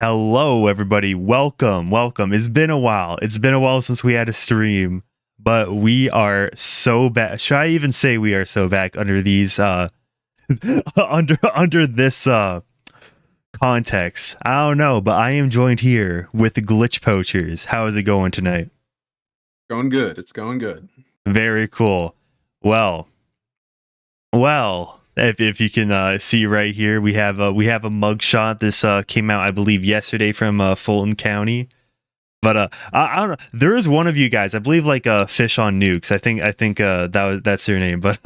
Hello, everybody. Welcome. It's been a while. It's been a while since we had a stream, but we are so back. Should I even say we are so back under these under this context? I don't know, but I am joined here with the Glitch Poachers. How is it going tonight? Going good. It's going good. Very cool. Well. If you can see right here, we have a mugshot. This came out, I believe, yesterday from Fulton County. But I don't know. There is one of you guys, I believe, like Fish on Nukes. I think that's your name. But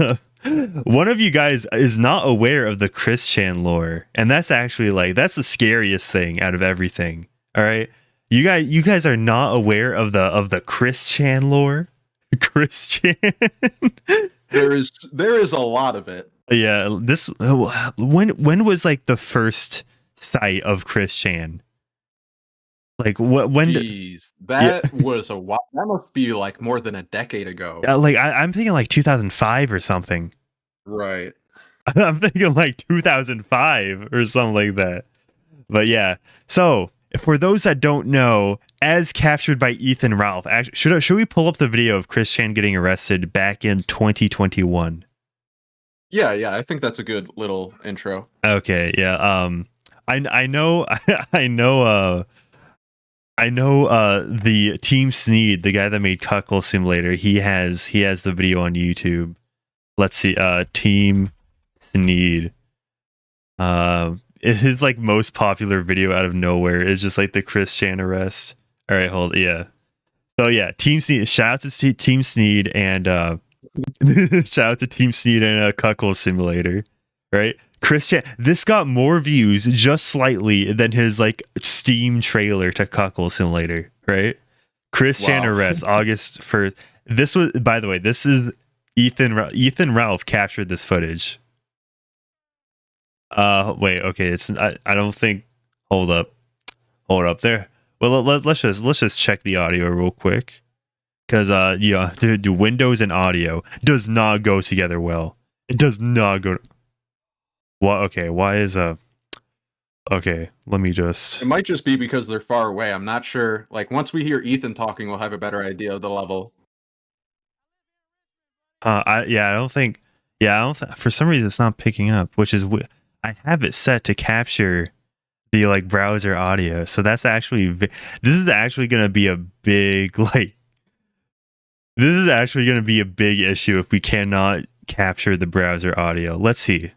one of you guys is not aware of the Chris Chan lore, and that's actually that's the scariest thing out of everything. All right, you guys are not aware of the Chris Chan lore. Chris Chan. There is a lot of it. Yeah, this when was like the first sight of Chris Chan? Like when? Jeez, that was a while. That must be like more than a decade ago. I'm thinking like 2005 or something. Right. I'm thinking like 2005 or something like that. But yeah, so for those that don't know, as captured by Ethan Ralph, should we pull up the video of Chris Chan getting arrested back in 2021? Yeah, I think that's a good little intro. Okay, yeah. I know the Team Sneed, the guy that made Cuckle Simulator, he has the video on YouTube. Let's see, Team Sneed. His like most popular video out of nowhere is just like the Chris Chan arrest. All right, yeah. So yeah, Team Sneed. Shout out to Team Sneed and shout out to Team Sneed and Cuckle Simulator. Right, Chris Chan. This got more views just slightly than his like Steam trailer to Cuckle Simulator. Right, Chris Chan arrest August 1st. This was, by the way, this is Ethan Ralph captured this footage. Wait, okay, it's I don't think. Hold up there. Well, let's just check the audio real quick, because yeah, dude, Windows and audio does not go together well. It does not go. What? Okay, why is okay, let me just. It might just be because they're far away. I'm not sure. Like once we hear Ethan talking, we'll have a better idea of the level. I don't think. Yeah, for some reason it's not picking up, which is I have it set to capture the like browser audio, so that's actually this is actually going to be a big issue if we cannot capture the browser audio. Let's see.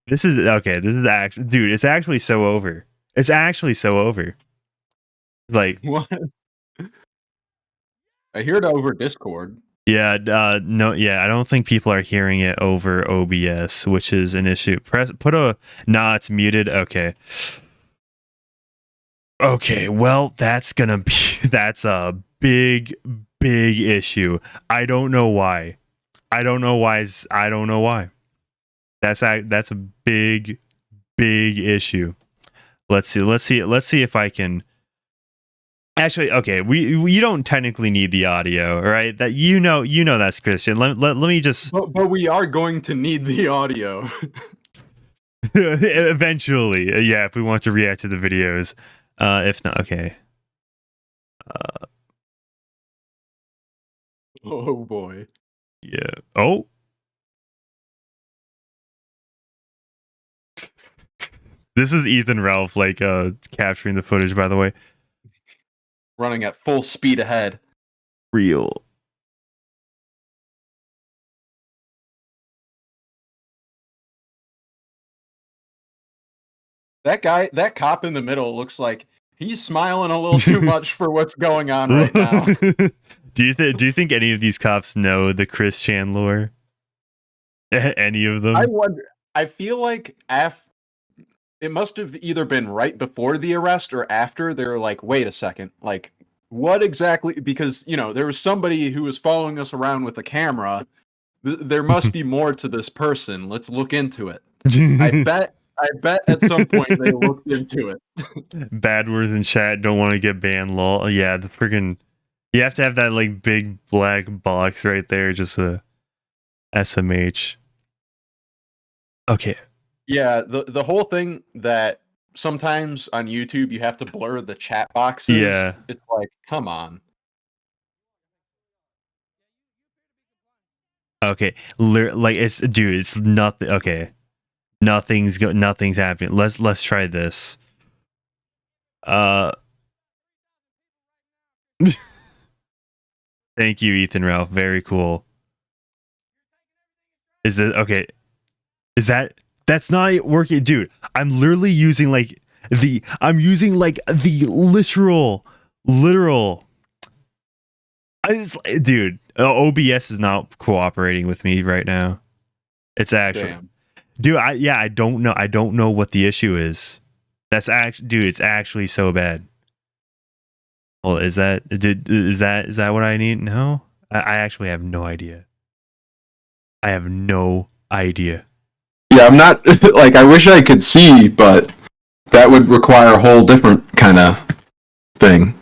This is actually, dude, it's actually so over. It's like, what? I hear it over Discord. Yeah, no, yeah, I don't think people are hearing it over OBS, which is an issue. It's muted. Okay, well, that's a big issue. I don't know why. That's a big issue. Let's see if I can. Actually, okay, we don't technically need the audio, right? That you know that's Christian. Let me just. But we are going to need the audio. Eventually, yeah, if we want to react to the videos. If not, okay. Oh boy. Yeah. Oh. This is Ethan Ralph, capturing the footage, by the way. Running at full speed ahead. Real. That cop in the middle looks like he's smiling a little too much for what's going on right now. Do you think any of these cops know the Chris Chan lore? Any of them? I wonder. I feel like it must have either been right before the arrest or after. They were like, wait a second, like what exactly? Because there was somebody who was following us around with a camera. There must be more to this person. Let's look into it. I bet at some point they looked into it. Bad words in chat don't want to get banned, lol. Yeah, the freaking you have to have that like big black box right there, just a SMH. Okay. Yeah, the whole thing that sometimes on YouTube you have to blur the chat boxes. Yeah. It's like, come on. Okay. Like it's dude, it's nothing. Okay. Nothing's happening. Let's try this. Thank you, Ethan Ralph. Very cool. Is it okay? Is that's not working, dude? I'm literally using like the literal. Dude, OBS is not cooperating with me right now. It's actually, Damn. dude. I don't know. I don't know what the issue is. That's actually, dude. It's actually so bad. Well, is that what I need? No, I actually have no idea. I have no idea. Yeah, I'm not like I wish I could see, but that would require a whole different kind of thing.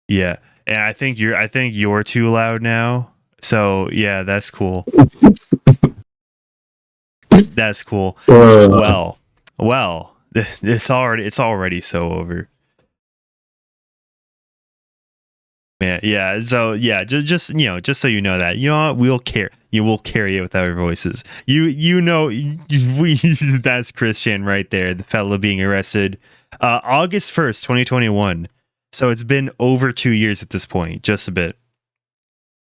Yeah, and I think you're too loud now. So yeah, that's cool. That's cool. Well, it's already so over. Yeah. So yeah, just just so you know that, you know what, we'll care. You will carry it with our voices. That's Christian right there, the fella being arrested, August 1st, 2021. So it's been over 2 years at this point, just a bit.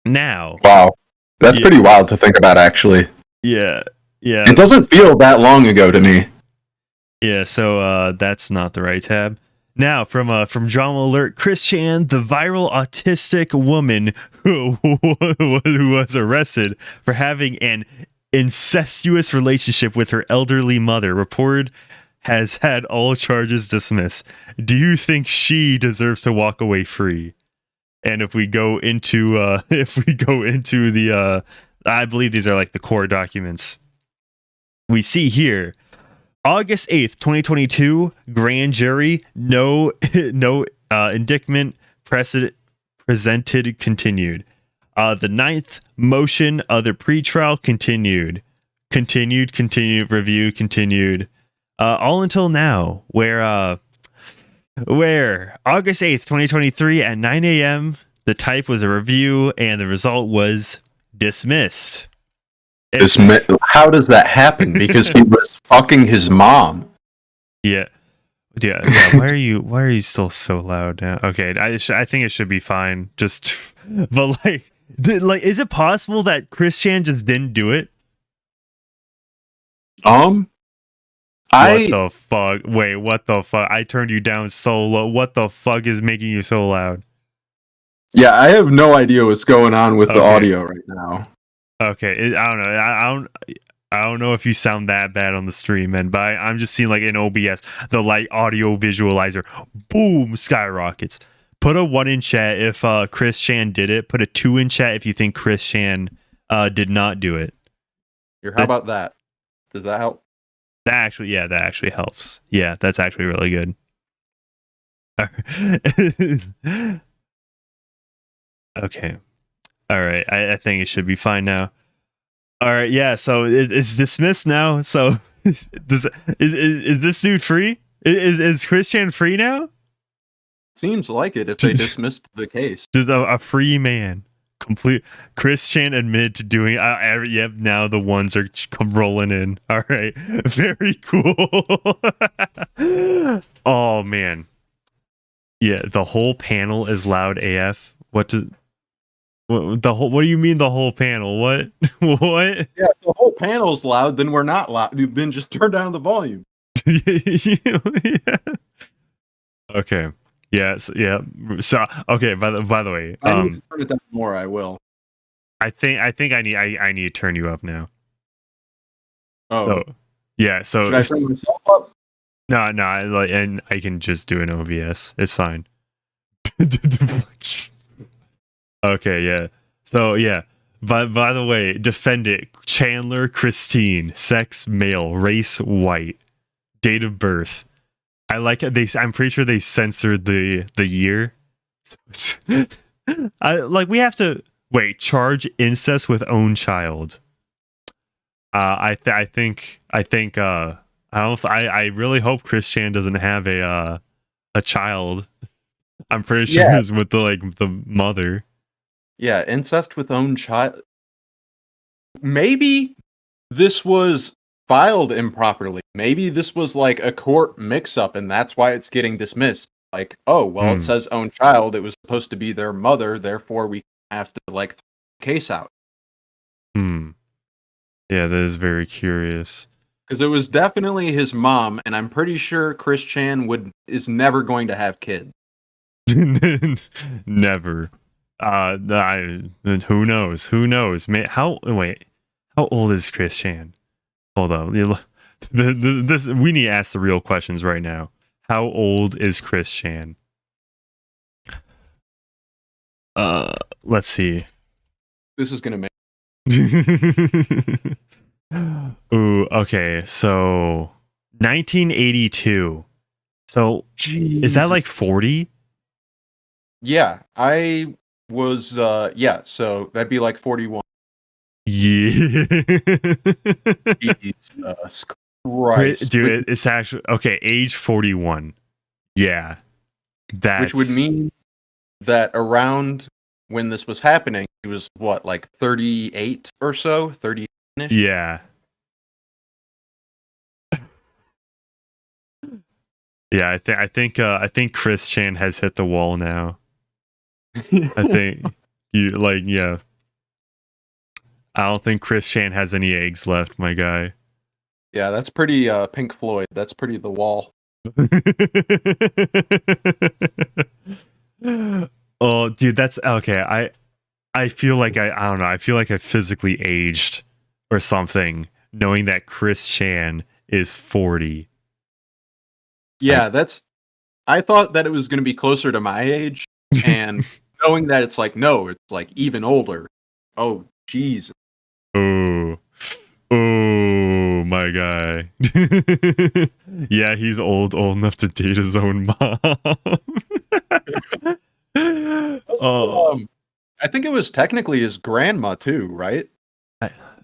Now, Wow, that's pretty wild to think about, actually. Yeah. It doesn't feel that long ago to me. Yeah. So that's not the right tab. Now, from Drama Alert, Chris Chan, the viral autistic woman who was arrested for having an incestuous relationship with her elderly mother, reported has had all charges dismissed. Do you think she deserves to walk away free? And if we go into the I believe these are like the core documents. We see here, August 8th, 2022, grand jury, no indictment presented, continued. The 9th motion, other pretrial, continued, review, continued. All until now, where August 8th, 2023 at 9 a.m., the type was a review and the result was dismissed. How does that happen? Because he was fucking his mom. Yeah. Why are you still so loud now? Okay, I think it should be fine. Just, but is it possible that Chris Chan just didn't do it? What the fuck? Wait, what the fuck? I turned you down so low. What the fuck is making you so loud? Yeah, I have no idea what's going on with the audio right now. Okay, I don't know. I don't know if you sound that bad on the stream, man. But I'm just seeing like in OBS, the like audio visualizer, boom, skyrockets. Put a 1 in chat if Chris Chan did it. Put a 2 in chat if you think Chris Chan did not do it. How about that? Does that help? That actually helps. Yeah, that's actually really good. Okay. All right. I think it should be fine now. All right. Yeah. So it's dismissed now. So is this dude free? Is Chris Chan free now? Seems like it if they dismissed the case. Just a free man. Complete. Chris Chan admitted to doing. Yep. Now the ones are rolling in. All right. Very cool. Oh man. Yeah. The whole panel is loud AF. What do you mean the whole panel? What? What? Yeah, if the whole panel's loud, then we're not loud. Then just turn down the volume. Yeah. Okay. Yes. Yeah. So okay. By the way, I need to turn it down more. I will. I think I need to turn you up now. Oh. So yeah. So should I turn myself up? No. And I can just do an OBS. It's fine. Okay, yeah. So yeah. By the way, defendant Chandler Christine, sex male, race white, date of birth. I like it. I'm pretty sure they censored the year. We have to charge incest with own child. I think I really hope Chris Chan doesn't have a child. I'm pretty sure Yeah. it's with the mother. Yeah, incest with own child. Maybe this was filed improperly. Maybe this was like a court mix-up, and that's why it's getting dismissed. Like, oh, well, it says own child. It was supposed to be their mother. Therefore, we have to like throw the case out. Yeah, that is very curious. Because it was definitely his mom, and I'm pretty sure Chris Chan is never going to have kids. Never. Who knows? Who knows? How old is Chris Chan? Hold on. We need to ask the real questions right now. How old is Chris Chan? Let's see. This is gonna make. Ooh, okay. So 1982. So is that like 40? Yeah, I was. Yeah, so that'd be like 41. Yeah. Jesus Christ, Dude, it's actually okay. Age 41. Yeah, which would mean that around when this was happening, he was what, like 38 or so, 30-ish? Yeah. Yeah, I think Chris Chan has hit the wall now. I think yeah. I don't think Chris Chan has any eggs left, my guy. Yeah, that's pretty Pink Floyd. That's pretty The Wall. Oh, dude, that's okay. I feel like I don't know. I feel like I physically aged or something, knowing that Chris Chan is 40. Yeah, I thought that it was going to be closer to my age, and knowing that it's like, no, it's like even older. Oh, jeez. Oh, my guy. Yeah, he's old enough to date his own mom. I think it was technically his grandma too, right?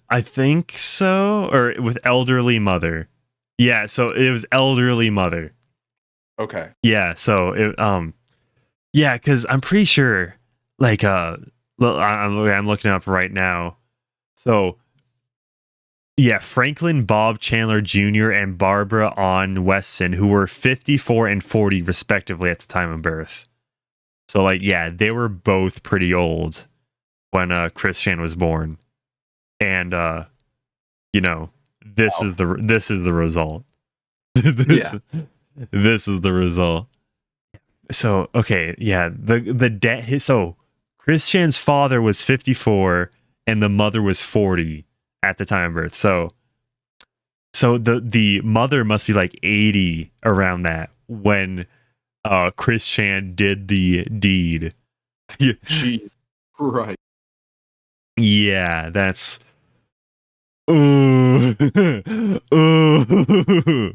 I think so, or with elderly mother. Yeah, so it was elderly mother. Okay. Yeah, so it yeah, because I'm pretty sure like I'm looking up right now. So yeah, Franklin Bob Chandler Jr. and Barbara Ann Weston, who were 54 and 40 respectively at the time of birth. So like, yeah, they were both pretty old when Chris Chan was born. And you know, this is the result. This is the result. So okay, yeah, the dad. So Chris Chan's father was 54 and the mother was 40 at the time of birth. So the mother must be like 80 around that when Chris Chan did the deed. Jeez. Right. Yeah, that's ooh. Ooh.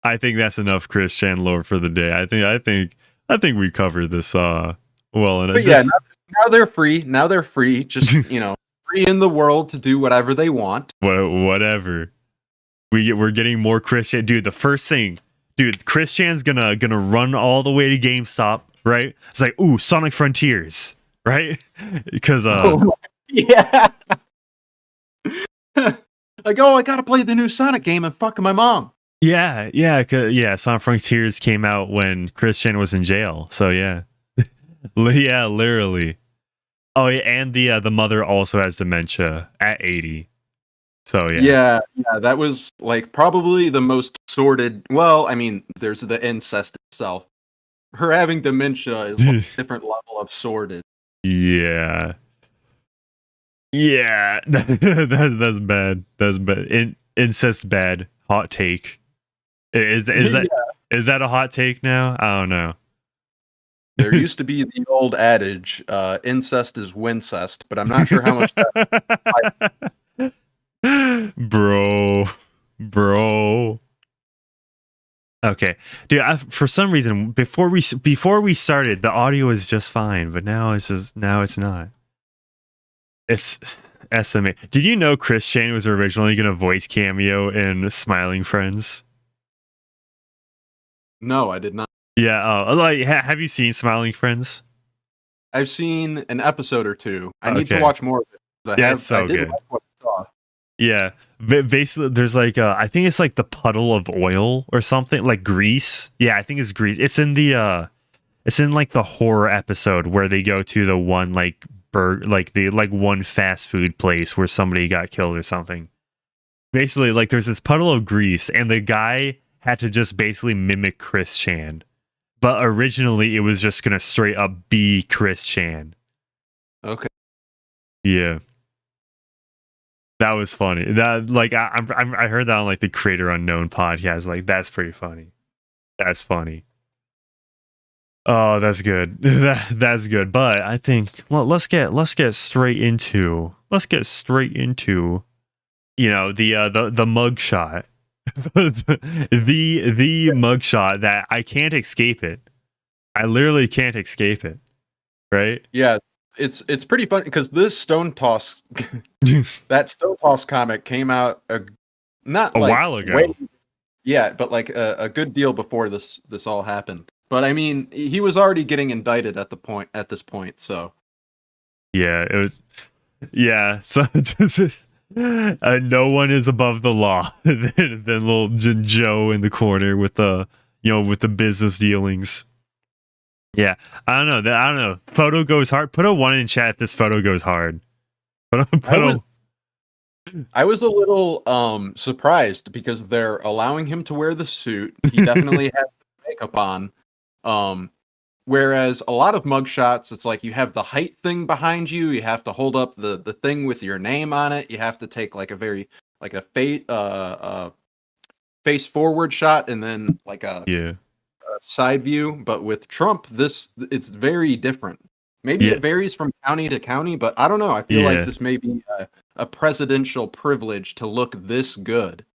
I think that's enough Chris Chan lore for the day. I think we covered this well enough. But yeah, now they're free. Now they're free. Just, free in the world to do whatever they want. Whatever. We're getting more Chris Chan. Dude, the first thing, Chris Chan's gonna run all the way to GameStop, right? It's like, ooh, Sonic Frontiers, right? Because yeah. Like, oh, I gotta play the new Sonic game and fuck my mom. Yeah, Sonic Frontiers came out when Chris Chan was in jail. So yeah. Yeah, literally. Oh yeah, and the mother also has dementia at 80. So yeah. Yeah, that was like probably the most sordid. Well, I mean, there's the incest itself. Her having dementia is like a different level of sordid. Yeah. Yeah, that's bad. That's bad. Incest bad. Hot take. Is that a hot take now? I don't know. There used to be the old adage, incest is wincest, but I'm not sure how much that. Bro. Okay, dude. For some reason, before we started, the audio was just fine, but now it's not. It's SMA. Did you know Chris Chan was originally going to voice cameo in Smiling Friends? No, I did not. Yeah. Like, have you seen Smiling Friends? I've seen an episode or two. I need to Okay. watch more of it. Yeah, it's so I did good. like what I saw. Yeah. Basically, there's like I think it's like the puddle of oil or something, like grease. Yeah, I think it's grease. It's in like the horror episode where they go to the one like one fast food place where somebody got killed or something. Basically, like there's this puddle of grease, and the guy had to just basically mimic Chris Chan. But originally, it was just gonna straight up be Chris Chan. Okay. Yeah, that was funny. That like I heard that on like the Creator Unknown podcast. Like that's pretty funny. That's funny. Oh, that's good. That's good. But I think let's get straight into you know the mugshot. the mugshot that I can't escape it. I literally can't escape it. Right? Yeah, it's pretty funny because this Stone Toss that Stone Toss comic came out not a like while ago. Yeah, but like a good deal before this all happened. But I mean, he was already getting indicted at this point. So yeah, it was. Yeah, so just no one is above the law than little Joe in the corner with the with the business dealings. Yeah, I don't know. Photo goes hard. Put a 1 in chat if this photo goes hard. I was a little surprised because they're allowing him to wear the suit. He definitely has makeup on. Whereas a lot of mugshots, it's like you have the height thing behind you. You have to hold up the thing with your name on it. You have to take like a face forward shot and then like a side view. But with Trump, it's very different. Maybe it varies from county to county, but I don't know. I feel like this may be a presidential privilege to look this good.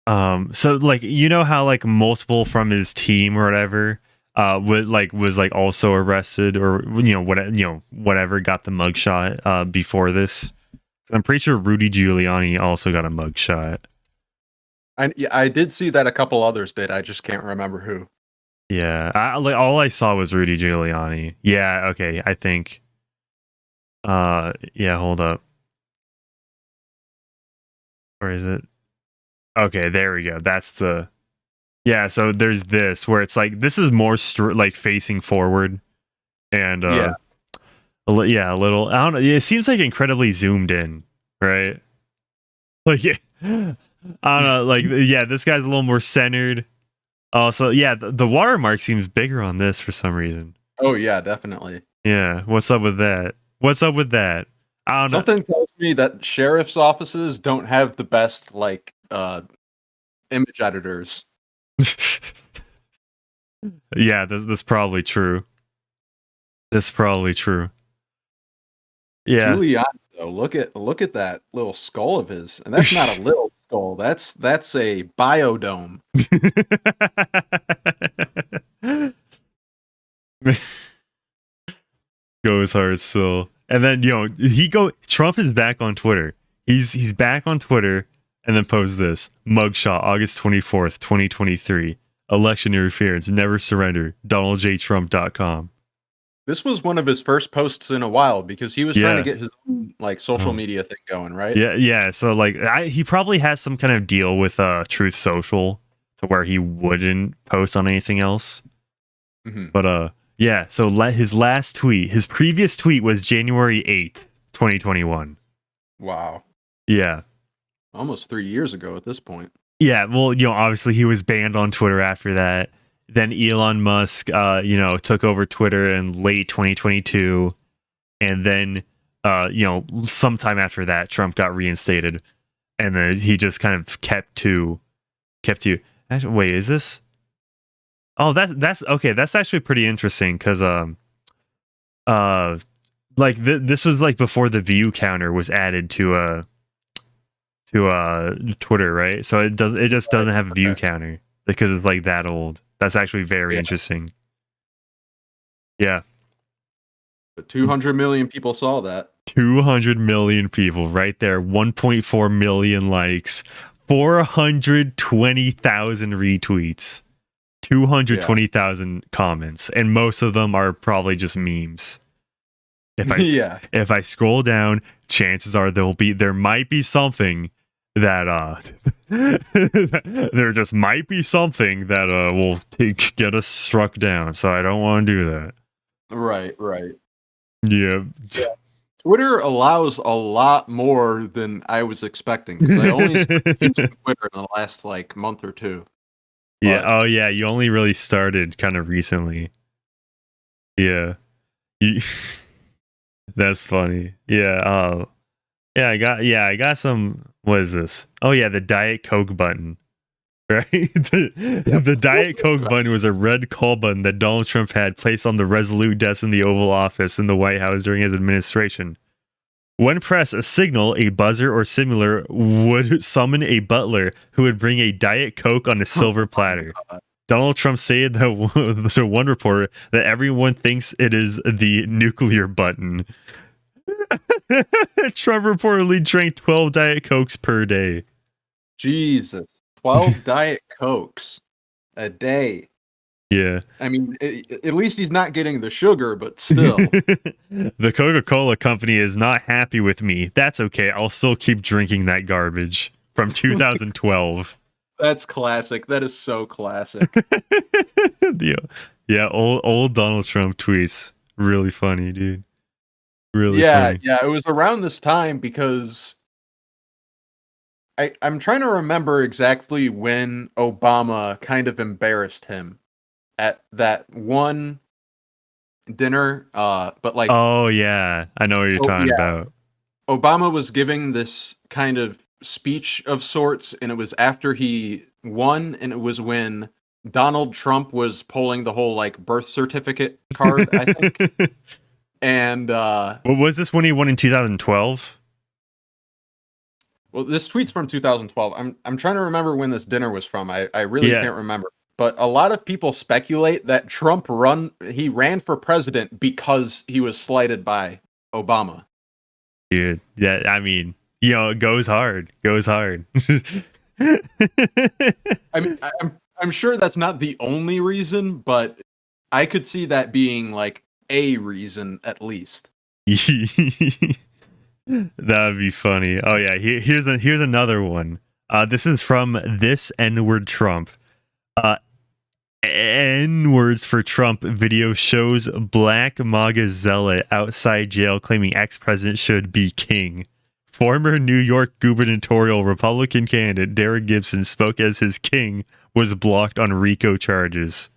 So like how like multiple from his team or whatever was also arrested or whatever got the mugshot before this. I'm pretty sure Rudy Giuliani also got a mugshot. I did see that a couple others did. I just can't remember who. Yeah, all I saw was Rudy Giuliani. Yeah, okay, I think. Yeah, hold up. Where is it? Okay, there we go. That's the. Yeah, so there's this where it's like this is more like facing forward, and a little. I don't know. It seems like incredibly zoomed in, right? Like, yeah, I don't know. Like, yeah, this guy's a little more centered. Also, yeah, the watermark seems bigger on this for some reason. Oh yeah, definitely. Yeah, what's up with that? I don't know. Something tells me that sheriff's offices don't have the best like image editors. Yeah, this probably true. Yeah. Giuliani, though, look at that little skull of his, and that's not a little skull. That's a biodome. Goes hard still. And then Trump is back on Twitter. He's back on Twitter and then posts this mugshot August 24th, 2023. Election interference, never surrender. DonaldJTrump.com. This was one of his first posts in a while because he was trying to get his own like social media thing going, right? Yeah. So like he probably has some kind of deal with Truth Social to where he wouldn't post on anything else. Mm-hmm. But yeah, so his previous tweet was January 8th, 2021. Wow. Yeah. Almost 3 years ago at this point. Yeah, well, obviously he was banned on Twitter after that. Then Elon Musk, took over Twitter in late 2022. And then, sometime after that, Trump got reinstated. And then he just kind of kept to. Actually, wait, is this? Oh, that's okay. That's actually pretty interesting because, this was like before the view counter was added to Twitter, right? So it just doesn't have a view counter because it's like that old. That's actually very interesting. Yeah. But 200 million people saw that. 200 million people right there. 1.4 million likes. 420,000 retweets. 220,000 comments, and most of them are probably just memes. If I scroll down, chances are there might be something that there just might be something that will get us struck down. So I don't want to do that. Right. Yeah. Twitter allows a lot more than I was expecting. 'Cause I only started using Twitter in the last like month or two. Yeah. But- Oh yeah. You only really started kind of recently. Yeah. That's funny. Yeah. I got some. What is this? Oh yeah, the Diet Coke button. Right? The Diet Coke button was a red call button that Donald Trump had placed on the Resolute desk in the Oval Office in the White House during his administration. When pressed, a signal, a buzzer, or similar would summon a butler who would bring a Diet Coke on a silver platter. Donald Trump said that to one reporter that everyone thinks it is the nuclear button. Trump reportedly drank 12 Diet Cokes per day. Jesus. 12 Diet Cokes a day. Yeah. I mean, at least he's not getting the sugar, but still. The Coca-Cola company is not happy with me. That's okay. I'll still keep drinking that garbage from 2012. That's classic. That is so classic. Yeah, old Donald Trump tweets. Really funny, dude. Really funny. Yeah, it was around this time because I'm trying to remember exactly when Obama kind of embarrassed him at that one dinner. But like, oh yeah, I know what you're talking about. Obama was giving this kind of speech of sorts, and it was after he won, and it was when Donald Trump was pulling the whole like birth certificate card, I think. And was this when he won in 2012? Well, this tweet's from 2012. I'm trying to remember when this dinner was from. I really can't remember. But a lot of people speculate that Trump ran for president because he was slighted by Obama. Dude, yeah, I mean, it goes hard. I mean, I'm sure that's not the only reason, but I could see that being like a reason at least. That would be funny. Oh yeah, here's another one. This is from this N-word Trump. N-words for Trump video shows black MAGA zealot outside jail claiming ex-president should be king. Former New York gubernatorial Republican candidate Derek Gibson spoke as his king was blocked on RICO charges.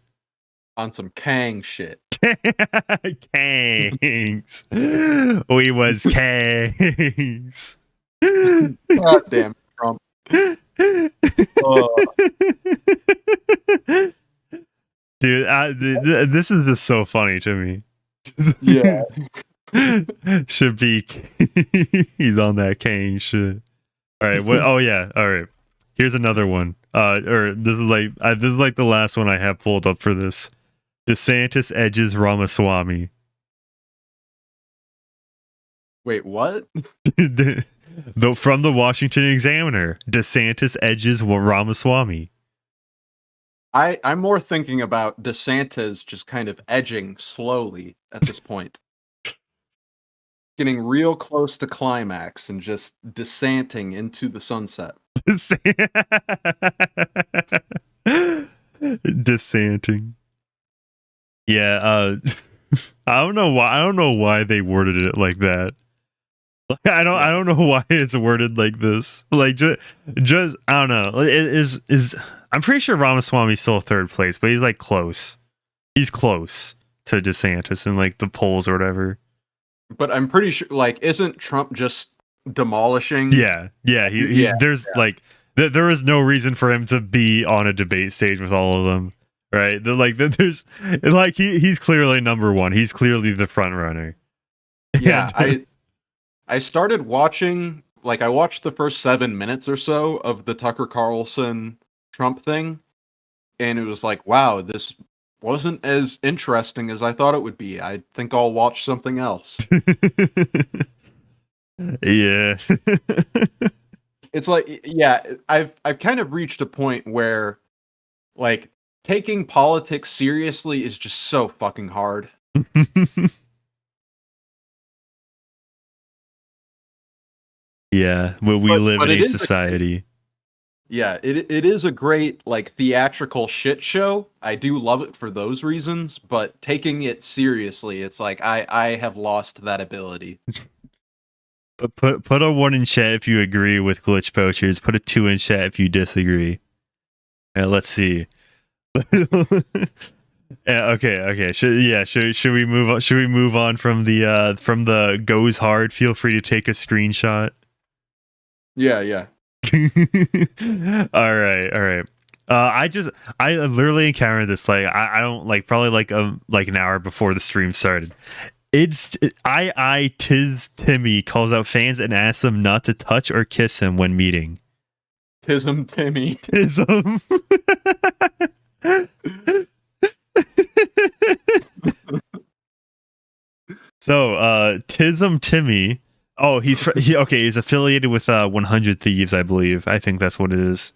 On some Kang shit. Kangs. We was Kangs. God damn Trump. Dude, this is just so funny to me. Yeah. Should be. He's on that Kang shit. All right. What? Oh yeah. All right. Here's another one. Or this is like the last one I have pulled up for this. DeSantis edges Ramaswamy. Wait, what? From the Washington Examiner, DeSantis edges Ramaswamy. I'm more thinking about DeSantis just kind of edging slowly at this point. Getting real close to climax and just desanting into the sunset. Desanting. Yeah, I don't know why they worded it like that. Like, I don't know why it's worded like this. Like just I don't know. Is I'm pretty sure Ramaswamy's still third place, but he's like close. He's close to DeSantis in like the polls or whatever. But I'm pretty sure, like, isn't Trump just demolishing? Yeah. There's like there is no reason for him to be on a debate stage with all of them. Right, there's like he's clearly number one. He's clearly the front runner. Yeah, I started watching. Like, I watched the first 7 minutes or so of the Tucker Carlson Trump thing, and it was like, wow, this wasn't as interesting as I thought it would be. I think I'll watch something else. Yeah, it's like, yeah, I've kind of reached a point where, like, taking politics seriously is just so fucking hard. Yeah, well, we live in it a is society. it is a great like theatrical shit show. I do love it for those reasons, but taking it seriously, it's like I have lost that ability. But put a 1 in chat if you agree with glitch poachers. Put a 2 in chat if you disagree. Let's see. Okay. Should we move on? Should we move on from the goes hard? Feel free to take a screenshot. Yeah. All right. I literally encountered this like I don't like probably like an hour before the stream started. iiTzTimmy calls out fans and asks them not to touch or kiss him when meeting. Timmy. Tism. So, Timmy. Oh, he's affiliated with 100 Thieves, I believe. I think that's what it is.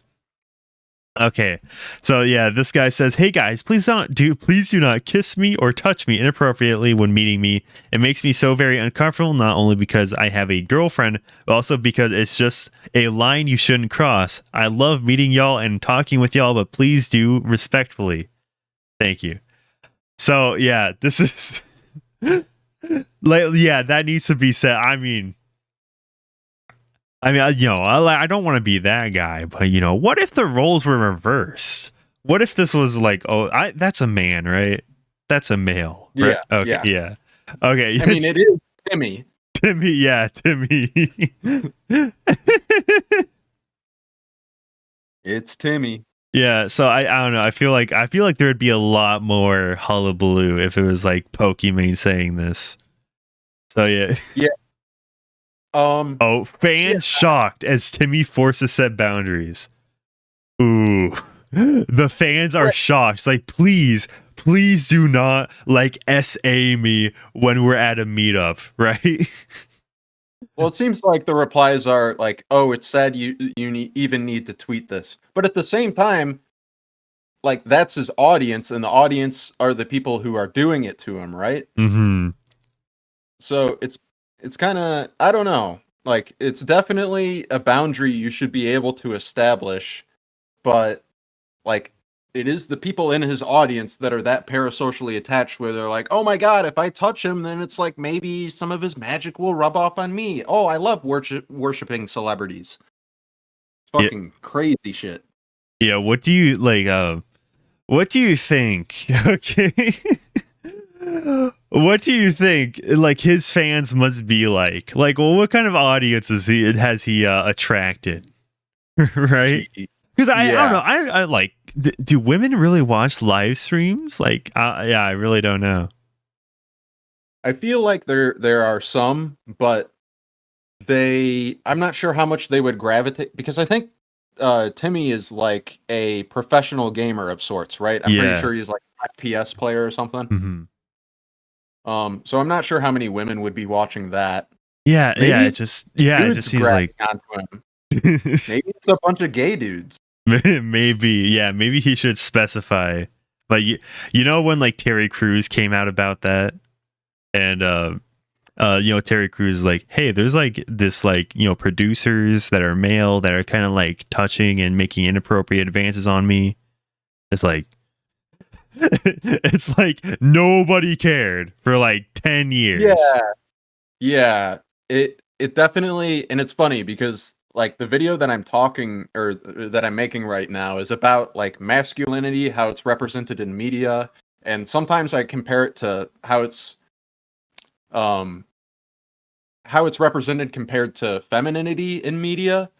Okay, so yeah, this guy says, "Hey guys, please do not kiss me or touch me inappropriately when meeting me. It makes me so very uncomfortable, not only because I have a girlfriend, but also because it's just a line you shouldn't cross. I love meeting y'all and talking with y'all, but please do respectfully. Thank you." So yeah, this is that needs to be said. I mean, I don't want to be that guy, but what if the roles were reversed? What if this was like, that's a man, right? That's a male. Right? Yeah. Okay. Yeah. Okay. I mean, it is Timmy. Timmy. Yeah. Timmy. It's Timmy. Yeah. So I don't know. I feel like there would be a lot more hullabaloo if it was like Pokimane saying this. So yeah. Yeah. Fans shocked as Timmy forces set boundaries. Ooh. The fans are shocked. It's like, please do not like SA me when we're at a meetup, right? Well, it seems like the replies are like, "Oh, it's sad you even need to tweet this," but at the same time, like that's his audience, and the audience are the people who are doing it to him, right? Mm-hmm. So it's kind of, I don't know, like it's definitely a boundary you should be able to establish, but like it is the people in his audience that are that parasocially attached where they're like, "Oh my god, if I touch him, then it's like maybe some of his magic will rub off on me. Oh, I love worshiping celebrities." Fucking crazy shit. Yeah, what do you like what do you think? Okay. What do you think like his fans must be like? Like, well, what kind of audience has he attracted? Right? Because I don't know. I like. Do women really watch live streams? Like, I really don't know. I feel like there are some, but I'm not sure how much they would gravitate, because I think Timmy is like a professional gamer of sorts, right? I'm pretty sure he's like an FPS player or something. Mm-hmm. So I'm not sure how many women would be watching that. Yeah, it just seems like onto him. Maybe it's a bunch of gay dudes. Maybe he should specify. But you know when like Terry Crews came out about that, and Terry Crews is like, hey, there's like this like producers that are male that are kind of like touching and making inappropriate advances on me. It's like nobody cared for like 10 years. Yeah. It definitely, and it's funny because like the video that I'm talking or that I'm making right now is about like masculinity, how it's represented in media, and sometimes I compare it to how it's represented compared to femininity in media,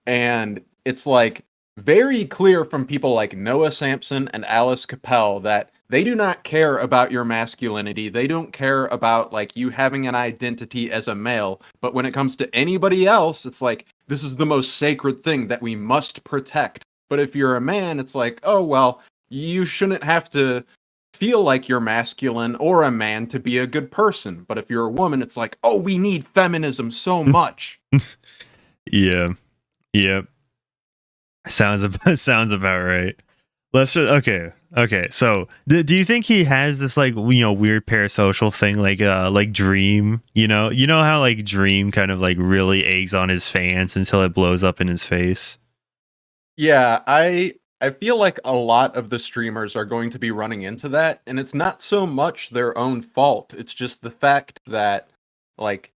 and it's like very clear from people like Noah Sampson and Alice Capel that they do not care about your masculinity. They don't care about like you having an identity as a male. But when it comes to anybody else, it's like, this is the most sacred thing that we must protect. But if you're a man, it's like, oh, well, you shouldn't have to feel like you're masculine or a man to be a good person. But if you're a woman, it's like, oh, we need feminism so much. Yeah. Sounds about right. let's just okay. So do you think he has this like weird parasocial thing like Dream? You know how like Dream kind of like really eggs on his fans until it blows up in his face. Yeah, I feel like a lot of the streamers are going to be running into that, and it's not so much their own fault. It's just the fact that like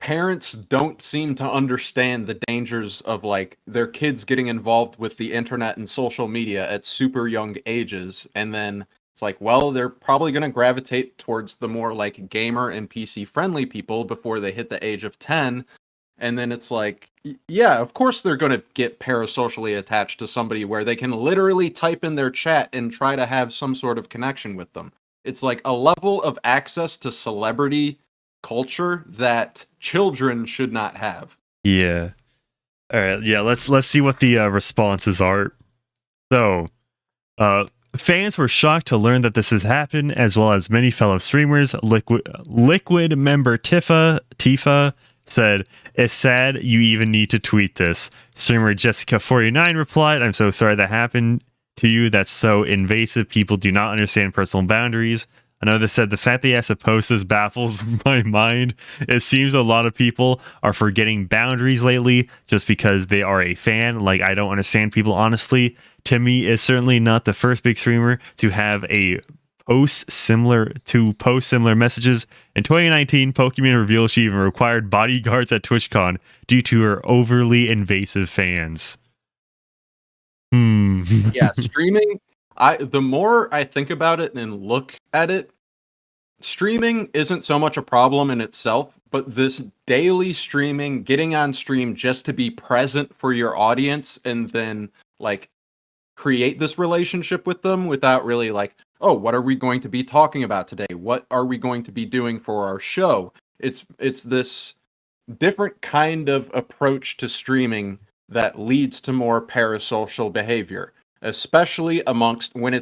parents don't seem to understand the dangers of like their kids getting involved with the internet and social media at super young ages, and then it's like, well, they're probably going to gravitate towards the more like gamer and PC friendly people before they hit the age of 10. And then it's like, yeah, of course they're going to get parasocially attached to somebody where they can literally type in their chat and try to have some sort of connection with them. It's like a level of access to celebrity culture that children should not have. Yeah. All right. Yeah. Let's see what the responses are. So, uh, fans were shocked to learn that this has happened, as well as many fellow streamers. Liquid member Tifa said, "It's sad you even need to tweet this." Streamer Jessica49 replied, "I'm so sorry that happened to you. That's so invasive. People do not understand personal boundaries." Another said, "The fact that he has to post this baffles my mind. It seems a lot of people are forgetting boundaries lately just because they are a fan. Like, I don't understand people, honestly. Timmy is certainly not the first big streamer to have a post similar messages. In 2019, Pokemon revealed she even required bodyguards at TwitchCon due to her overly invasive fans." Yeah, streaming, the more I think about it and look at it, streaming isn't so much a problem in itself, but this daily streaming, getting on stream just to be present for your audience and then like create this relationship with them without really like, oh, what are we going to be talking about today? What are we going to be doing for our show? It's this different kind of approach to streaming that leads to more parasocial behavior, especially amongst when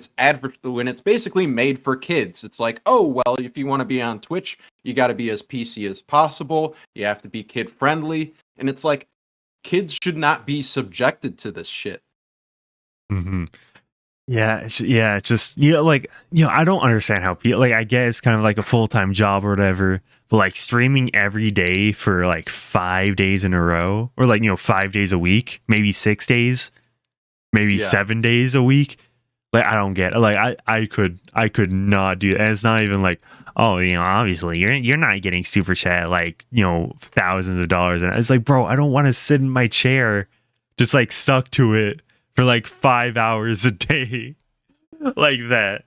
when it's basically made for kids. It's like, oh, well, if you want to be on Twitch, you got to be as PC as possible. You have to be kid friendly, and it's like kids should not be subjected to this shit. Mm-hmm. It's just I don't understand how people like. I get it's kind of like a full-time job or whatever, but like streaming every day for like 5 days in a row, or like 5 days a week, maybe 6 days, maybe Yeah. 7 days a week. Like, I don't get it. Like, I could not do it. And it's not even like, oh, obviously you're not getting super chat like thousands of dollars, and it's like, bro, I don't want to sit in my chair just like stuck to it for like 5 hours a day like that.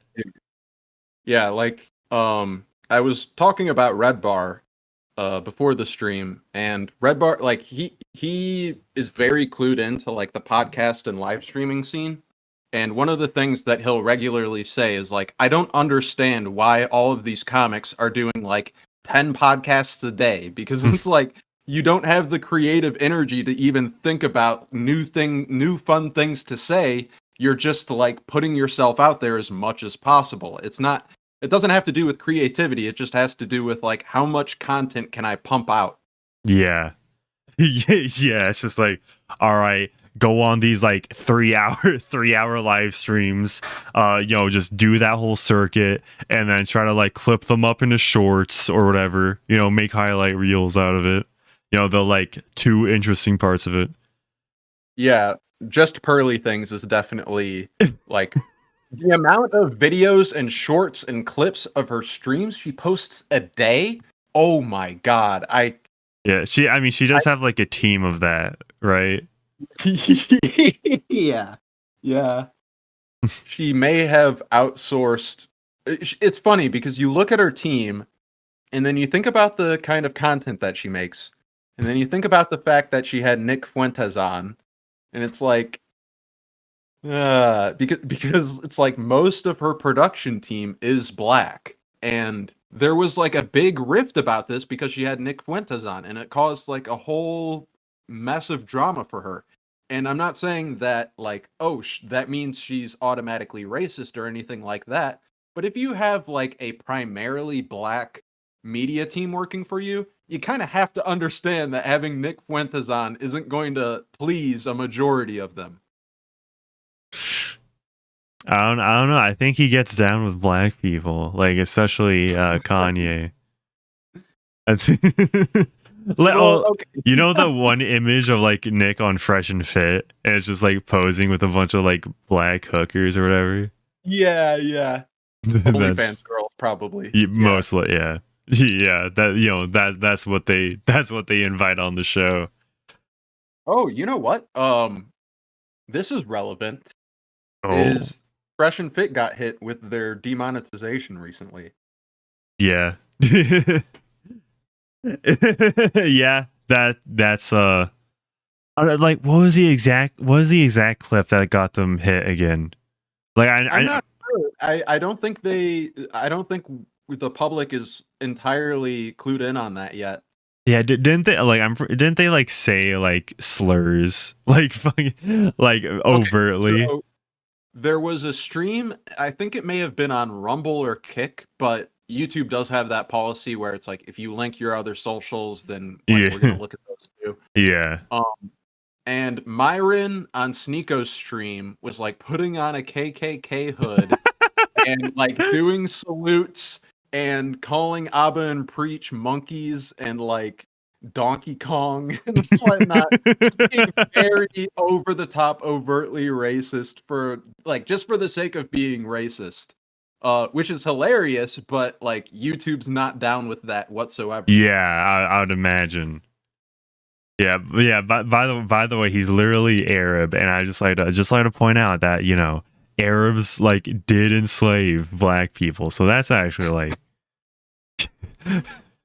Yeah, like I was talking about Red Bar before the stream, and Red Bar, like he is very clued into like the podcast and live streaming scene. And one of the things that he'll regularly say is like, I don't understand why all of these comics are doing like 10 podcasts a day, because it's like you don't have the creative energy to even think about new fun things to say. You're just like putting yourself out there as much as possible. It doesn't have to do with creativity. It just has to do with like how much content can I pump out? Yeah. Yeah, it's just like, all right, go on these like 3 hour live streams, just do that whole circuit and then try to like clip them up into shorts or whatever, make highlight reels out of it, the like two interesting parts of it. Yeah, just Pearly Things is definitely like the amount of videos and shorts and clips of her streams she posts a day. Oh my god. Yeah, she does have like a team of that, right? Yeah. Yeah. She may have outsourced. It's funny because you look at her team and then you think about the kind of content that she makes. And then you think about the fact that she had Nick Fuentes on, and it's like because it's like most of her production team is black, and there was like a big rift about this because she had Nick Fuentes on, and it caused like a whole mess of drama for her. And I'm not saying that like, oh, that means she's automatically racist or anything like that. But if you have like a primarily black media team working for you, you kind of have to understand that having Nick Fuentes on isn't going to please a majority of them. I don't know. I think he gets down with black people, like especially Kanye. Well, okay. You know the one image of like Nick on Fresh and Fit, and it's just like posing with a bunch of like black hookers or whatever. Yeah. That's OnlyFans girls, probably. Yeah. mostly, yeah, yeah. That that's what they invite on the show. Oh, you know what? This is relevant. Oh, Is Fresh and Fit got hit with their demonetization recently? yeah, yeah. That's like what was the exact clip that got them hit again? Like I'm not sure. I don't think the public is entirely clued in on that yet. yeah, didn't they like didn't they like say like slurs like fucking like overtly? So there was a stream, I think it may have been on Rumble or Kick, but YouTube does have that policy where it's like if you link your other socials, then like, we're gonna look at those too. Yeah. And Myron on Sneeko's stream was like putting on a KKK hood and like doing salutes and calling Abba and Preach monkeys and like Donkey Kong and whatnot, being very over the top, overtly racist for like just for the sake of being racist, which is hilarious. But like YouTube's not down with that whatsoever. Yeah, I would imagine. Yeah. By the way, he's literally Arab, and I just like to point out that Arabs like did enslave black people, so that's actually like.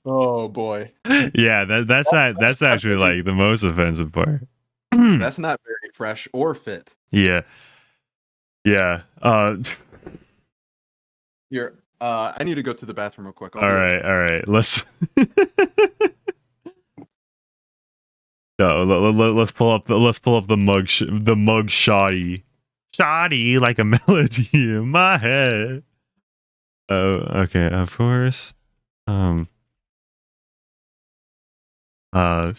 Oh boy. Yeah, that's actually like the most offensive part. That's not very fresh or fit. Yeah. Here, I need to go to the bathroom real quick. All right. Let's let's pull up the mug shoddy like a melody in my head. Oh, okay, of course. All right.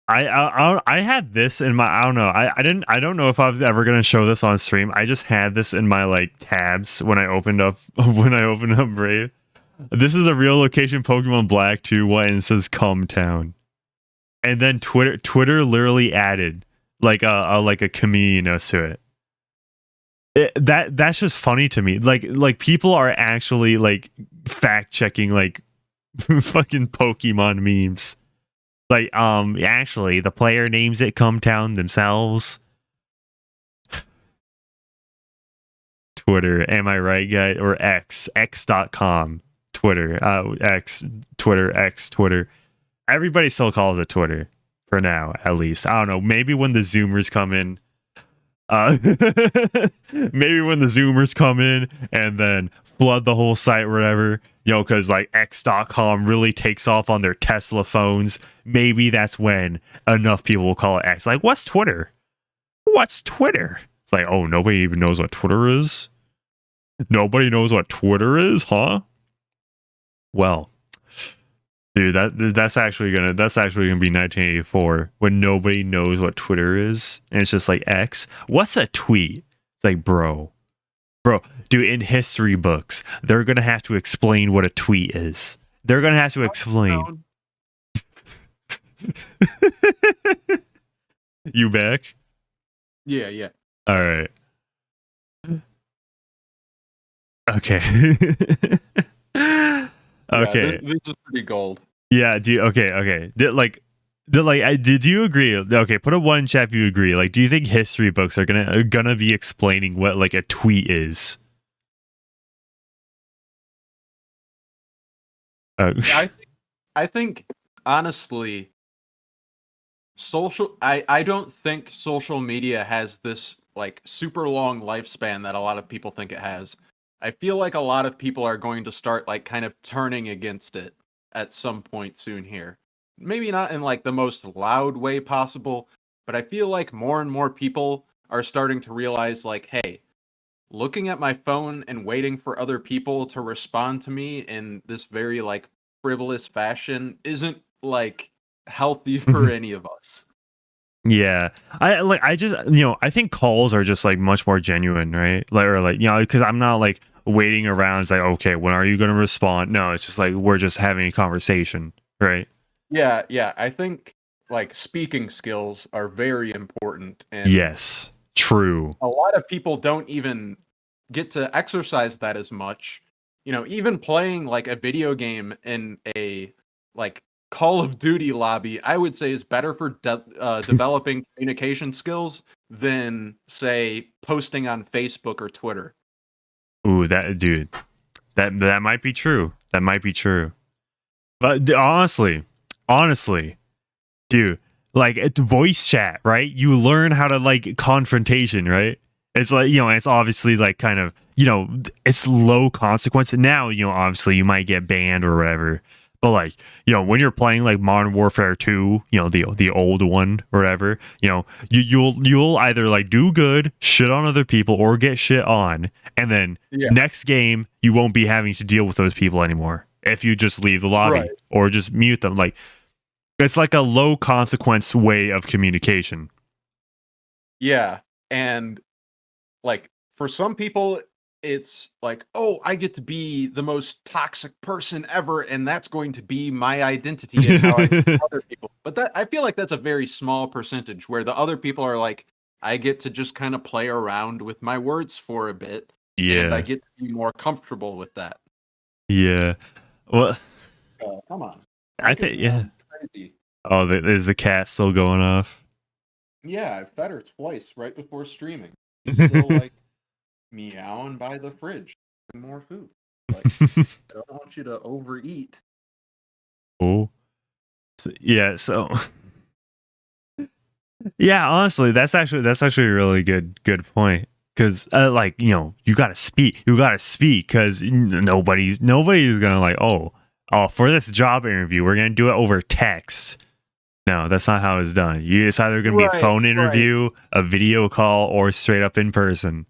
I had this in my, I don't know. I don't know if I was ever gonna show this on stream. I just had this in my like tabs when I opened up Brave. This is a real location Pokemon Black 2 and it says Come Town. And then Twitter literally added like a chameleon to it. That's just funny to me. Like people are actually like fact checking like fucking Pokemon memes. Like actually the player names it Come Town themselves. Twitter, am I right, guys? Or x.com. Twitter, Twitter. Everybody still calls it Twitter for now, at least. I don't know. Maybe when the Zoomers come in, and then flood the whole site, or whatever, because like x.com really takes off on their Tesla phones. Maybe that's when enough people will call it X. Like, what's Twitter? It's like, oh, nobody even knows what Twitter is. Nobody knows what Twitter is, huh? Well, dude, that's actually gonna be 1984 when nobody knows what Twitter is, and it's just like X. What's a tweet? It's like, bro, dude. In history books, they're gonna have to explain what a tweet is. They're gonna have to explain. You back? Yeah. All right. Okay. Okay. This is pretty gold. Yeah. Okay. Did you agree? Okay, put a 1 in chat if you agree. Like, do you think history books are gonna be explaining what like a tweet is? I think honestly, I don't think social media has this like super long lifespan that a lot of people think it has. I feel like a lot of people are going to start like kind of turning against it at some point soon here. Maybe not in like the most loud way possible, but I feel like more and more people are starting to realize like, hey, looking at my phone and waiting for other people to respond to me in this very like frivolous fashion isn't like healthy for any of us. Yeah, I just I think calls are just like much more genuine, right? Like or like because I'm not like waiting around. It's like okay, when are you going to respond? No, it's just like we're just having a conversation, right? Yeah. I think like speaking skills are very important, and Yes, true. a lot of people don't even get to exercise that as much. Even playing like a video game in a like Call of Duty lobby, I would say is better for developing communication skills than say posting on Facebook or Twitter. Ooh, that dude, that might be true. That might be true. But honestly, dude, like it's voice chat, right? You learn how to like confrontation, right? It's like it's obviously like kind of it's low consequence. Now obviously you might get banned or whatever, but like when you're playing like Modern Warfare 2, the old one or whatever, you'll either like do good, shit on other people, or get shit on, and then Yeah. next game you won't be having to deal with those people anymore if you just leave the lobby Right. or just mute them. Like it's like a low consequence way of communication. Yeah. And like for some people it's like, oh, I get to be the most toxic person ever, and that's going to be my identity and how I treat other people. But that I feel like that's a very small percentage where the other people are like, I get to just kind of play around with my words for a bit, and I Yeah. get to be more comfortable with that. Yeah. Well, Come on. I think yeah. Crazy. Oh, is the cat still going off? Yeah, I fed her twice right before streaming. She's still like meowing by the fridge for more food. Like, I don't want you to overeat. Oh. Yeah, so yeah, honestly, that's actually a really good point because like you gotta speak because nobody's gonna like oh for this job interview we're gonna do it over text. No, that's not how it's done. It's either gonna be a phone interview, a video call, or straight up in person,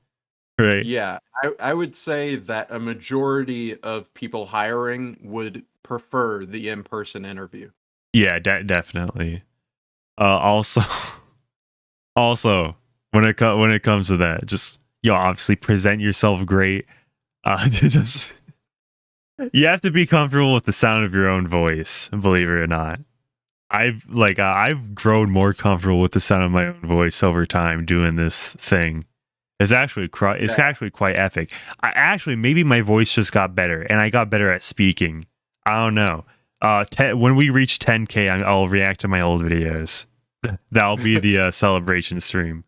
right? Yeah, I would say that a majority of people hiring would prefer the in-person interview. Yeah, definitely. Also, also when it comes to that, just obviously present yourself great. Just you have to be comfortable with the sound of your own voice. Believe it or not, I've grown more comfortable with the sound of my own voice over time doing this thing. It's actually quite epic. Maybe my voice just got better, and I got better at speaking. I don't know. When we reach 10K, I'll react to my old videos. That'll be the celebration stream.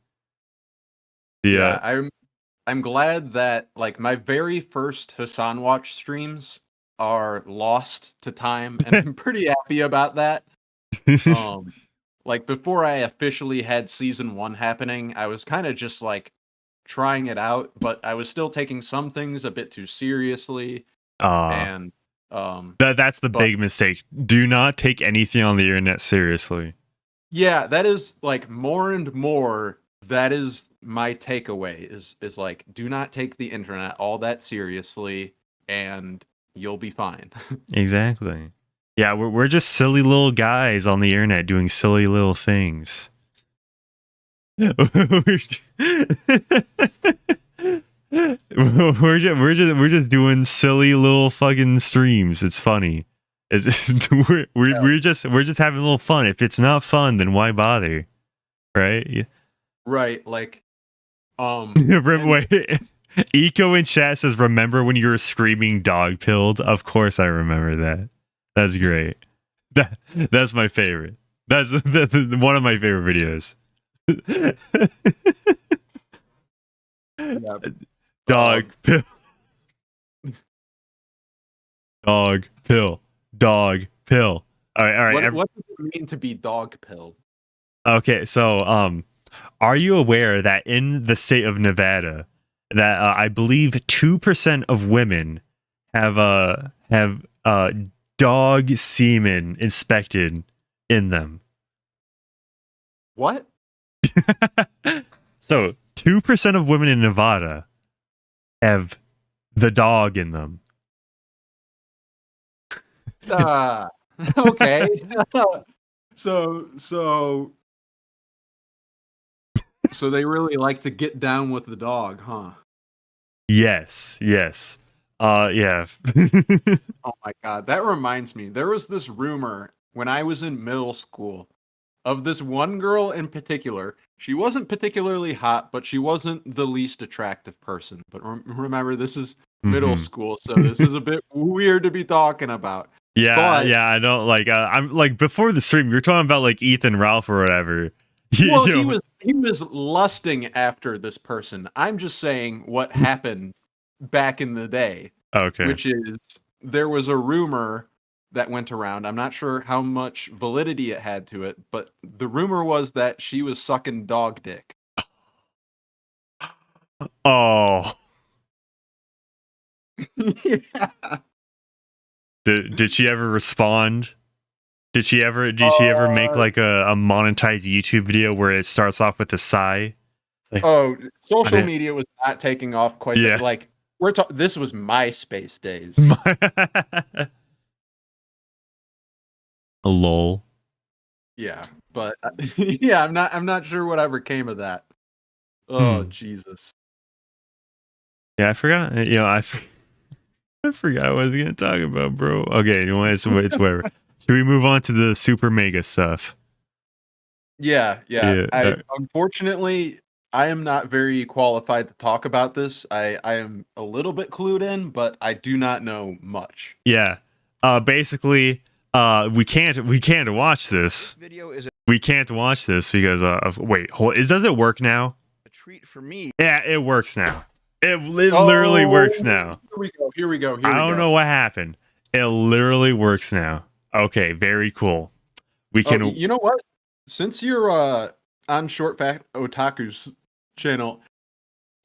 Yeah, I'm glad that like my very first Hassan Watch streams are lost to time, and I'm pretty happy about that. Like before I officially had season 1 happening, I was kind of just like trying it out, but I was still taking some things a bit too seriously. And that's the big mistake. Do not take anything on the internet seriously. Yeah, that is like more and more. That is my takeaway. Is like, do not take the internet all that seriously, and you'll be fine. Exactly. Yeah, we're just silly little guys on the internet doing silly little things. we're just doing silly little fucking streams. It's funny. We're just having a little fun. If it's not fun, then why bother? Right? Right. Like, wait. Eco in chat says, "Remember when you were screaming dog pilled?" Of course, I remember that. That's great. That's my favorite. That's one of my favorite videos. Yeah. Dog pill. Dog pill. Dog pill. All right. What does it mean to be dog pilled? Okay, so are you aware that in the state of Nevada, that I believe 2% of women have dog semen inspected in them? What? So 2% of women in Nevada have the dog in them. Okay. So So they really like to get down with the dog, huh? Yes. Yeah. Oh my god, that reminds me. There was this rumor when I was in middle school of this one girl in particular. She wasn't particularly hot, but she wasn't the least attractive person. But remember, this is middle school, so this is a bit weird to be talking about. Yeah, But, yeah, I don't like. I'm like before the stream, you're talking about like Ethan Ralph or whatever. well, You know, he was lusting after this person. I'm just saying what happened back in the day, okay. which is there was a rumor that went around. I'm not sure how much validity it had to it, but the rumor was that she was sucking dog dick. Oh, Yeah. did she ever respond? Did she ever make like a monetized YouTube video where it starts off with a sigh? It's like, Oh, social didn't- media was not taking off quite Yeah. like this was MySpace days. lol. Yeah, but yeah, I'm not sure whatever came of that. Oh, Jesus. Yeah, I forgot. I forgot what I was gonna talk about, bro. Okay, anyway, it's whatever. Should we move on to the SuperMega stuff? Yeah. Yeah, Unfortunately, I am not very qualified to talk about this. I am a little bit clued in, but I do not know much. Yeah. Basically, we can't watch this. Video is We can't watch this because wait, does it work now? a treat for me. Yeah, it works now. It literally works now. Here we go. I don't know what happened. It literally works now. Okay, very cool. We can. You know what? Since you're on Short Fat Otaku's channel,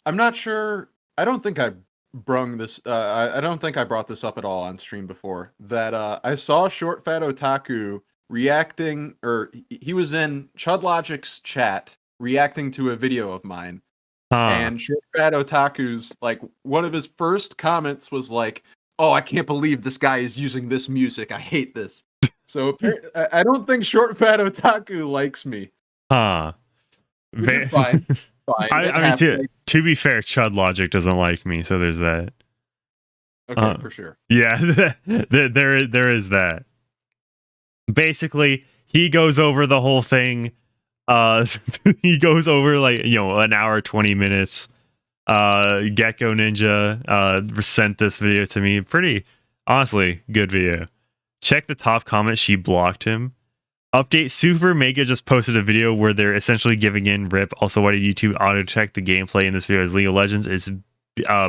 I'm not sure. I don't think I brung this. I don't think I brought this up at all on stream before. That I saw Short Fat Otaku reacting, or he was in Chud Logic's chat reacting to a video of mine. And Short Fat Otaku's like one of his first comments was like, "Oh, I can't believe this guy is using this music. I hate this." So I don't think Short Fat Otaku likes me. Fine. Fine. I mean, to be fair, Chud Logic doesn't like me, so there's that. Okay, for sure. Yeah, there is that. Basically, he goes over the whole thing. He goes over like an hour 20 minutes. Gecko Ninja sent this video to me. Pretty honestly good video. Check the top comment. She blocked him. Update: SuperMega just posted a video where they're essentially giving in rip. Also, why did YouTube auto check the gameplay in this video as League of Legends? It's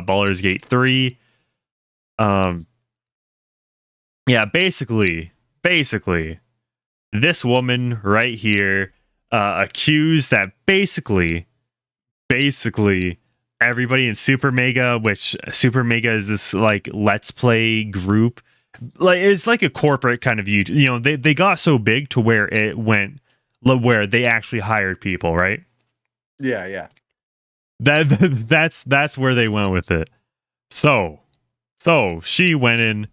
Baldur's Gate 3. Yeah, basically this woman right here accused that basically everybody in SuperMega, which SuperMega is this like let's play group, like it's like a corporate kind of YouTube. They got so big to where it went where they actually hired people, right? Yeah. That's where they went with it. So she went in,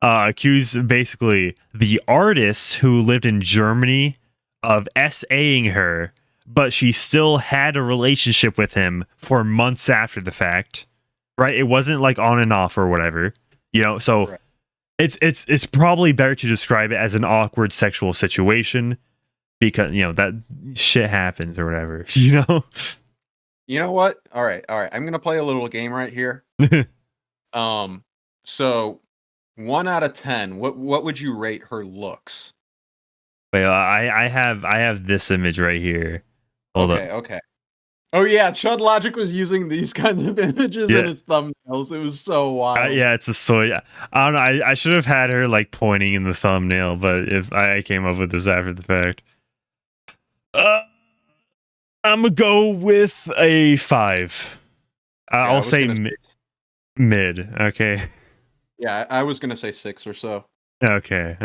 accused basically the artist who lived in Germany of SAing her, but she still had a relationship with him for months after the fact, right? It wasn't like on and off or whatever, so right. It's probably better to describe it as an awkward sexual situation because that shit happens or whatever. You know what? All right. I'm gonna play a little game right here. So 1 out of 10, what would you rate her looks? Wait, I have this image right here. Hold up. Okay. Oh yeah, Chud Logic was using these kinds of images in his thumbnails. It was so wild. Yeah, it's a soy. I don't know. I should have had her like pointing in the thumbnail, but if I came up with this after the fact, I'm gonna go with a 5. I'll say mid. Okay. Yeah, I was gonna say 6 or so. Okay.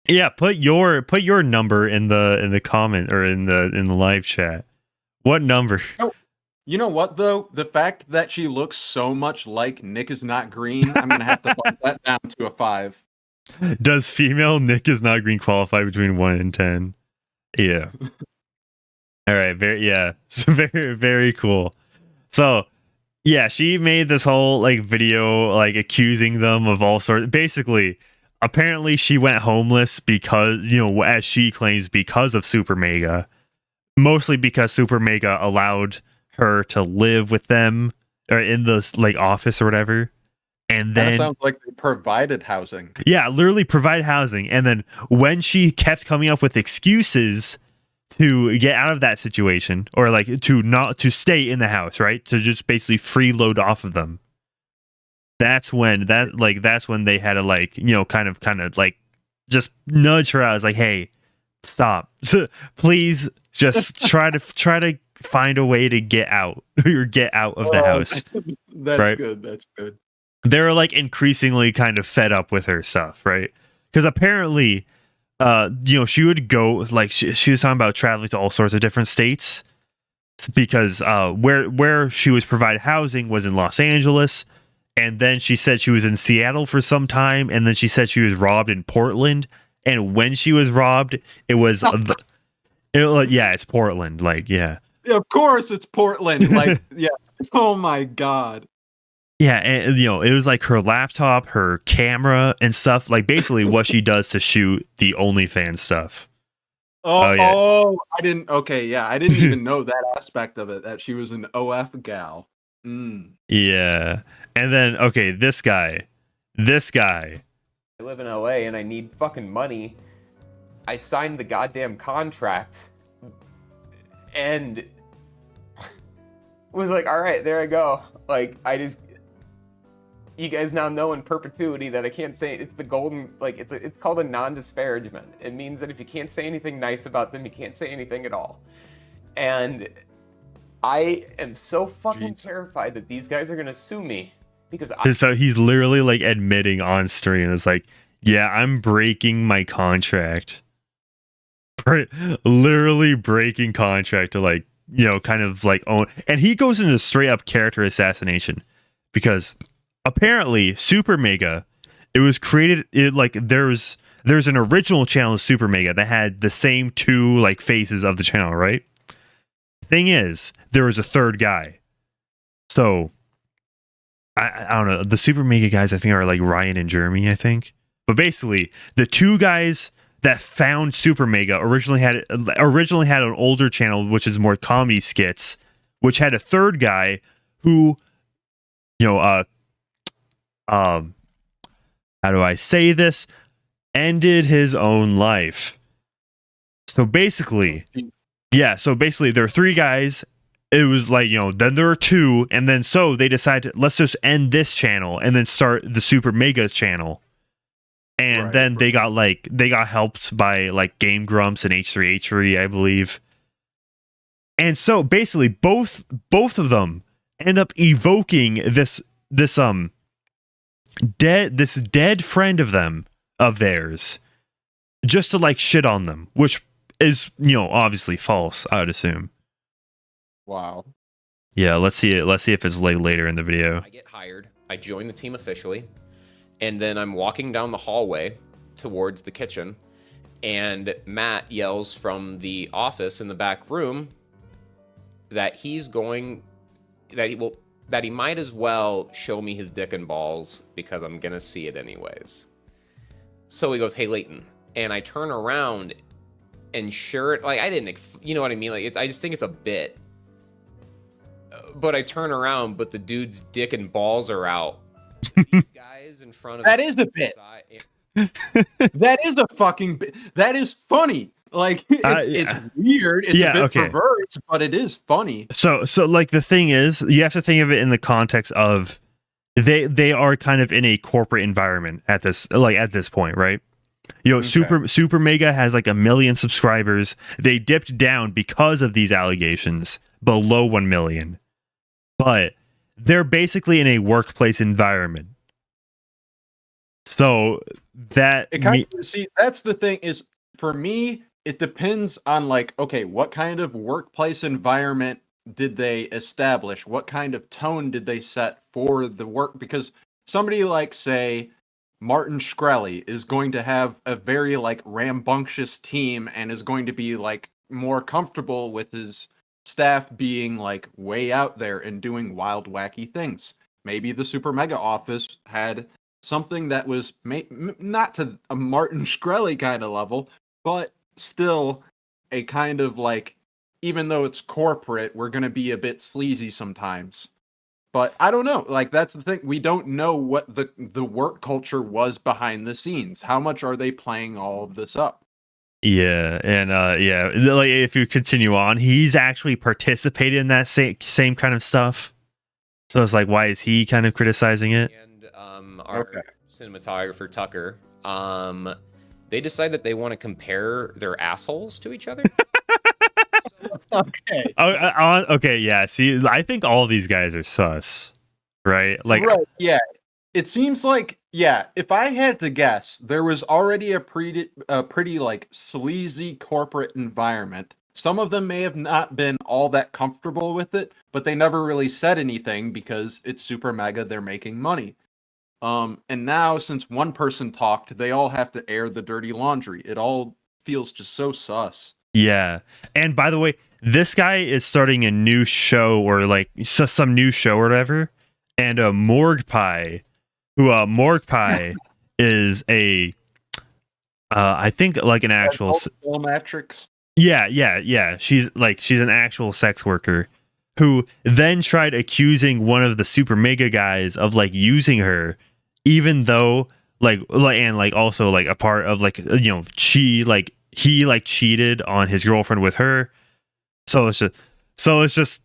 Yeah, put your number in the comment or in the live chat. What number? Oh, you know what though? The fact that she looks so much like NickisNotGreen, I'm gonna have to bump that down to a 5. Does female NickisNotGreen qualify between 1 and 10? Yeah. All right, so very cool. So yeah, she made this whole like video like accusing them of all sorts. Basically, apparently she went homeless because, as she claims, because of SuperMega. Mostly because SuperMega allowed her to live with them or in the like office or whatever. And That then sounds like they provided housing. yeah, literally provide housing. And then when she kept coming up with excuses to get out of that situation, or like to stay in the house, right? To just basically freeload off of them. That's when they had to like, kind of like just nudge her out. It's like, hey, stop. Please just try to find a way to get out or get out of the house. That's right? good. That's good. They're like increasingly kind of fed up with her stuff, right? Because apparently she would go like she was talking about traveling to all sorts of different states because where she was provided housing was in Los Angeles, and then she said she was in Seattle for some time, and then she said she was robbed in Portland, and when she was robbed it was it's Portland, like yeah, of course it's Portland, like yeah. Oh my god. Yeah, and it was like her laptop, her camera, and stuff. Like basically what she does to shoot the OnlyFans stuff. I didn't. Okay, yeah, I didn't even know that aspect of it. That she was an OF gal. Yeah, and then this guy. I live in LA and I need fucking money. I signed the goddamn contract, and was like, all right, there I go. Like you guys now know in perpetuity that I can't say it's the golden, like it's called a non-disparagement. It means that if you can't say anything nice about them, you can't say anything at all. And I am so fucking terrified that these guys are gonna sue me because so he's literally like admitting on stream, it's like, yeah, I'm breaking my contract. Literally breaking contract to like, kind of like own, and he goes into straight up character assassination because apparently SuperMega, it was created there's an original channel of SuperMega that had the same two like faces of the channel, right? Thing is, there was a third guy. So I don't know, the SuperMega guys I think are like Ryan and Jeremy, I think. But basically, the two guys that found SuperMega originally had an older channel which is more comedy skits, which had a third guy who how do I say this? Ended his own life. So basically, there are three guys. It was like, then there are two, and then so they decided, let's just end this channel and then start the SuperMega channel. And then they got helped by like Game Grumps and H3H3, I believe. And so basically both of them end up evoking this dead friend of theirs just to like shit on them, which is obviously false, I would assume. Wow. Yeah, let's see if it's like later in the video. I get hired, I join the team officially, and then I'm walking down the hallway towards the kitchen, and Matt yells from the office in the back room that he might as well show me his dick and balls because I'm gonna see it anyways. So he goes, hey Leighton, and I turn around and sure, like I didn't, you know what I mean? Like I just think it's a bit, but I turn around, but the dude's dick and balls are out. These guys in front of that is a bit. That is a fucking bit. That is funny. Like it's weird. It's a bit perverse, but it is funny. So like the thing is, you have to think of it in the context of they are kind of in a corporate environment at this point, right? SuperMega has like 1 million subscribers. They dipped down because of these allegations below 1 million, but they're basically in a workplace environment. So that see, that's the thing is, for me, it depends on like, okay, what kind of workplace environment did they establish? What kind of tone did they set for the work? Because somebody like, say, Martin Shkreli is going to have a very like rambunctious team and is going to be like more comfortable with his staff being like way out there and doing wild, wacky things. Maybe the SuperMega office had something that was not to a Martin Shkreli kind of level, but still a kind of like, even though it's corporate, we're going to be a bit sleazy sometimes. But I don't know. Like, that's the thing. We don't know what the work culture was behind the scenes. How much are they playing all of this up? Yeah, and like if you continue on, he's actually participated in that same kind of stuff. So it's like, why is he kind of criticizing it? And our cinematographer Tucker, they decide that they want to compare their assholes to each other. Okay. Okay, yeah. See, I think all these guys are sus, right? Like, right, yeah. It seems like, yeah, if I had to guess, there was already a pretty like sleazy corporate environment. Some of them may have not been all that comfortable with it, but they never really said anything because it's SuperMega, they're making money. And now, since one person talked, they all have to air the dirty laundry. It all feels just so sus. yeah. And by the way, this guy is starting a new show or like some new show or whatever. And Morgue Pie, Morgue Pie is a, I think like an actual Matrix. Yeah. She's an actual sex worker who then tried accusing one of the SuperMega guys of like using her, even though also like a part of like, you know, he cheated on his girlfriend with her. So it's just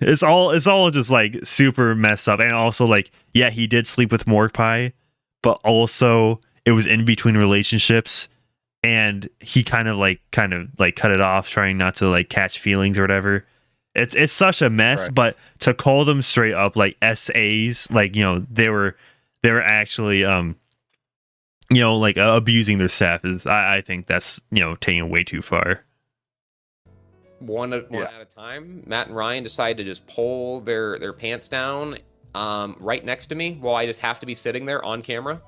it's all just like super messed up. And also like, yeah, he did sleep with Morgue Pie, but also it was in between relationships. And he kind of cut it off, trying not to like catch feelings or whatever. It's such a mess. Right. But to call them straight up like SAs, like, you know, they were actually you know, like abusing their staff is, I think that's, you know, taking it way too far. One at a time, Matt and Ryan decide to just pull their pants down right next to me while I just have to be sitting there on camera.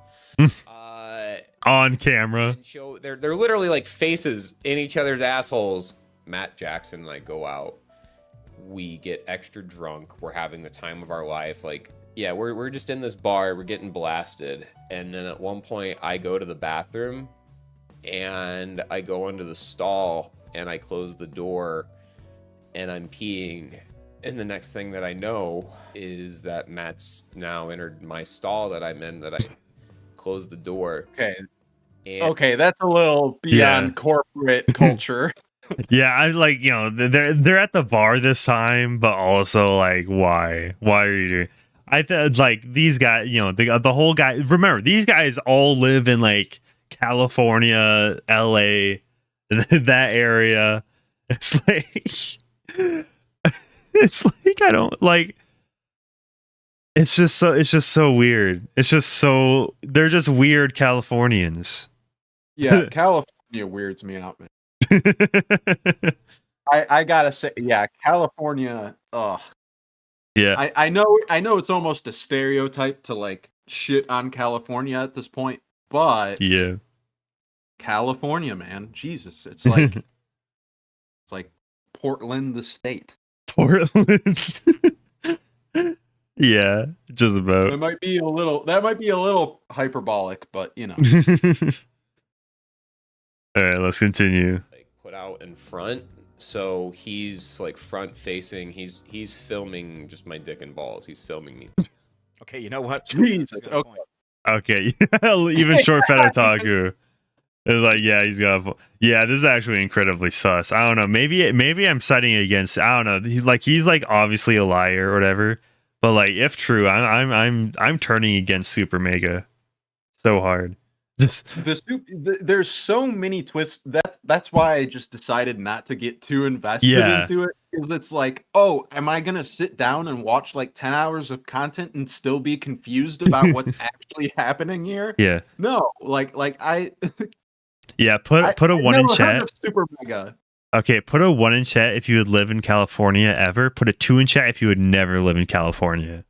On camera. And show they're literally like faces in each other's assholes. Matt Jackson and I go out. We get extra drunk. We're having the time of our life. Like, yeah, we're just in this bar. We're getting blasted. And then at one point, I go to the bathroom and I go into the stall and I close the door and I'm peeing. And the next thing that I know is that Matt's now entered my stall that I'm in, that I closed the door. Okay, that's a little beyond corporate culture. Yeah, I like, you know, they're at the bar this time, but also like, why are you doing? I thought like these guys, you know, the whole guy. Remember, these guys all live in like California, LA, that area. It's like, I don't like. It's just so weird. They're just weird Californians. Yeah, California weirds me out, man. I gotta say, yeah, California. Yeah, I know it's almost a stereotype to like shit on California at this point, but yeah, California, man, Jesus, it's like Portland, the state. Portland. Yeah, just about. That might be a little hyperbolic, but you know. All right, let's continue. Like put out in front, so he's like front facing. He's filming just my dick and balls. He's filming me. Okay, you know what? Jesus. Okay. Even short fat otaku is like, yeah, he's got. Yeah, this is actually incredibly sus. I don't know. Maybe I'm citing against. I don't know. He's like obviously a liar or whatever. But like, if true, I'm turning against SuperMega so hard. Just there's so many twists. That's why I just decided not to get too invested into it, because it's like, oh, am I gonna sit down and watch like 10 hours of content and still be confused about what's actually happening here? Yeah. No, like I. Yeah, put a one in chat. SuperMega. Okay, put a 1 in chat if you would live in California ever. Put a 2 in chat if you would never live in California.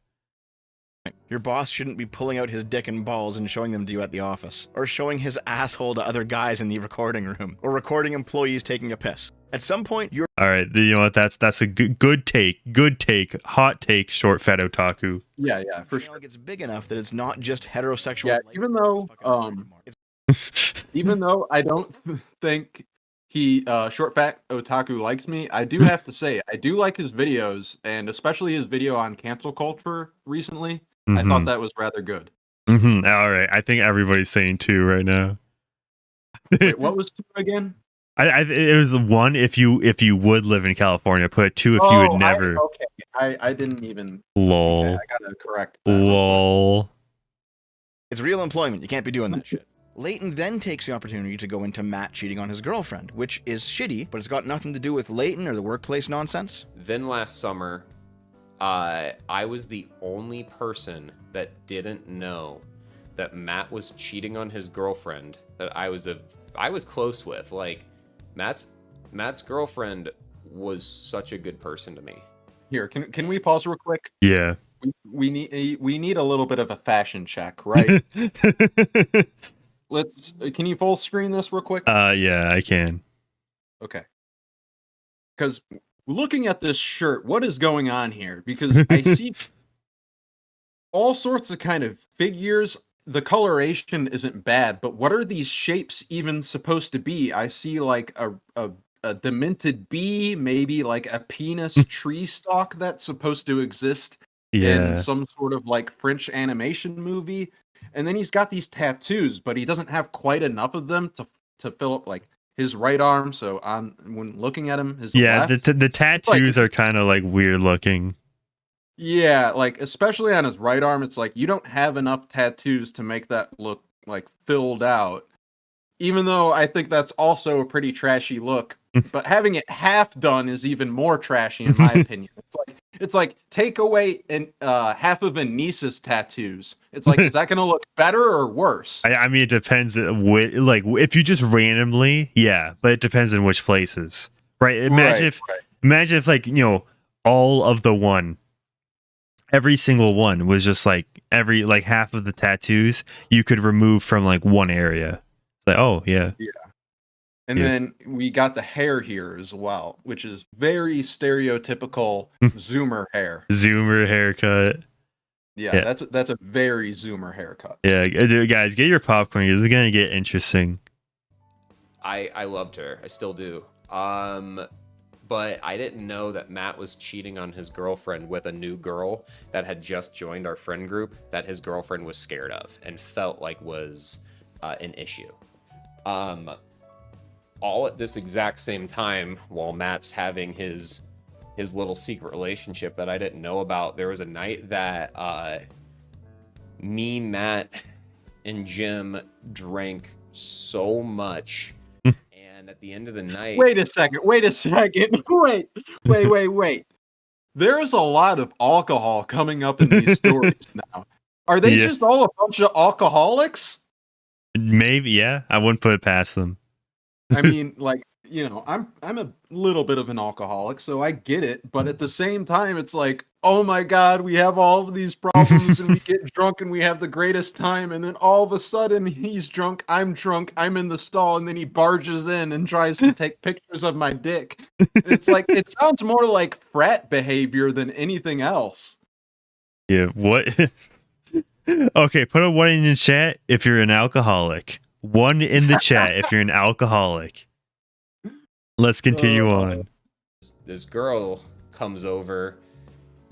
Your boss shouldn't be pulling out his dick and balls and showing them to you at the office, or showing his asshole to other guys in the recording room, or recording employees taking a piss. At some point, you're All right, you know what? That's a good take. Good take. Hot take. Short fat otaku. Yeah, for channel sure. gets big enough that it's not just heterosexual. Yeah, like- even though I don't think he short fat otaku likes me, I do have to say I do like his videos, and especially his video on cancel culture recently. I thought that was rather good. All right, I think everybody's saying 2 right now. Wait, what was 2 again? It was 1 if you would live in California. Put 2 if you would never. I didn't even. Lol. Okay, I gotta correct that. Lol. It's real employment. You can't be doing that shit. Leighton then takes the opportunity to go into Matt cheating on his girlfriend, which is shitty, but it's got nothing to do with Leighton or the workplace nonsense. Then last summer, I was the only person that didn't know that Matt was cheating on his girlfriend that I was close with. Like, Matt's girlfriend was such a good person to me. Here, can we pause real quick? Yeah. We need a little bit of a fashion check, right? Can you full screen this real quick? Yeah, I can. Okay. Because looking at this shirt, what is going on here? Because I see all sorts of kind of figures. The coloration isn't bad, but what are these shapes even supposed to be? I see like a demented bee, maybe like a penis tree stalk that's supposed to exist in some sort of like French animation movie. And then he's got these tattoos, but he doesn't have quite enough of them to fill up like his right arm. So when looking at him, his left, the tattoos are kind of like weird looking. Yeah, like especially on his right arm, it's like you don't have enough tattoos to make that look like filled out. Even though I think that's also a pretty trashy look, but having it half done is even more trashy in my opinion. It's like take away half of Anissa's tattoos. It's like, is that going to look better or worse? I mean, it depends. Like if you just randomly, yeah, but it depends on which places, right? Imagine if like all of the one. Every single one was just like half of the tattoos you could remove from like one area. It's like, oh yeah. And then we got the hair here as well, which is very stereotypical Zoomer hair. Zoomer haircut. Yeah, that's a very Zoomer haircut. Yeah, guys, get your popcorn because it's gonna get interesting. I loved her. I still do. But I didn't know that Matt was cheating on his girlfriend with a new girl that had just joined our friend group that his girlfriend was scared of and felt like was an issue. All at this exact same time, while Matt's having his little secret relationship that I didn't know about, there was a night that me, Matt, and Jim drank so much. And at the end of the night... Wait a second. Wait. There's a lot of alcohol coming up in these stories now. Are they just all a bunch of alcoholics? Maybe, yeah. I wouldn't put it past them. I mean, like, I'm a little bit of an alcoholic, so I get it. But at the same time, it's like, oh my God, we have all of these problems and we get drunk and we have the greatest time. And then all of a sudden he's drunk, I'm in the stall, and then he barges in and tries to take pictures of my dick. And it's like, it sounds more like frat behavior than anything else. Yeah, what? Okay, put a 1 in the chat if you're an alcoholic. 1 in the chat if you're an alcoholic. Let's continue on. This girl comes over,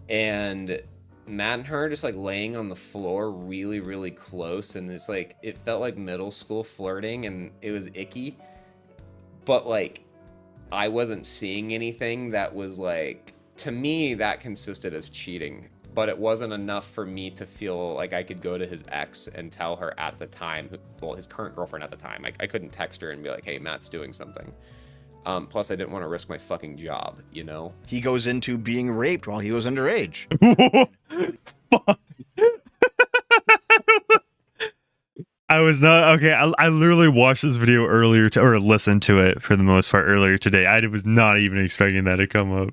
and Matt and her just like laying on the floor really, really close, and it's like it felt like middle school flirting, and it was icky. But like, I wasn't seeing anything that was like, to me, that consisted as cheating. But it wasn't enough for me to feel like I could go to his ex and tell her at the time, well, his current girlfriend at the time. I couldn't text her and be like, hey, Matt's doing something. Plus, I didn't want to risk my fucking job, He goes into being raped while he was underage. I was not okay. I literally watched this video earlier or listened to it for the most part earlier today. I was not even expecting that to come up.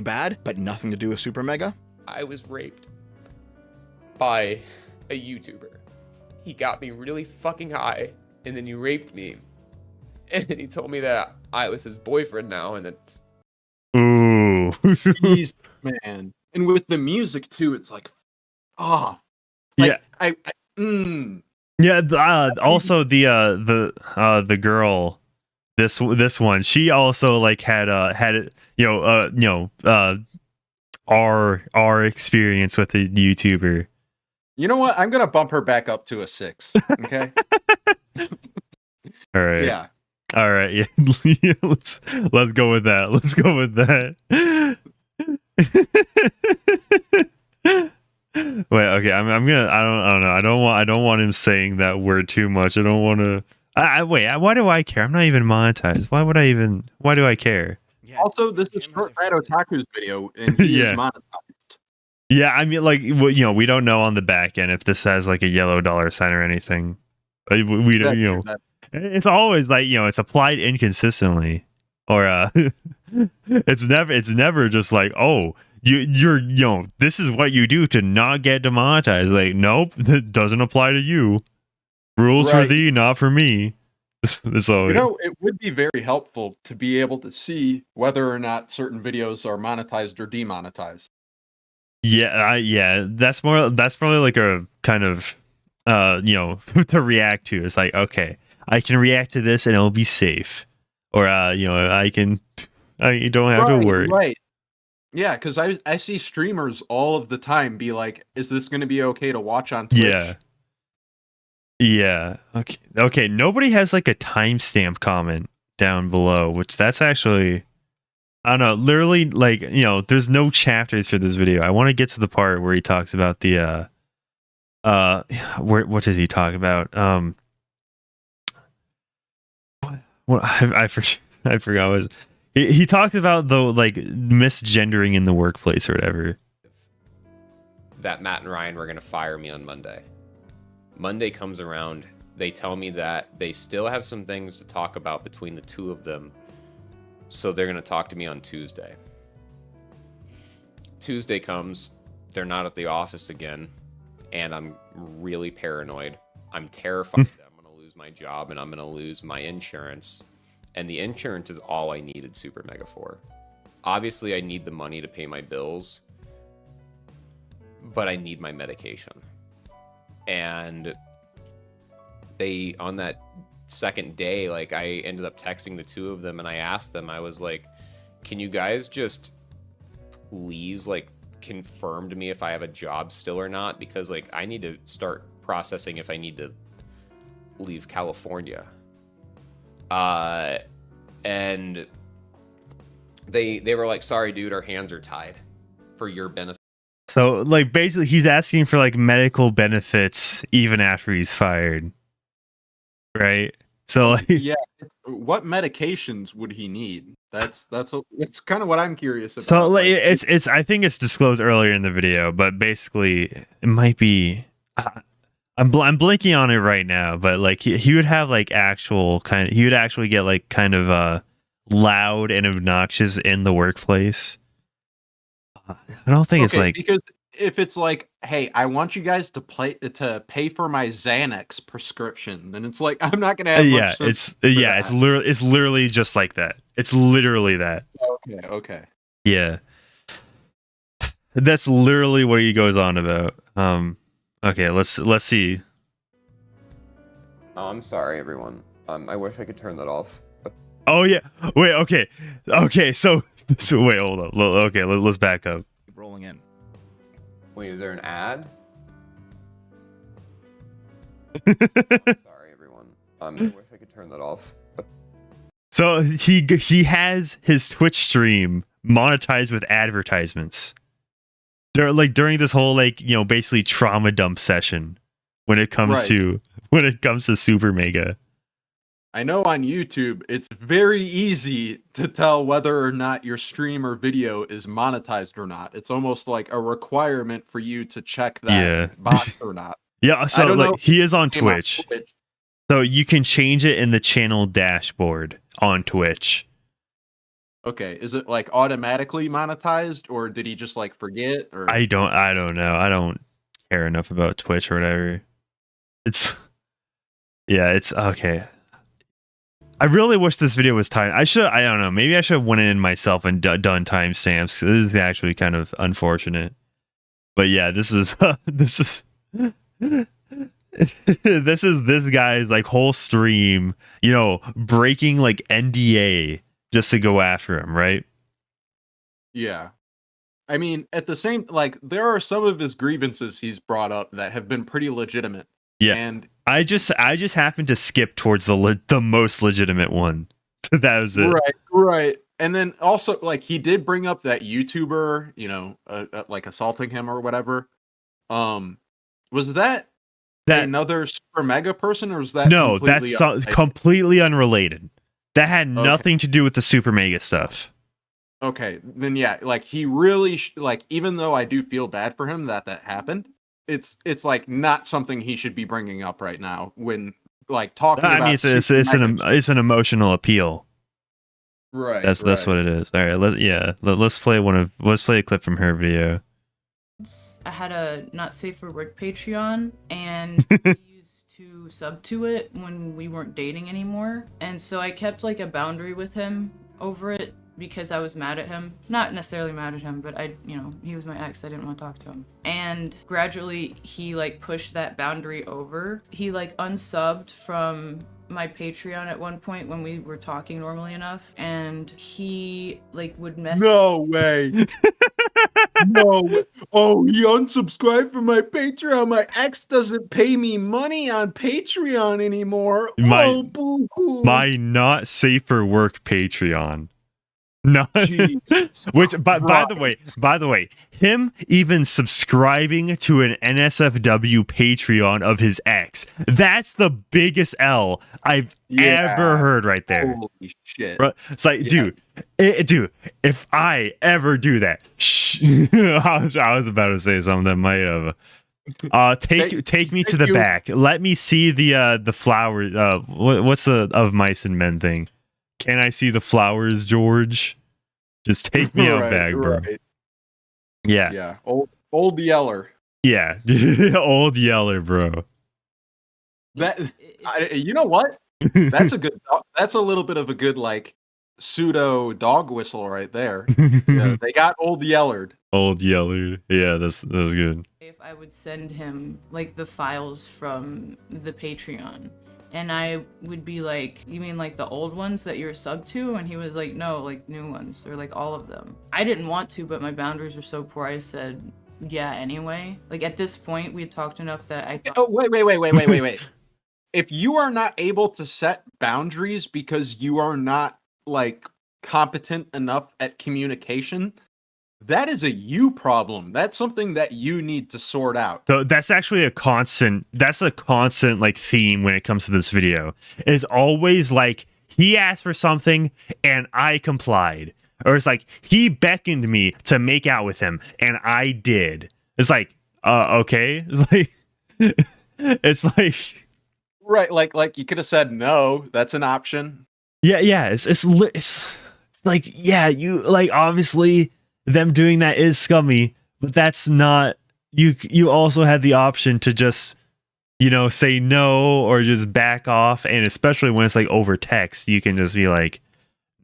Bad, but nothing to do with SuperMega. I was raped. by a YouTuber. He got me really fucking high, and then he raped me. And then he told me that I was his boyfriend now, and it's... Ooh. Jeez, man. And with the music too, it's like, like, yeah. mm. Yeah. Also the girl, this one, she also like had our experience with a YouTuber. You know what? I'm gonna bump her back up to a 6. Okay. All right. Yeah. All right. Yeah. let's go with that. Let's go with that. Wait. Okay. I'm gonna. I don't know. I don't want him saying that word too much. I don't want to. Wait. Why do I care? I'm not even monetized. Why do I care? Yeah, Also, this is Short Fat Otaku's video, and he is monetized. Yeah, I mean, like, we don't know on the back end if this has like a yellow dollar sign or anything. We don't, it's always like, it's applied inconsistently, or it's never just like, oh, you're this is what you do to not get demonetized. Like, nope, that doesn't apply to you. Rules for thee, not for me. So, it would be very helpful to be able to see whether or not certain videos are monetized or demonetized. Yeah, that's probably like a kind of to react to. It's like, okay, I can react to this and it'll be safe, or you don't have to worry. Right. Yeah, because I see streamers all of the time be like, "Is this going to be okay to watch on Twitch?" Yeah. Okay. Nobody has like a timestamp comment down below, which that's actually, I don't know, literally, like, there's no chapters for this video. I want to get to the part where he talks about the what does he talk about? What I forgot was he talked about the like misgendering in the workplace or whatever. That Matt and Ryan were gonna fire me on Monday. Monday comes around, they tell me that they still have some things to talk about between the two of them, so they're going to talk to me on Tuesday. Tuesday comes, they're not at the office again, and I'm really paranoid. I'm terrified that I'm going to lose my job and I'm going to lose my insurance, and the insurance is all I needed SuperMega for. Obviously, I need the money to pay my bills, but I need my medication. And they, on that second day, like, I ended up texting the two of them and I asked them, I was like, can you guys just please like confirm to me if I have a job still or not? Because like I need to start processing if I need to leave California. And they were like, sorry dude, our hands are tied for your benefit. So, like, basically, he's asking for, like, medical benefits even after he's fired. Right? So, like... Yeah. What medications would he need? That's kind of what I'm curious about. So, like, it's I think it's disclosed earlier in the video, but basically, it might be... I'm blinking on it right now, but, like, he would have, like, he would actually get, like, kind of, loud and obnoxious in the workplace. I don't think it's like, because if it's like, hey, I want you guys to pay for my Xanax prescription, then it's like I'm not gonna have much sense. It's literally just like that. It's literally that. Okay. Yeah, that's literally what he goes on about. Okay, let's see. Oh, I'm sorry, everyone. I wish I could turn that off. Oh yeah. Wait. Okay. So wait. Hold up. Okay. Let's back up. Keep rolling in. Wait, is there an ad? Sorry, everyone. I wish I could turn that off. So he has his Twitch stream monetized with advertisements. During this whole basically trauma dump session when it comes to SuperMega. I know on YouTube, it's very easy to tell whether or not your stream or video is monetized or not. It's almost like a requirement for you to check that box or not. Yeah, so he is on Twitch. So you can change it in the channel dashboard on Twitch. Okay, is it like automatically monetized, or did he just like forget? Or I don't know. care enough about Twitch or whatever. It's it's okay. I really wish this video was time. I don't know. Maybe I should have went in myself and done timestamps. This is actually kind of unfortunate. But yeah, this is this is this guy's like whole stream, breaking like NDA just to go after him, right? Yeah. I mean, at the same, like, there are some of his grievances he's brought up that have been pretty legitimate. Yeah. And I just happened to skip towards the most legitimate one. That was it. Right. And then also, like, he did bring up that YouTuber, like assaulting him or whatever. Was that another SuperMega person, or was that no? That's completely unrelated. That had nothing to do with the SuperMega stuff. Okay, then yeah, like he really like, even though I do feel bad for him that happened, it's like not something he should be bringing up right now when like talking about. I mean, it's an emotional appeal. Right. That's what it is. All right, let's play a clip from her video. I had a not safe for work Patreon, and he used to sub to it when we weren't dating anymore, and so I kept like a boundary with him over it because I was mad at him. Not necessarily mad at him, but he was my ex. I didn't want to talk to him. And gradually he like pushed that boundary over. He like unsubbed from my Patreon at one point when we were talking normally enough, and he like would mess. No way. No way. Oh, he unsubscribed from my Patreon. My ex doesn't pay me money on Patreon anymore. Boo-hoo. My not safe for work Patreon. No, which by the way, him even subscribing to an NSFW Patreon of his ex, that's the biggest L I've ever heard right there. Holy shit. Bro, it's like, dude, if I ever do that, I was about to say something that might have. Take me to the back. Let me see the flowers. What's the of mice and men thing? Can I see the flowers, George? Just take me out back, bro. Right. Yeah. Yeah. Old Yeller. Yeah. Old Yeller, bro. You know what? That's a little bit of a good like pseudo dog whistle right there. Yeah, they got Old Yellered. Old Yeller. Yeah, that's good. If I would send him like the files from the Patreon, and I would be like, you mean like the old ones that you're sub to? And he was like, no, like new ones, or like all of them. I didn't want to, but my boundaries were so poor, I said, yeah, anyway. Like at this point, we had talked enough that I thought... Oh, wait. If you are not able to set boundaries because you are not like competent enough at communication, that is a you problem. That's something that you need to sort out. So that's actually a constant like theme when it comes to this video. It's always like he asked for something and I complied. Or it's like he beckoned me to make out with him and I did. It's like, okay. It's like right, like you could have said no, that's an option. Yeah, it's like, yeah, you like obviously them doing that is scummy, but that's not you also had the option to just say no or just back off, and especially when it's like over text, you can just be like,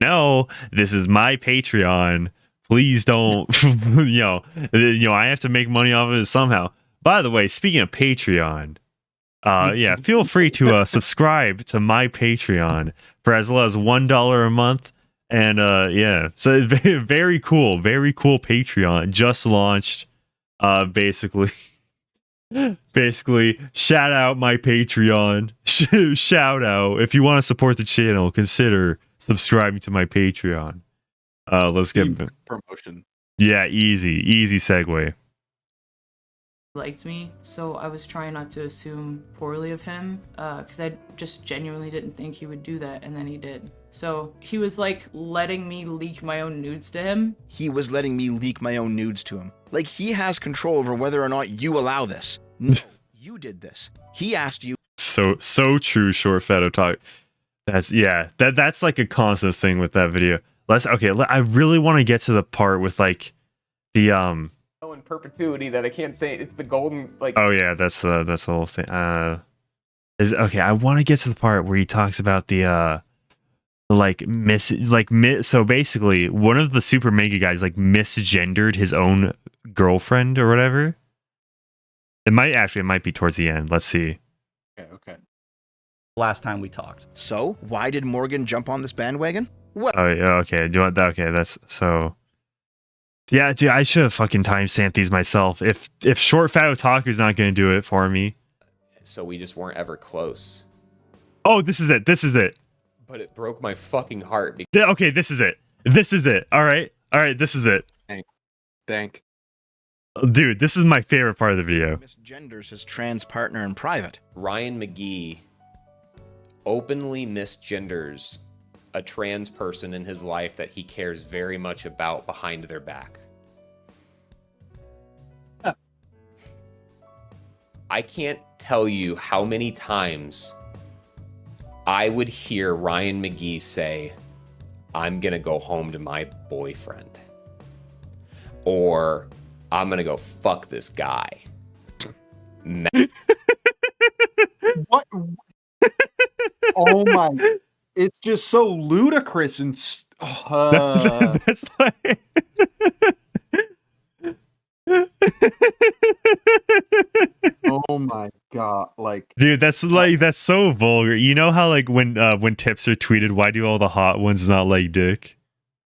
no, this is my Patreon, please don't I have to make money off of it somehow. By the way, speaking of Patreon, feel free to subscribe to my Patreon for as low as $1 a month. And so very cool Patreon just launched. Basically, shout out my Patreon. Shout out if you want to support the channel, consider subscribing to my Patreon. Let's get promotion. Yeah, easy segue. Liked me, so I was trying not to assume poorly of him, because I just genuinely didn't think he would do that, and then he did. So he was like letting me leak my own nudes to him. He was letting me leak my own nudes to him. Like he has control over whether or not you allow this. No, you did this. He asked you. So true, Short Fado Talk. That's like a constant thing with that video. I really want to get to the part with like the in perpetuity that I can't say it. It's the golden like. Oh yeah, that's the whole thing. Is okay. I want to get to the part where he talks about the so basically one of the SuperMega guys like misgendered his own girlfriend or whatever. It might be towards the end. Let's see. Okay. Last time we talked. So, why did Morgan jump on this bandwagon? Well, Oh yeah, okay. Do you want that? Okay, that's so. Yeah, dude, I should have fucking timestamped these myself. If Short Fat Otaku's not gonna do it for me. So we just weren't ever close. Oh, this is it. This is it. But it broke my fucking heart because Yeah, okay, this is it. This is it. All right, this is it. Thank. Dude, this is my favorite part of the video. misgenders his trans partner in private. Ryan McGee openly misgenders a trans person in his life that he cares very much about behind their back. I can't tell you how many times I would hear Ryan McGee say, "I'm gonna go home to my boyfriend," or "I'm gonna go fuck this guy." What? Oh my! It's just so ludicrous and. That's like. Oh my god! Like, Dude, that's so vulgar. You know how like when Tipster tweeted, "Why do all the hot ones not like dick?"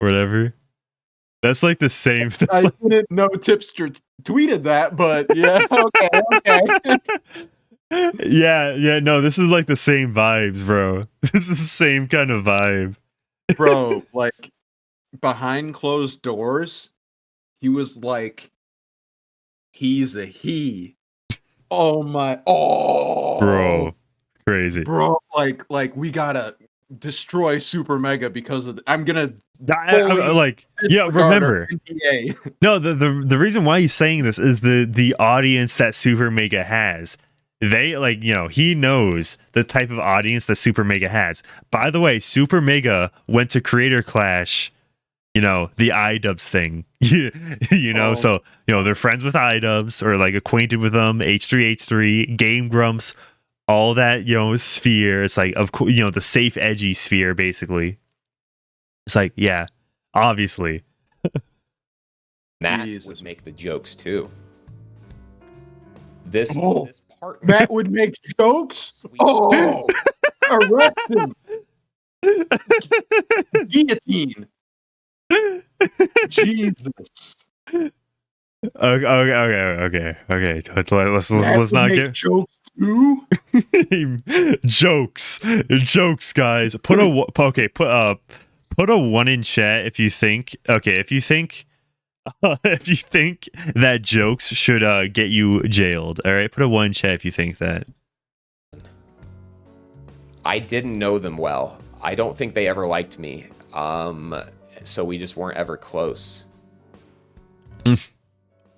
or whatever. That's like the same. I didn't know Tipster tweeted that, but yeah, okay. Yeah, no, this is like the same vibes, bro. This is the same kind of vibe. Bro, like behind closed doors, he was like, he's a he. Oh my, Bro, crazy. Bro, like we gotta destroy SuperMega because of I'm gonna remember. NDA. No, the reason why he's saying this is the audience that SuperMega has. They he knows the type of audience that SuperMega has. By the way, SuperMega went to Creator Clash, the iDubbbz thing. So they're friends with iDubbbz or like acquainted with them, H3H3, Game Grumps, all that, sphere. It's like the safe edgy sphere, basically. It's like, yeah, obviously. Matt Jesus. would make the jokes too. This part. Matt would make jokes. Sweet. Oh, arrest him. Guillotine. Jesus. Okay. Let's Matt not would get make jokes too. jokes, guys. Put a 1 in chat if you think that jokes should get you jailed. All right, put a 1 in chat if you think that. I didn't know them well. I don't think they ever liked me. So we just weren't ever close.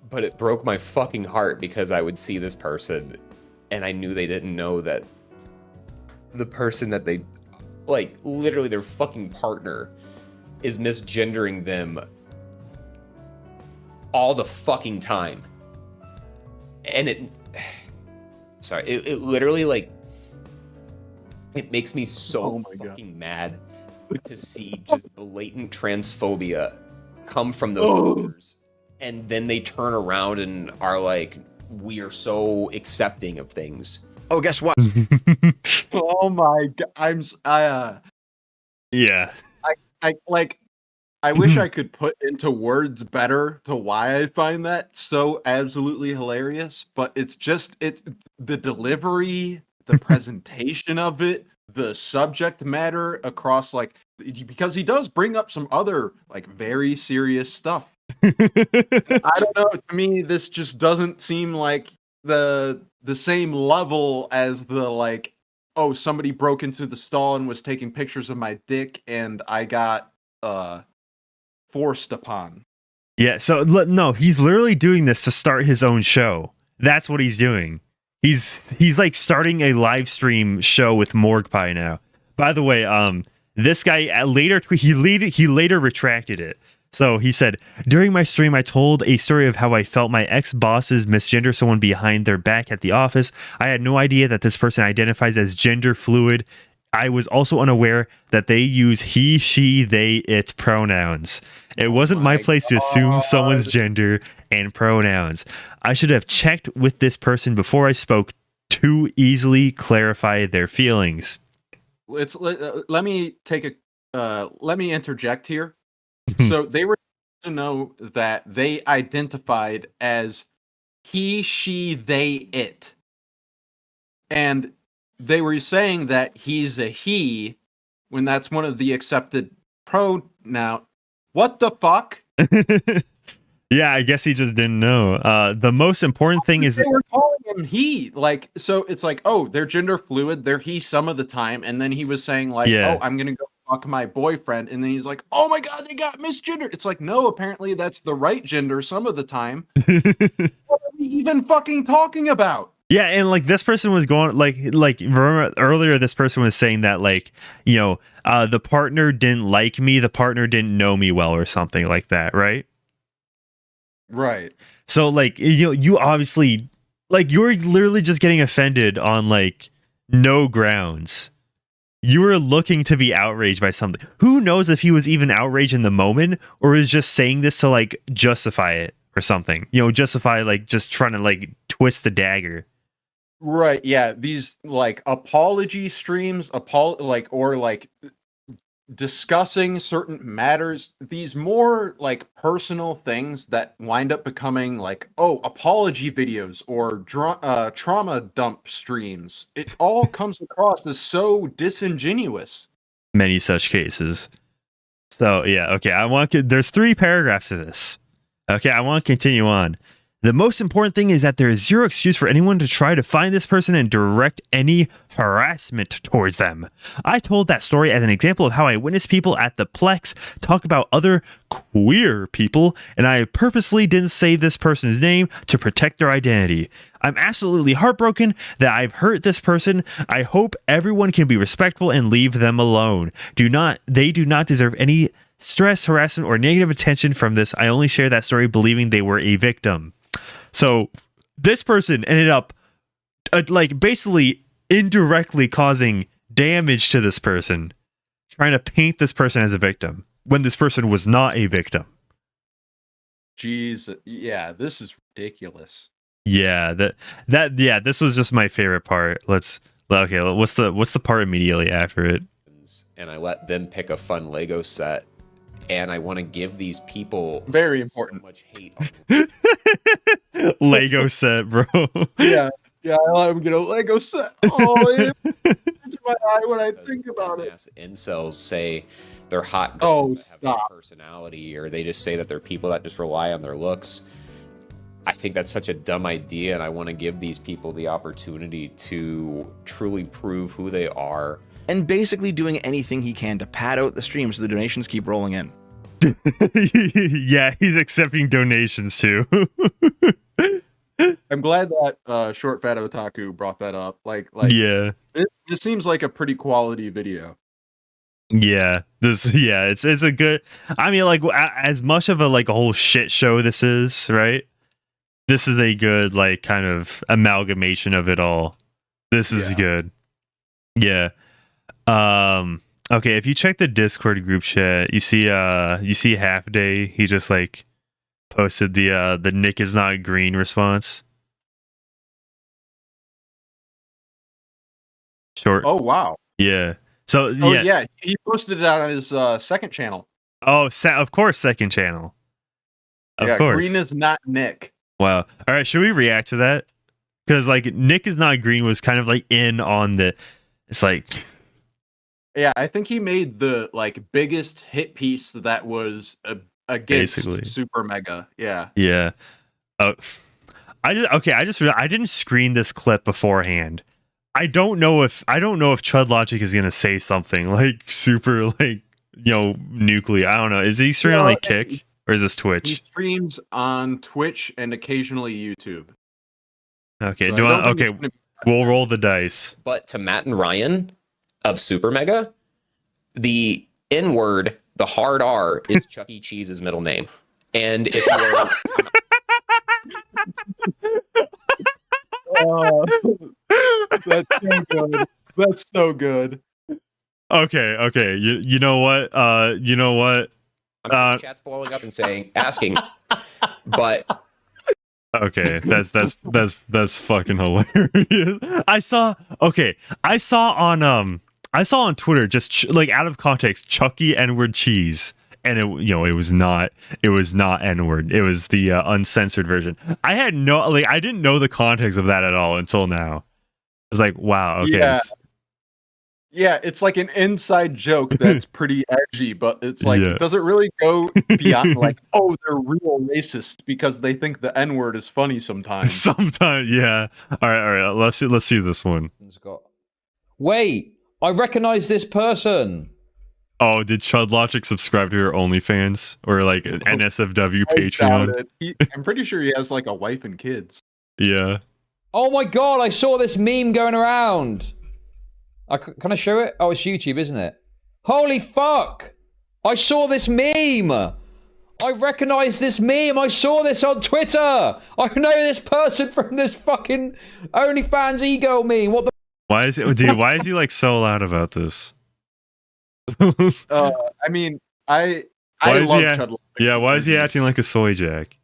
But it broke my fucking heart because I would see this person and I knew they didn't know that the person that they, like, literally their fucking partner is misgendering them all the fucking time. And it literally, like, it makes me so fucking mad to see just blatant transphobia come from those creators. And then they turn around and are like, we are so accepting of things. Oh, guess what? Oh my god! Yeah. I wish I could put into words better to why I find that so absolutely hilarious, but it's the delivery, the presentation of it, the subject matter across, like, because he does bring up some other, like, very serious stuff. I don't know, to me this just doesn't seem like the same level as the, like, oh, somebody broke into the stall and was taking pictures of my dick and I got forced upon. Yeah, so no, he's literally doing this to start his own show. That's what he's doing. He's like starting a live stream show with Morgpie now. By the way, this guy later he later retracted it. So he said, during my stream, I told a story of how I felt my ex-bosses misgender someone behind their back at the office. I had no idea that this person identifies as gender fluid. I was also unaware that they use he, she, they, it pronouns. It wasn't my place to assume someone's gender and pronouns. I should have checked with this person before I spoke to easily clarify their feelings. Let me interject here. So they were to know that they identified as he, she, they, it. And they were saying that he's a he when that's one of the accepted pronoun. What the fuck? Yeah, I guess he just didn't know. The most important thing is they were calling him he. Like, so it's like, oh, they're gender fluid. They're he some of the time. And then he was saying like, oh, I'm going to go fuck my boyfriend. And then he's like, oh my God, they got misgendered. It's like, no, apparently that's the right gender some of the time. What are we even fucking talking about? Yeah, and like this person was going like remember earlier this person was saying that like, you know, the partner didn't like me, the partner didn't know me well or something like that, right? Right. So like, you know, you obviously like you're literally just getting offended on like no grounds. You were looking to be outraged by something. Who knows if he was even outraged in the moment or is just saying this to like justify it or something, you know, justify like just trying to like twist the dagger. Right. Yeah. These like apology streams, discussing certain matters, these more like personal things that wind up becoming like, oh, apology videos or trauma dump streams. It all comes across as so disingenuous. Many such cases. So yeah, okay. There's 3 paragraphs to this. Okay, I want to continue on. The most important thing is that there is zero excuse for anyone to try to find this person and direct any harassment towards them. I told that story as an example of how I witnessed people at the Plex talk about other queer people, and I purposely didn't say this person's name to protect their identity. I'm absolutely heartbroken that I've hurt this person. I hope everyone can be respectful and leave them alone. They do not deserve any stress, harassment, or negative attention from this. I only share that story believing they were a victim. So this person ended up like basically indirectly causing damage to this person, trying to paint this person as a victim when this person was not a victim. Jeez, yeah, this is ridiculous. Yeah, this was just my favorite part. What's the part immediately after it? And I let them pick a fun Lego set. And I want to give these people very important so much hate. Lego set, bro. Yeah, I let them get a Lego set. Oh, into my eye when I think about it. Incels say they're hot girls that have no personality, or they just say that they're people that just rely on their looks. I think that's such a dumb idea, and I want to give these people the opportunity to truly prove who they are. And basically doing anything he can to pad out the stream so the donations keep rolling in. Yeah, he's accepting donations too. I'm glad that Short Fat Otaku brought that up. Like yeah, this seems like a pretty quality video. Yeah, it's a good. I mean, like as much of a like a whole shit show this is, right? This is a good like kind of amalgamation of it all. This is good. Yeah. Okay, if you check the Discord group chat, you see Half Day, he just like posted the Nick is not green response. Short. Oh wow. Yeah. So yeah, he posted it on his second channel. Oh, of course, second channel. Of course. Green is not Nick. Wow. All right, should we react to that? Because like Nick is not green was kind of like in on the. It's like. Yeah, I think he made the like biggest hit piece that was against SuperMega. Yeah. Yeah. I didn't screen this clip beforehand. I don't know if Chud Logic is gonna say something like super like nuclear. I don't know. Is he streaming on like Kick or is this Twitch? He streams on Twitch and occasionally YouTube. Okay. So we'll roll the dice. But to Matt and Ryan of SuperMega, the N-word, the hard R, is Chuck E. Cheese's middle name. And if you're... Oh, that's so good. That's so good. Okay. You know what? I'm sure the chat's blowing up and asking, but... Okay, that's fucking hilarious. I saw on Twitter just like out of context Chucky N-word cheese, and it was not N-word. It was the uncensored version. I didn't know the context of that at all until now. I was like, wow, okay. Yeah, it's like an inside joke that's pretty edgy, but it's like, Yeah. does it really go beyond like, oh, they're real racists because they think the N-word is funny sometimes? Sometimes, yeah. All right. Let's see this one. Wait, I recognize this person. Oh, did Chud Logic subscribe to your OnlyFans or like an NSFW Patreon? I'm pretty sure he has like a wife and kids. Yeah. Oh my god, I saw this meme going around. Can I show it? Oh, it's YouTube, isn't it? Holy fuck! I saw this meme! I recognize this meme! I saw this on Twitter! I know this person from this fucking OnlyFans e-girl meme! What the... Why is he like so loud about this? I mean, I love Chud Logic. Yeah, why is he acting like a soy jack?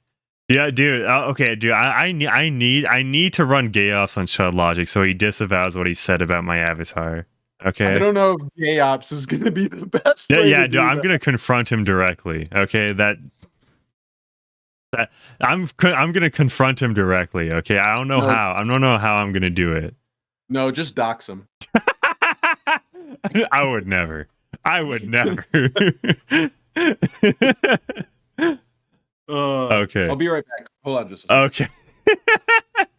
Yeah, dude. Okay, dude. I need to run gay ops on Chud Logic so he disavows what he said about my avatar. Okay. I don't know if gay ops is gonna be the best. Yeah, dude. I'm gonna confront him directly. Okay, I'm gonna confront him directly. Okay, I don't know how. I don't know how I'm gonna do it. No, just dox him. I would never. Okay. I'll be right back. Hold on just a second.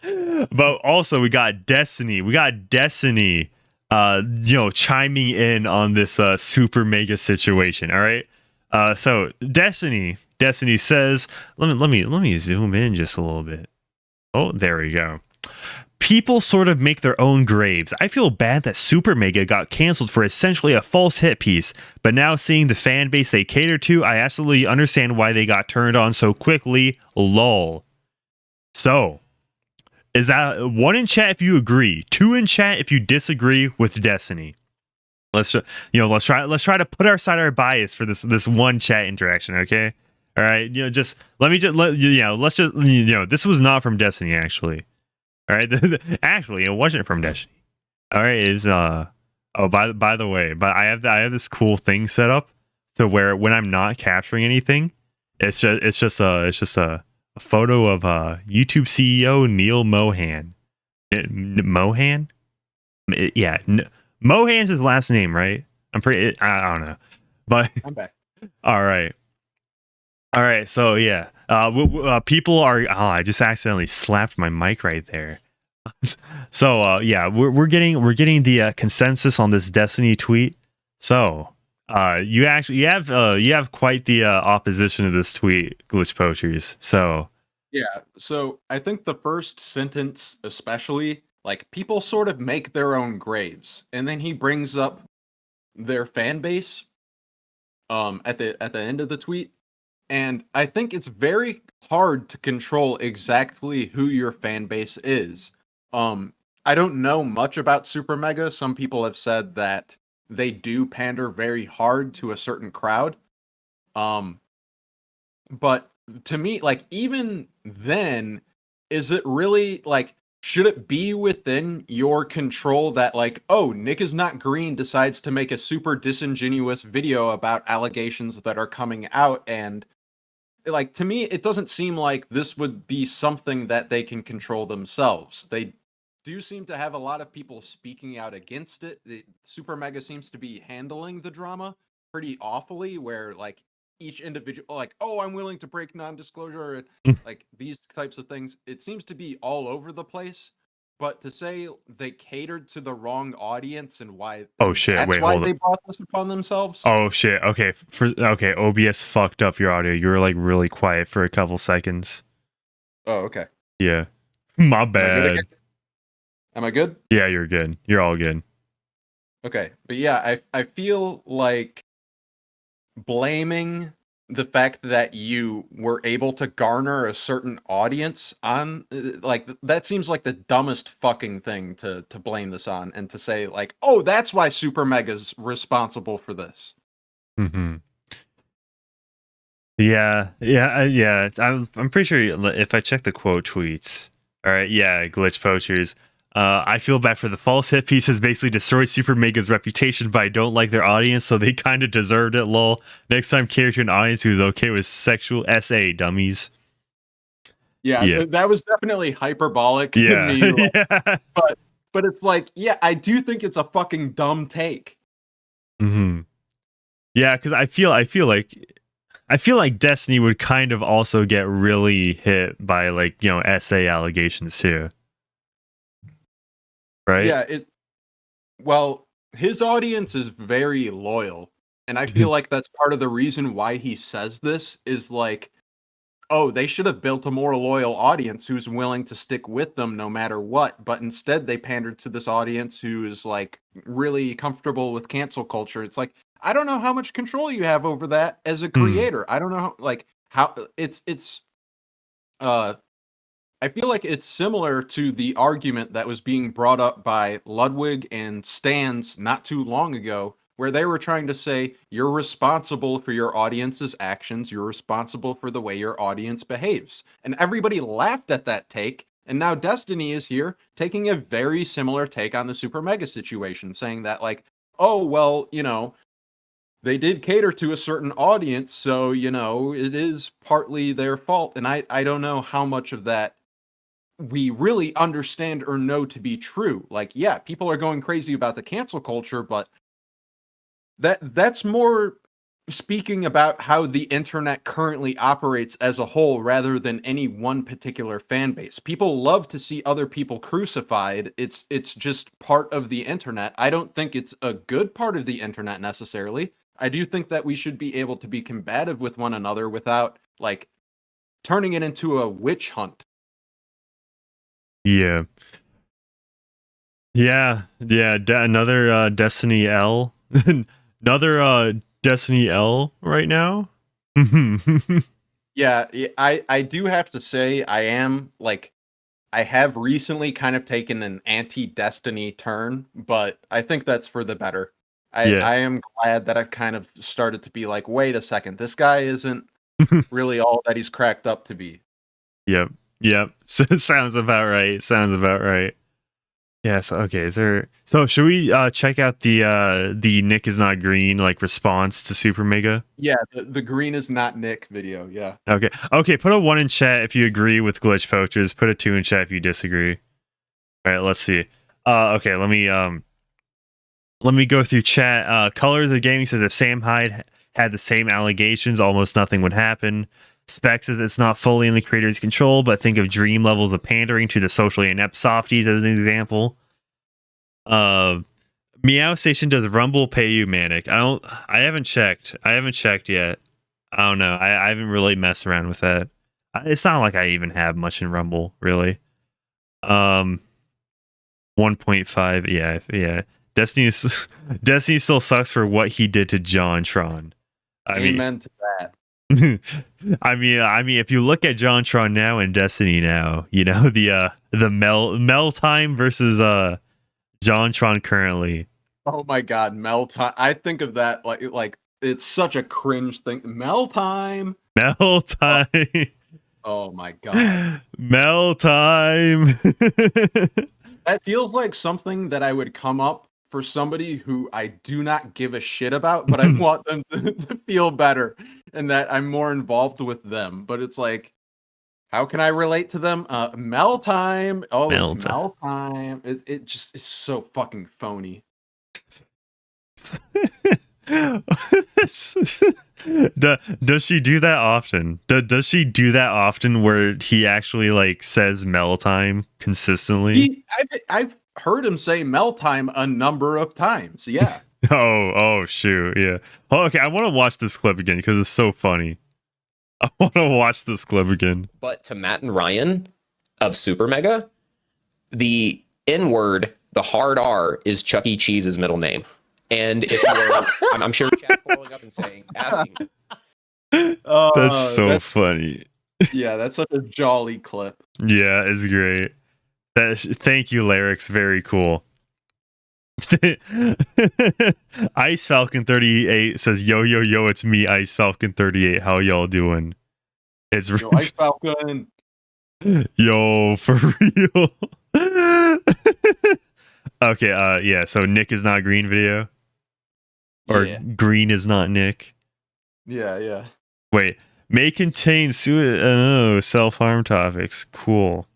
Okay. But also we got Destiny. Chiming in on this SuperMega situation. All right. So Destiny says, let me zoom in just a little bit. Oh, there we go. People sort of make their own graves. I feel bad that SuperMega got canceled for essentially a false hit piece, but now seeing the fan base they cater to, I absolutely understand why they got turned on so quickly. Lol. So, is that 1 in chat if you agree, 2 in chat if you disagree with Destiny? Let's try to put aside our bias for this one chat interaction, okay? All right, this was not from Destiny actually. All right, actually, it wasn't from Destiny. All right, it was by the way, but I have this cool thing set up so where when I'm not capturing anything, it's just a photo of YouTube CEO Neil Mohan. Mohan? Yeah, Mohan's his last name, right? I don't know, but I'm back. All right. So yeah, people are. Oh, I just accidentally slapped my mic right there. So yeah, we're getting the consensus on this Destiny tweet. So you have quite the opposition to this tweet, Glitch Poachers. So yeah, so I think the first sentence, especially, like people sort of make their own graves, and then he brings up their fan base at the end of the tweet. And I think it's very hard to control exactly who your fan base is. I don't know much about SuperMega. Some people have said that they do pander very hard to a certain crowd. But to me, like, even then, is it really, like, should it be within your control that, like, oh, NickisNotGreen decides to make a super disingenuous video about allegations that are coming out, and like, to me, it doesn't seem like this would be something that they can control themselves. They do seem to have a lot of people speaking out against it. SuperMega seems to be handling the drama pretty awfully, where like each individual, like, oh, I'm willing to break non-disclosure, like these types of things. It seems to be all over the place. But to say they catered to the wrong audience and why that's why they brought this upon themselves. Oh shit. Okay. OBS fucked up your audio. You were like really quiet for a couple seconds. Oh, okay. Yeah. My bad. Am I good? Yeah, you're good. You're all good. Okay. But yeah, I feel like blaming the fact that you were able to garner a certain audience on, like, that seems like the dumbest fucking thing to blame this on, and to say like, oh, that's why SuperMega's responsible for this. Mm-hmm. Yeah. I'm pretty sure if I check the quote tweets, all right, yeah, glitch poachers. I feel bad for the false hit piece has basically destroyed SuperMega's reputation, but I don't like their audience, so they kind of deserved it. Lol. Next time, cater to an audience who's okay with sexual SA dummies. Yeah. That was definitely hyperbolic. Yeah, Me, like, yeah. but it's like, yeah, I do think it's a fucking dumb take. Mm-hmm. Yeah, because I feel like Destiny would kind of also get really hit by like, you know, SA allegations too. Right? Yeah, well, his audience is very loyal, and I feel like that's part of the reason why he says this is like, oh, they should have built a more loyal audience who's willing to stick with them no matter what, but instead they pandered to this audience who is like really comfortable with cancel culture. It's like, I don't know how much control you have over that as a creator. I don't know how it's I feel like it's similar to the argument that was being brought up by Ludwig and Stans not too long ago, where they were trying to say, you're responsible for your audience's actions, you're responsible for the way your audience behaves. And everybody laughed at that take, and now Destiny is here taking a very similar take on the SuperMega situation, saying that like, oh, well, you know, they did cater to a certain audience, so, you know, it is partly their fault. And I don't know how much of that we really understand or know to be true. Like, yeah, people are going crazy about the cancel culture, but that's more speaking about how the internet currently operates as a whole rather than any one particular fan base. People love to see other people crucified. It's just part of the internet. I don't think it's a good part of the internet necessarily. I do think that we should be able to be combative with one another without like turning it into a witch hunt. Yeah. Another Destiny L. Another Destiny L right now. Yeah, I do have to say I am like, I have recently kind of taken an anti-Destiny turn, but I think that's for the better. I am glad that I've kind of started to be like, wait a second, this guy isn't really all that he's cracked up to be. Yep. Sounds about right. Yeah, so okay, so should we check out the Nick is not green like response to SuperMega? Yeah, the green is not Nick video, yeah. Okay, put a 1 in chat if you agree with glitch poachers, put a 2 in chat if you disagree. All right, let's see. Okay, let me go through chat. Colors of Gaming says if Sam Hyde had the same allegations, almost nothing would happen. Spec says it's not fully in the creator's control, but think of dream levels of pandering to the socially inept softies as an example. Meow Station, does Rumble pay you, Manic? I haven't checked yet. I don't know. I haven't really messed around with that. It's not like I even have much in Rumble, really. 1.5, yeah. Destiny still sucks for what he did to JonTron. Amen to that. I mean, if you look at JonTron now and Destiny now, you know the Mel time versus JonTron currently. Oh my god, Mel time! I think of that like it's such a cringe thing. Mel time. Oh my god, Mel time. That feels like something that I would come up for somebody who I do not give a shit about, but I want them to feel better and that I'm more involved with them. But it's like, how can I relate to them? Mel time. Oh, it's Mel time. It just is so fucking phony. Does she do that often? Does she do that often where he actually like says Mel time consistently? I've heard him say Mel time a number of times. Yeah. oh shoot, yeah. Oh, okay, I want to watch this clip again because it's so funny. I want to watch this clip again. But to Matt and Ryan of SuperMega, the N-word, the hard R, is Chuck E. Cheese's middle name. And if you're, I'm sure chat's blowing up and saying, asking. That's so funny. Yeah, that's such a jolly clip. Yeah, it's great. Thank you, Larix. Very cool. Ice Falcon 38 says, "Yo, yo, yo, it's me, Ice Falcon 38. How y'all doing?" It's Yo, Ice Falcon. yo, for real. Okay, yeah. So Nick is not green video, or Yeah. green is not Nick. Yeah. Wait, may contain self-harm topics. Cool.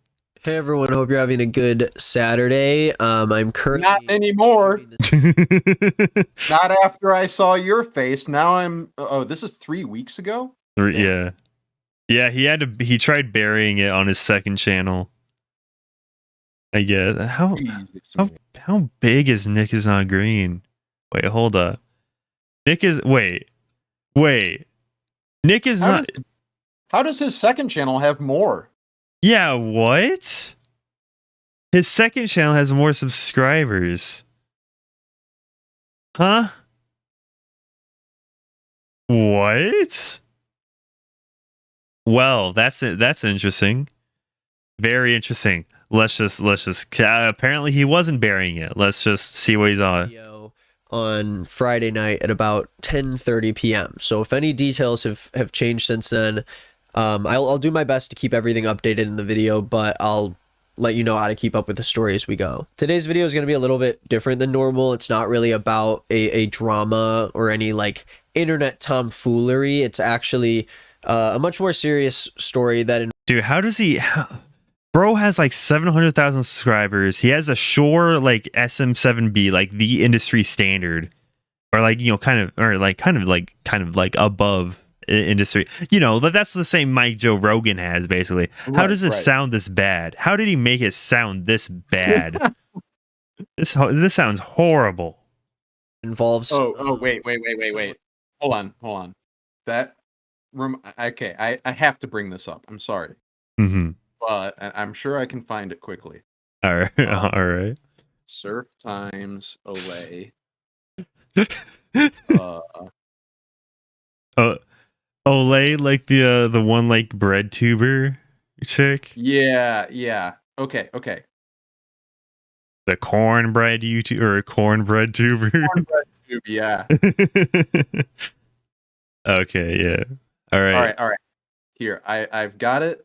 Hey everyone, hope you're having a good Saturday. I'm currently Not anymore. shooting this- Not after I saw your face. Now I'm. Oh, this is 3 weeks ago. Yeah. Yeah, he tried burying it on his second channel. I guess. How big is Nick is not green? Wait, hold up. Nick is wait. Nick is not How does his second channel have more? Yeah, what? His second channel has more subscribers. Huh? What? Well, that's it. That's interesting. Very interesting. Let's just apparently he wasn't burying it. Let's just see what he's on. video on Friday night at about 10:30 p.m. So if any details have changed since then, I'll do my best to keep everything updated in the video, but I'll let you know how to keep up with the story as we go. Today's video is going to be a little bit different than normal. It's not really about a drama or any like internet tomfoolery. It's actually a much more serious story that Dude, how does he Bro has like 700,000 subscribers. He has a Shure like SM7B, like the industry standard, or like, you know, kind of like above industry. You know, that's the same mic Joe Rogan has basically. How does it sound this bad? How did he make it sound this bad? This sounds horrible. involves Wait. Hold on. That okay, I have to bring this up. I'm sorry. Mm-hmm. But I'm sure I can find it quickly. All right. All right. Surf Times Olay. Olay, like the one like bread tuber chick. Yeah. Okay. The cornbread YouTube or cornbread tuber. Cornbread tube, yeah. Okay. Yeah. All right. All right. Here, I've got it.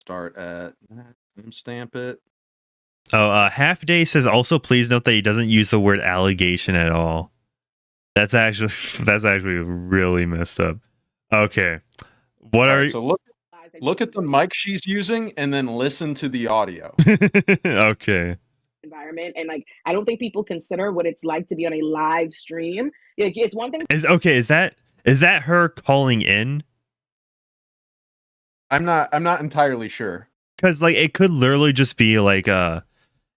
Start at stamp it. Oh, Half Day says also please note that he doesn't use the word allegation at all. That's actually really messed up. Okay. What are you? So look at the mic she's using and then listen to the audio. Okay. Environment, and like I don't think people consider what it's like to be on a live stream. Like, it's one thing. Is that her calling in? I'm not entirely sure. Because like it could literally just be like I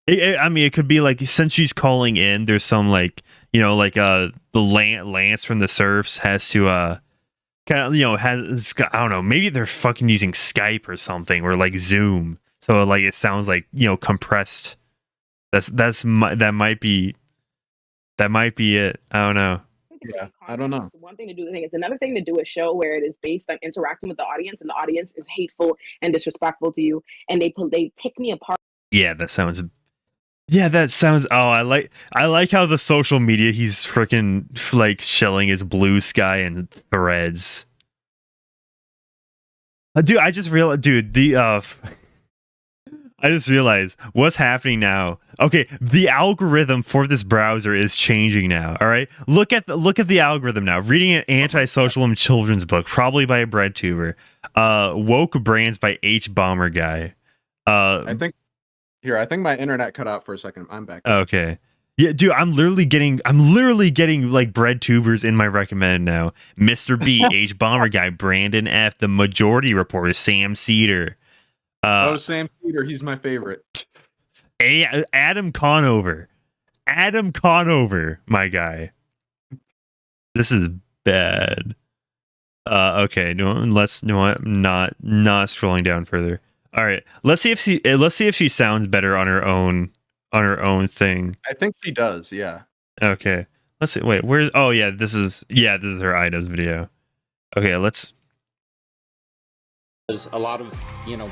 mean it could be like since she's calling in, there's some like, you know, like the Lance from the Surfs has to kind of, you know, has, I don't know, maybe they're fucking using Skype or something or like Zoom, so like it sounds like, you know, compressed. That might be it. I don't know. Yeah, I don't know. It's one thing to do the thing. It's another thing to do a show where it is based on interacting with the audience, and the audience is hateful and disrespectful to you, and they pick me apart. Yeah, that sounds. Oh, I like how the social media he's freaking like shelling is Blue Sky and Threads. Dude, I just realized what's happening now. Okay, the algorithm for this browser is changing now. All right, look at the algorithm now. Reading an anti-social children's book, probably by a bread tuber. Woke Brands by H Bomber Guy. I think my internet cut out for a second. I'm back. Okay. Yeah, dude, I'm literally getting like bread tubers in my recommend now. Mr. B, H Bomber Guy, Brandon F, The Majority Report, Sam Cedar. Sam Cedar, he's my favorite. Adam Conover, my guy. This is bad. Okay, I'm not scrolling down further. All right, let's see if she sounds better on her own thing. I think she does. Yeah. Okay. Let's see. Wait, where's? Oh yeah, this is her idols video. Okay, let's. There's a lot of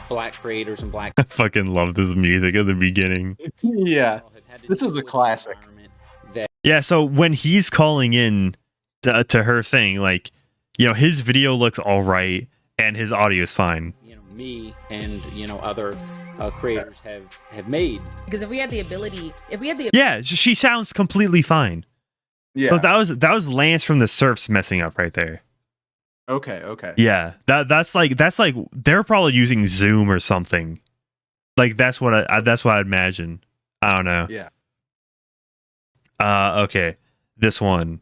black creators and black. I fucking love this music at the beginning. Yeah, this is a classic. Yeah, so when he's calling in to her thing, like, his video looks all right and his audio is fine. Me and other creators have made. Because if we had the ability, yeah, she sounds completely fine. Yeah. So that was Lance from the Surfs messing up right there. Okay. Yeah, that's like they're probably using Zoom or something. Like that's what I imagine. I don't know. Yeah. Okay, this one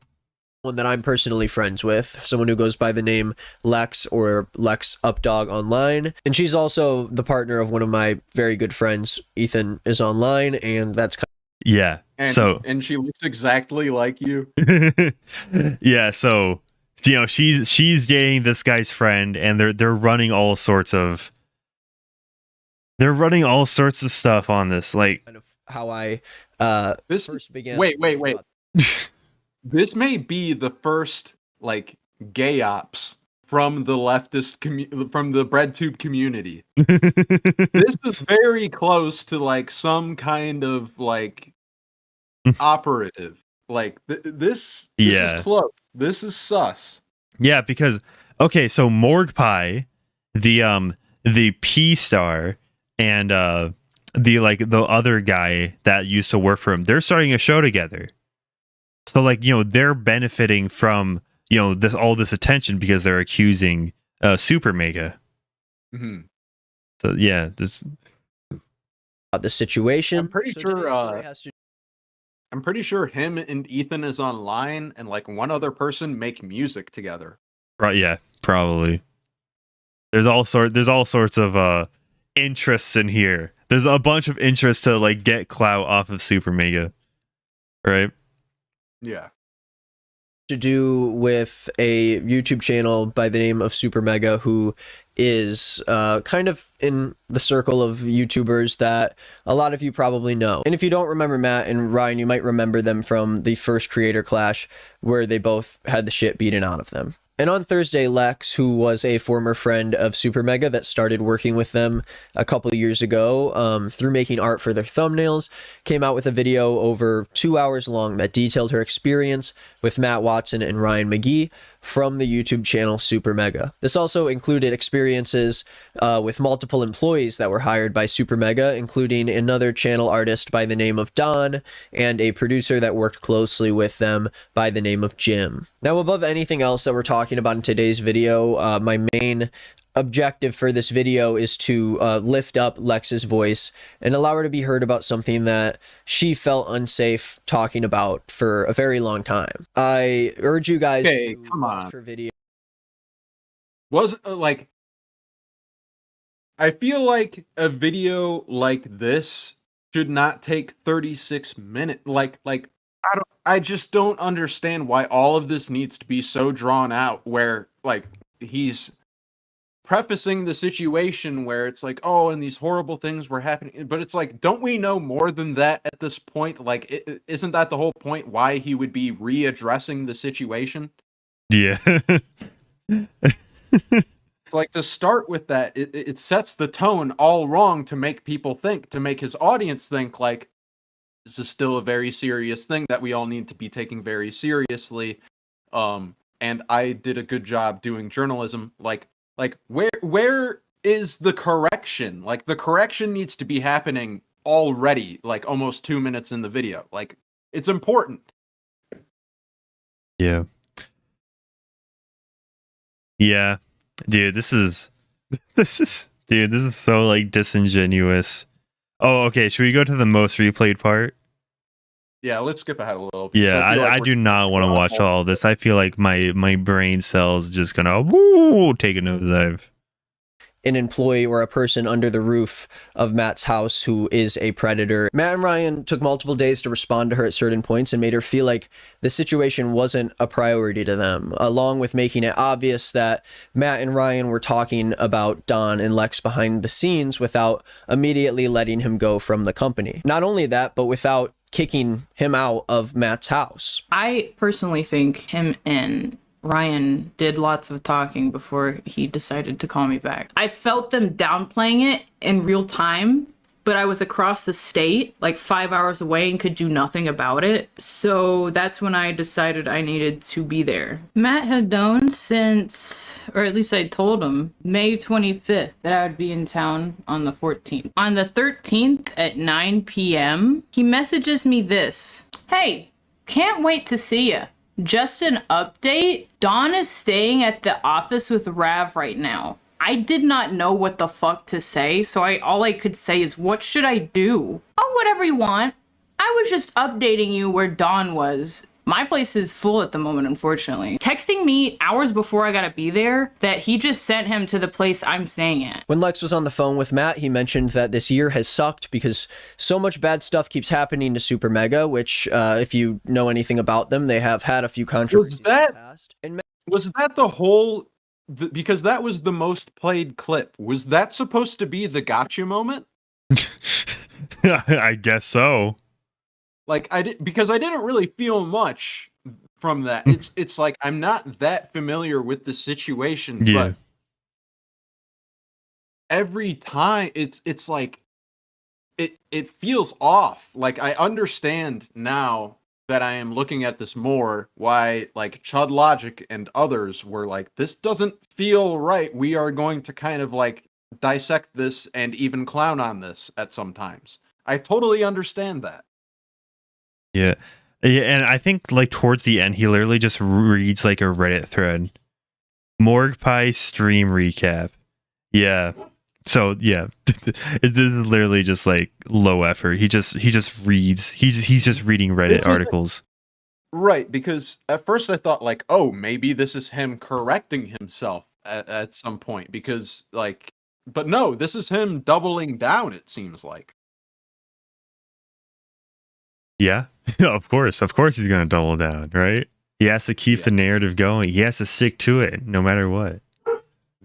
that I'm personally friends with, someone who goes by the name Lex or Lex Updog online, and she's also the partner of one of my very good friends. Ethan is online, and that's kind of yeah. And she looks exactly like you. Yeah. So she's dating this guy's friend, and they're running all sorts of stuff on this. Like of how I first began. Wait. This may be the first gay ops from the leftist from the breadtube community. This is very close to some kind of operative. This is close. This is sus. Yeah, because okay, so Morgue Pie, the P star, and the other guy that used to work for him, they're starting a show together. So they're benefiting from all this attention because they're accusing SuperMega. Mm-hmm. So yeah, this the situation. I'm pretty sure him and Ethan is online, and one other person make music together. Right? Yeah, probably. There's all sorts of interests in here. There's a bunch of interests to get clout off of SuperMega, right? Yeah. To do with a YouTube channel by the name of SuperMega, who is kind of in the circle of YouTubers that a lot of you probably know. And if you don't remember Matt and Ryan, you might remember them from the first Creator Clash, where they both had the shit beaten out of them. And on Thursday, Lex, who was a former friend of SuperMega that started working with them a couple of years ago through making art for their thumbnails, came out with a video over 2 hours long that detailed her experience with Matt Watson and Ryan McGee from the YouTube channel SuperMega. This also included experiences with multiple employees that were hired by SuperMega, including another channel artist by the name of Don and a producer that worked closely with them by the name of Jim. Now, above anything else that we're talking about in today's video, my main objective for this video is to lift up Lex's voice and allow her to be heard about something that she felt unsafe talking about for a very long time. I urge you guys to watch her video. I feel like a video like this should not take 36 minutes. I just don't understand why all of this needs to be so drawn out, where he's prefacing the situation where it's oh, and these horrible things were happening, but it's don't we know more than that at this point? Isn't that the whole point why he would be readdressing the situation? Yeah. To start with that, it sets the tone all wrong to make people think, to make his audience think this is still a very serious thing that we all need to be taking very seriously. And I did a good job doing journalism. Where is the correction? The correction needs to be happening already, almost 2 minutes in the video. It's important. Yeah. Yeah. Dude, this is so disingenuous. Oh, okay. Should we go to the most replayed part? Yeah, let's skip ahead a little bit. Yeah, I do not want to watch all this. I feel like my brain cells just gonna take a nosedive. An employee or a person under the roof of Matt's house who is a predator. Matt and Ryan took multiple days to respond to her at certain points and made her feel like the situation wasn't a priority to them, along with making it obvious that Matt and Ryan were talking about Don and Lex behind the scenes without immediately letting him go from the company. Not only that, but without kicking him out of Matt's house. I personally think him and Ryan did lots of talking before he decided to call me back. I felt them downplaying it in real time, but I was across the state, like 5 hours away, and could do nothing about it. So that's when I decided I needed to be there. Matt had known since, or at least I told him, May 25th that I would be in town on the 14th. On the 13th at 9 p.m., he messages me this. Hey, can't wait to see ya. Just an update. Dawn is staying at the office with Rav right now. I did not know what the fuck to say, so all I could say is, what should I do? Oh, whatever you want. I was just updating you where Dawn was. My place is full at the moment, unfortunately. Texting me hours before I gotta be there that he just sent him to the place I'm staying at. When Lex was on the phone with Matt, he mentioned that this year has sucked because so much bad stuff keeps happening to SuperMega, which, if you know anything about them, they have had a few controversies in the past. And was that the whole... because that was the most played clip. Was that supposed to be the gotcha moment? I guess so. Like because I didn't really feel much from that. It's like I'm not that familiar with the situation, but every time it's like it feels off. Like I understand now that I am looking at this more, why like Chud Logic and others were like, this doesn't feel right. We are going to kind of like dissect this and even clown on this at some times. I totally understand that. Yeah, and I think like towards the end, he literally just reads like a Reddit thread. Morgue Pie stream recap. Yeah. So yeah, this is literally just like low effort. He just reads. He's just reading Reddit articles. Right, because at first I thought like, oh, maybe this is him correcting himself at some point. Because like, but no, this is him doubling down. It seems like. Yeah, of course he's gonna double down, right? He has to keep the narrative going. He has to stick to it no matter what.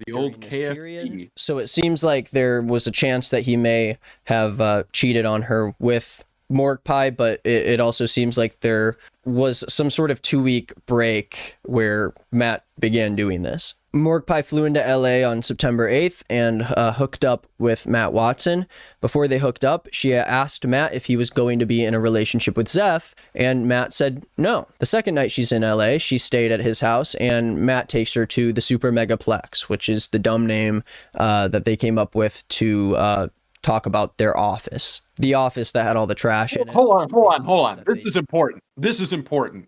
The old KFC. So it seems like there was a chance that he may have cheated on her with Morgue Pie, but it also seems like there was some sort of 2-week break where Matt began doing this. Morgue Pie flew into LA on September 8th and hooked up with Matt Watson. Before they hooked up, she asked Matt if he was going to be in a relationship with Zeph, and Matt said no. The second night she's in LA, she stayed at his house, and Matt takes her to the SuperMega Plex, which is the dumb name that they came up with to talk about their office. The office that had all the trash in it. Hold on. This is important.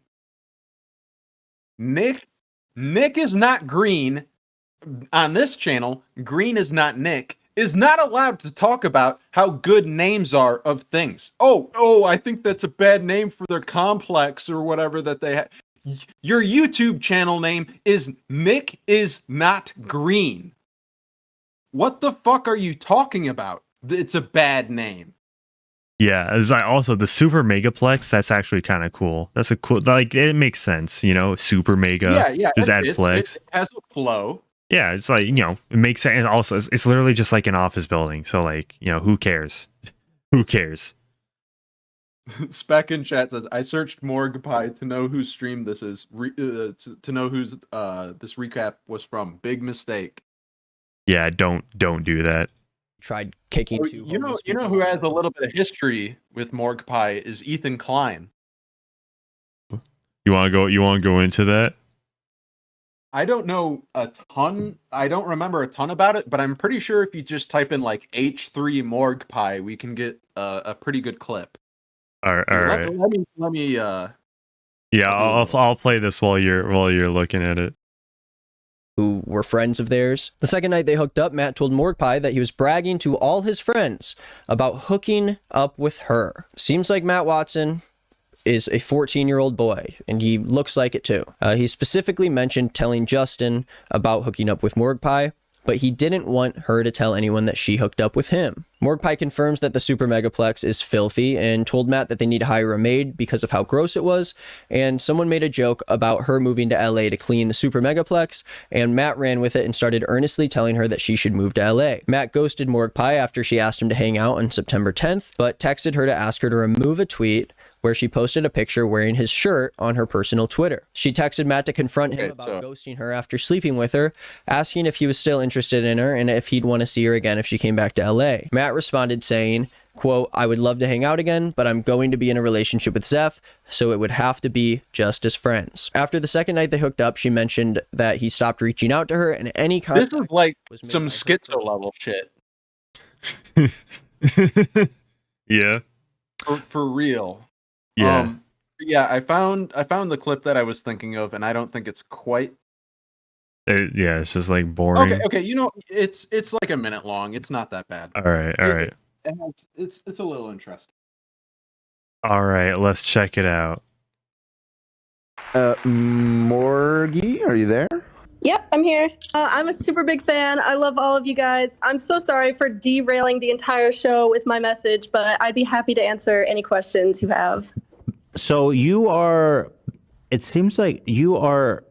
Nick is not green on this channel. Green is not Nick. Is not allowed to talk about how good names are of things. Oh, I think that's a bad name for their complex or whatever that they have. Your YouTube channel name is Nick is not green. What the fuck are you talking about? It's a bad name. Yeah, as I also the Super Megaplex, that's actually kind of cool. That's a cool, like it makes sense, you know, Super Mega. Yeah. Just add flex. It has a flow. Yeah, it's like, you know, it makes sense. And also, it's literally just like an office building. So like, you know, who cares? Who cares? Spec in chat says, I searched Morgue Pie to know whose stream this is, to know whose this recap was from. Big mistake. Yeah, don't do that. Tried kicking two. You know who has a little bit of history with Morgue Pie is Ethan Klein. You want to go into that? I don't know a ton. I don't remember a ton about it, but I'm pretty sure if you just type in like H3 Morgue Pie, we can get a pretty good clip. All right. Let me. Yeah, I'll play this while you're looking at it. Who were friends of theirs. The second night they hooked up, Matt told Morgue Pie that he was bragging to all his friends about hooking up with her. Seems like Matt Watson is a 14-year-old boy, and he looks like it too. He specifically mentioned telling Justin about hooking up with Morgue Pie, but he didn't want her to tell anyone that she hooked up with him. Morgue Pie confirms that the Super Megaplex is filthy and told Matt that they need to hire a maid because of how gross it was, and someone made a joke about her moving to LA to clean the Super Megaplex, and Matt ran with it and started earnestly telling her that she should move to LA. Matt ghosted Morgue Pie after she asked him to hang out on September 10th, but texted her to ask her to remove a tweet where she posted a picture wearing his shirt on her personal Twitter. She texted Matt to confront him about ghosting her after sleeping with her, asking if he was still interested in her and if he'd want to see her again if she came back to LA. Matt responded saying, quote, I would love to hang out again, but I'm going to be in a relationship with Zeph, so it would have to be just as friends. After the second night they hooked up, she mentioned that he stopped reaching out to her and any contact. This is like some schizo level shit. Yeah. For real. Yeah. Yeah, I found the clip that I was thinking of, and I don't think it's quite. Yeah, it's just like boring. Okay. You know, it's like a minute long. It's not that bad. All right. It's a little interesting. All right, let's check it out. Morgie, are you there? Yep, I'm here. I'm a super big fan. I love all of you guys. I'm so sorry for derailing the entire show with my message, but I'd be happy to answer any questions you have. So you are, it seems like you are,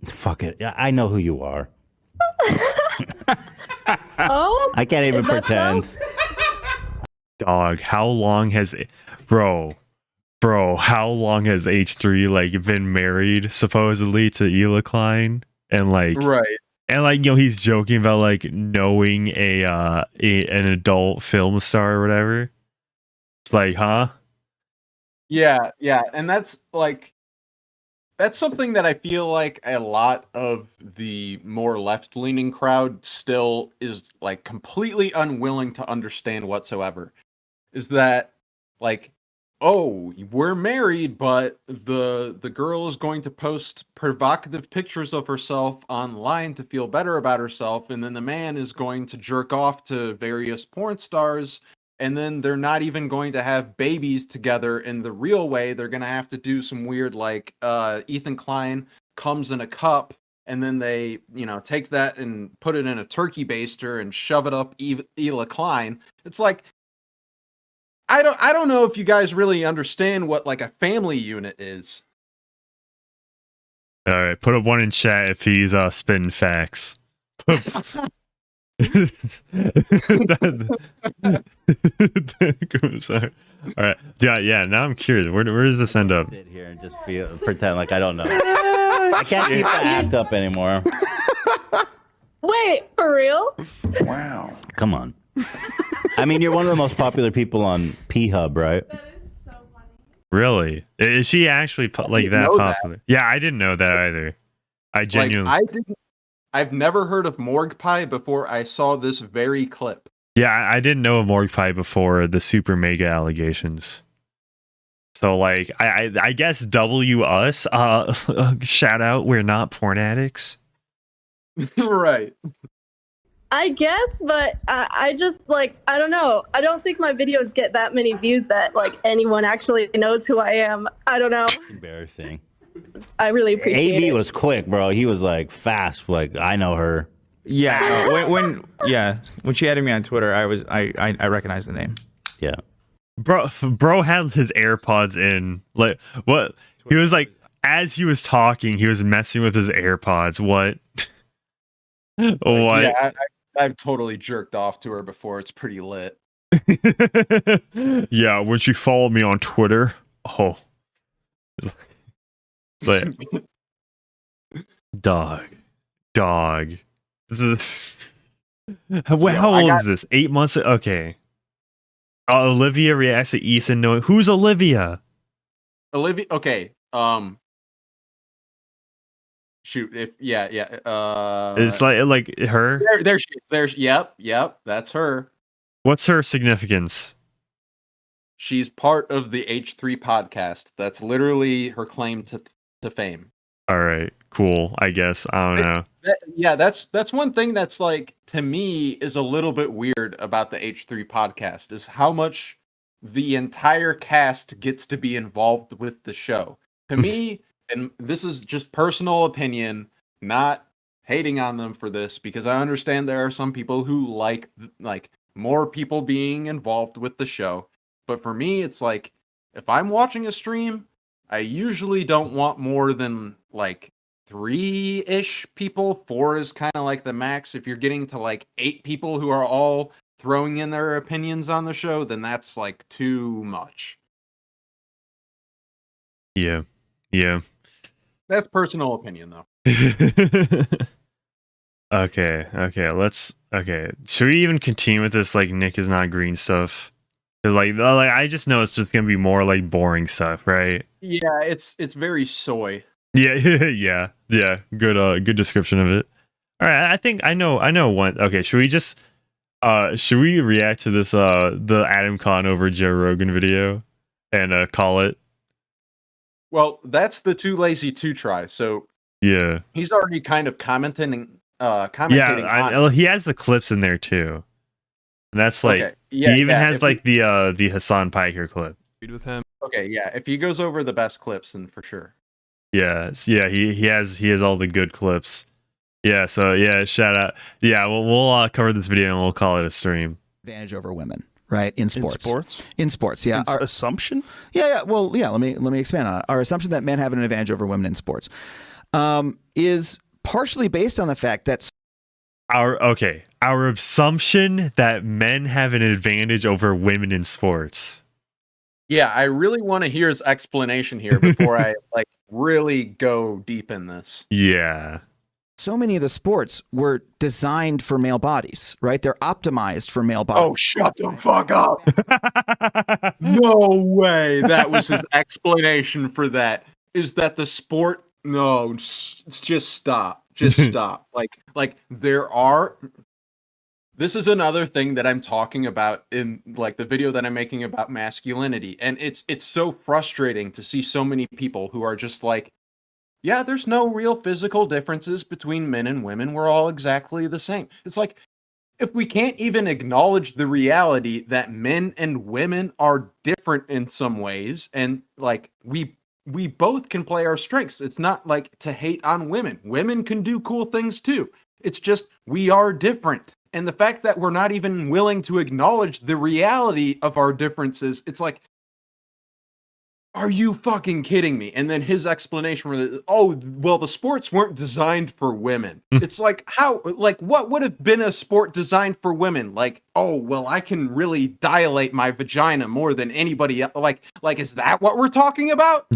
fuck it, I know who you are. Oh? I can't even pretend. So? Dog, how long has bro, how long has H3 like been married supposedly to Ela Klein? And like he's joking about like knowing an adult film star or whatever. It's like, huh? Yeah, and that's something that I feel like a lot of the more left-leaning crowd still is like completely unwilling to understand whatsoever. Is that like, oh, we're married, but the girl is going to post provocative pictures of herself online to feel better about herself, and then the man is going to jerk off to various porn stars, and then they're not even going to have babies together in the real way. They're going to have to do some weird, like, Ethan Klein comes in a cup, and then they, take that and put it in a turkey baster and shove it up Ela Klein. It's like, I don't know if you guys really understand what like a family unit is. All right, put up one in chat if he's spitting facts. Sorry. All right, yeah. Now I'm curious. Where does this end up? Sit here and just pretend like I don't know. I can't keep the act up anymore. Wait, for real? Wow. Come on. I mean, you're one of the most popular people on P-Hub, right? Really? Is she actually like that popular? That. Yeah, I didn't know that either. I genuinely. I've never heard of Morgue Pie before I saw this very clip. Yeah, I didn't know of Morgue Pie before the SuperMega allegations. So like, I guess us. Shout out, we're not porn addicts. Right. I guess, but I just I don't know. I don't think my videos get that many views that like anyone actually knows who I am. I don't know. Embarrassing. I really appreciate it. AB was quick, bro. He was like fast. Like I know her. Yeah. when she added me on Twitter, I recognized the name. Yeah. Bro had his AirPods in. Like what? He was like as he was talking, he was messing with his AirPods. What? What? Yeah, I've totally jerked off to her before. It's pretty lit. Yeah, when she followed me on Twitter. Oh. It's like dog. This is how old is this? 8 months? Okay. Olivia reacts to Ethan knowing who's Olivia? Olivia. Okay. Shoot. It's like her. There she is. There's. Yep. That's her. What's her significance? She's part of the H3 podcast. That's literally her claim to fame. All right, cool. I guess I don't know. That's one thing that's like to me is a little bit weird about the H3 podcast is how much the entire cast gets to be involved with the show. To me, and this is just personal opinion, not hating on them for this because I understand there are some people who like more people being involved with the show. But for me, it's like if I'm watching a stream, I usually don't want more than like 3-ish people. 4 is kind of like the max. If you're getting to like 8 people who are all throwing in their opinions on the show, then that's like too much. Yeah. Yeah. That's personal opinion, though. Okay. Okay. Should we even continue with this like Nick is not green stuff? Because like I just know it's just gonna be more like boring stuff, right? Yeah, it's very soy. Yeah. Yeah. Good description of it. All right. I think I know one. Okay. Should we react to this the Adam Conover Joe Rogan video and call it? Well, that's the too lazy to try. So Yeah. he's already kind of commentating on it. He has the clips in there too. And that's like Okay, yeah, he even yeah, has if like the Hassan Piker clip. With him. Okay, yeah. If he goes over the best clips, then for sure. Yeah, he has all the good clips. Yeah, so yeah, shout out. Yeah, we'll cover this video and we'll call it a stream. Advantage over women, right? In sports. In sports, yeah. Our assumption? Yeah. Well, yeah. Let me expand on it. Our assumption that men have an advantage over women in sports is partially based on the fact that our assumption that men have an advantage over women in sports. Yeah, I really want to hear his explanation here before I like really go deep in this. Yeah. so many of the sports were designed for male bodies, right? They're optimized for male bodies. Oh, shut the fuck up. No way. That was his explanation for that. Is that the sport? No, just stop. Just stop. Like there are. This is another thing that I'm talking about in like the video that I'm making about masculinity. And it's so frustrating to see so many people who are just like, yeah, there's no real physical differences between men and women. We're all exactly the same. It's like, if we can't even acknowledge the reality that men and women are different in some ways, and like we both can play our strengths. It's not like to hate on women. Women can do cool things too. It's just we are different. And the fact that we're not even willing to acknowledge the reality of our differences, it's like, are you fucking kidding me? And then his explanation was, oh, well, the sports weren't designed for women. It's like, how, like, what would have been a sport designed for women? Like, oh, well, I can really dilate my vagina more than anybody else. Like, is that what we're talking about?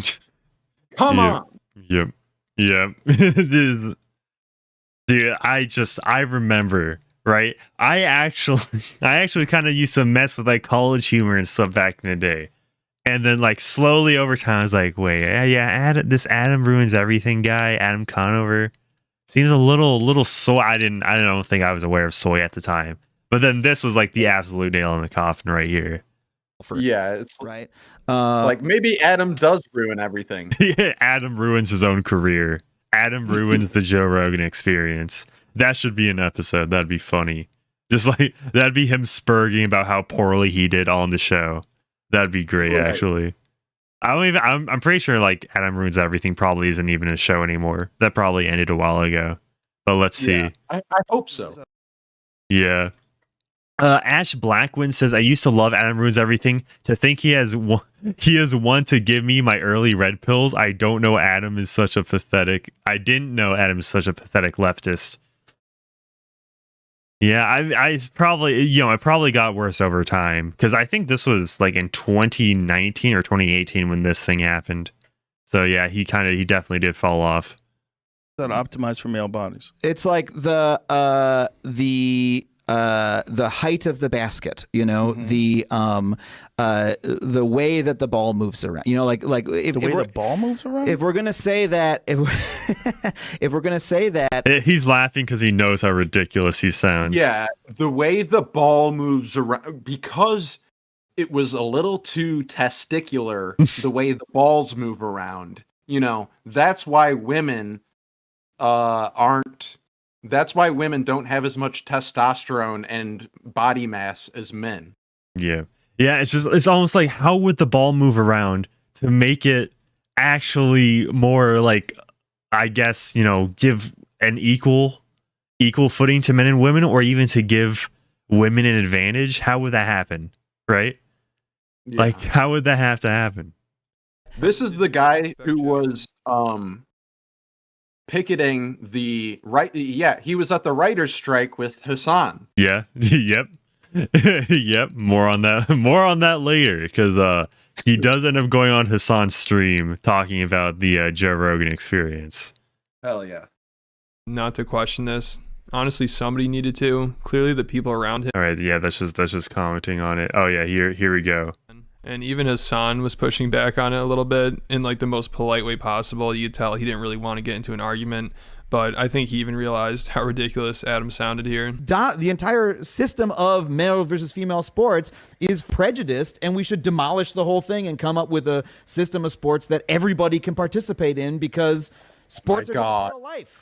Come on. Yep. Dude, I remember, right? I actually kind of used to mess with like college humor and stuff back in the day. And then, like, slowly over time, I was like, wait, this Adam Ruins Everything guy, Adam Conover, seems a little soy. I don't think I was aware of soy at the time. But then this was, like, the absolute nail in the coffin right here. Yeah, it's right. Like, maybe Adam does ruin everything. Yeah, Adam ruins his own career. Adam ruins the Joe Rogan experience. That should be an episode. That'd be funny. Just like, that'd be him spurging about how poorly he did on the show. That'd be great, right. Actually. I'm pretty sure like Adam Ruins Everything probably isn't even a show anymore. That probably ended a while ago. But let's see. Yeah, I hope so. Yeah. Ash Blackwind says, I used to love Adam Ruins Everything. To think he has one to give me my early red pills. I didn't know Adam is such a pathetic leftist. Yeah, it probably got worse over time, because I think this was like in 2019 or 2018 when this thing happened. So yeah, he definitely did fall off. That optimized for male bodies. It's like the height of the basket, you know, the way that the ball moves around, you know, like if the ball moves around. If we're gonna say that, he's laughing because he knows how ridiculous he sounds. Yeah, the way the ball moves around, because it was a little too testicular. The way the balls move around, you know, that's why women That's why women don't have as much testosterone and body mass as men. Yeah. Yeah, it's almost like, how would the ball move around to make it actually more like, I guess, you know, give an equal footing to men and women, or even to give women an advantage? How would that happen? Right? Yeah. Like, how would that have to happen? This is the guy who was picketing the right. Yeah, he was at the writer's strike with Hassan. Yeah. Yep. Yep. More on that later, because he does end up going on Hassan's stream talking about the Joe Rogan experience. Hell yeah. Not to question this. Honestly, somebody needed to. Clearly, the people around him. All right, yeah, that's just commenting on it. Oh yeah, here we go. And even Hassan was pushing back on it a little bit in like the most polite way possible. You could tell he didn't really want to get into an argument. But I think he even realized how ridiculous Adam sounded here. The entire system of male versus female sports is prejudiced, and we should demolish the whole thing and come up with a system of sports that everybody can participate in, because sports are part of life.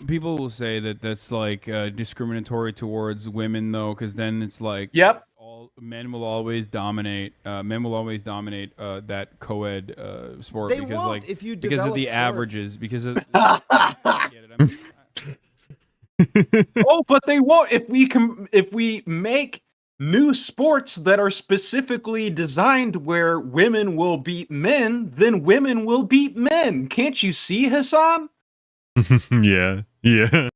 People will say that that's like discriminatory towards women, though, because then it's like, yep, men will always dominate. Men will always dominate that co-ed sport They because won't like if you because of develop the sports. averages. Because of Oh, but they won't if we make new sports that are specifically designed where women will beat men, then women will beat men. Can't you see, Hassan? yeah. I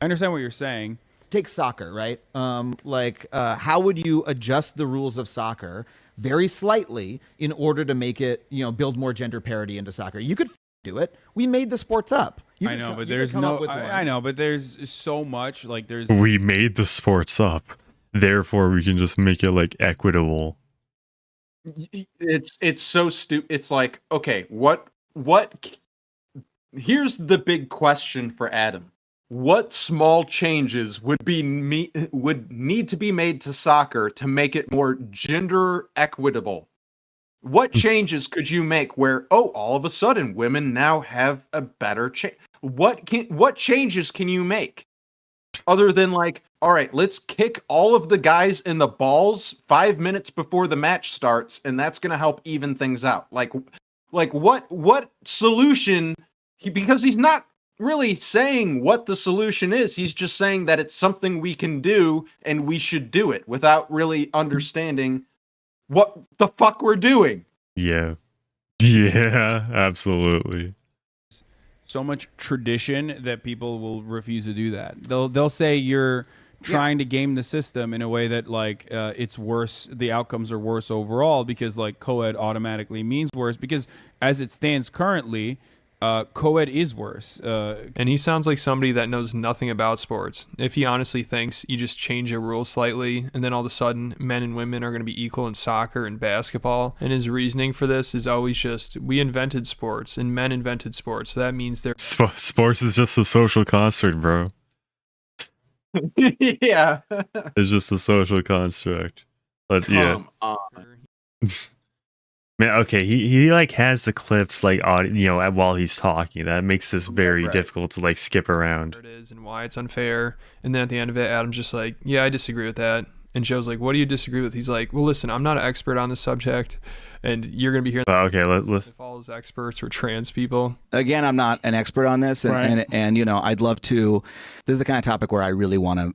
understand what you're saying. Take soccer, right? How would you adjust the rules of soccer very slightly in order to make it, build more gender parity into soccer? You could do it. We made the sports up. I know, but there's no. I know, but there's so much. Like there's. We made the sports up, therefore we can just make it like equitable. It's so stupid. It's like, okay, what? Here's the big question for Adam. What small changes would need to be made to soccer to make it more gender equitable? What changes could you make where, all of a sudden women now have a better chance? What changes can you make other than like, all right, let's kick all of the guys in the balls 5 minutes before the match starts, and that's gonna help even things out. Like what solution? Because he's not really saying what the solution is. He's just saying that it's something we can do and we should do it without really understanding what the fuck we're doing. Yeah, absolutely. So much tradition that people will refuse to do that. They'll say you're trying to game the system in a way that like it's worse. The outcomes are worse overall because like co-ed automatically means worse, because as it stands currently, co-ed is worse. And he sounds like somebody that knows nothing about sports. If he honestly thinks you just change a rule slightly and then all of a sudden men and women are going to be equal in soccer and basketball, and his reasoning for this is always just, we invented sports and men invented sports, so that means they're... Sports is just a social construct, bro. Yeah. It's just a social construct. Come on. Man, okay, he like has the clips like audio, while he's talking. That makes this very difficult to like skip around. It is and why it's unfair. And then at the end of it, Adam's just like, yeah, I disagree with that. And Joe's like, what do you disagree with? He's like, well, listen, I'm not an expert on this subject, and you're gonna be hearing. Okay, let's. If all those experts were trans people. Again, I'm not an expert on this, and I'd love to. This is the kind of topic where I really want to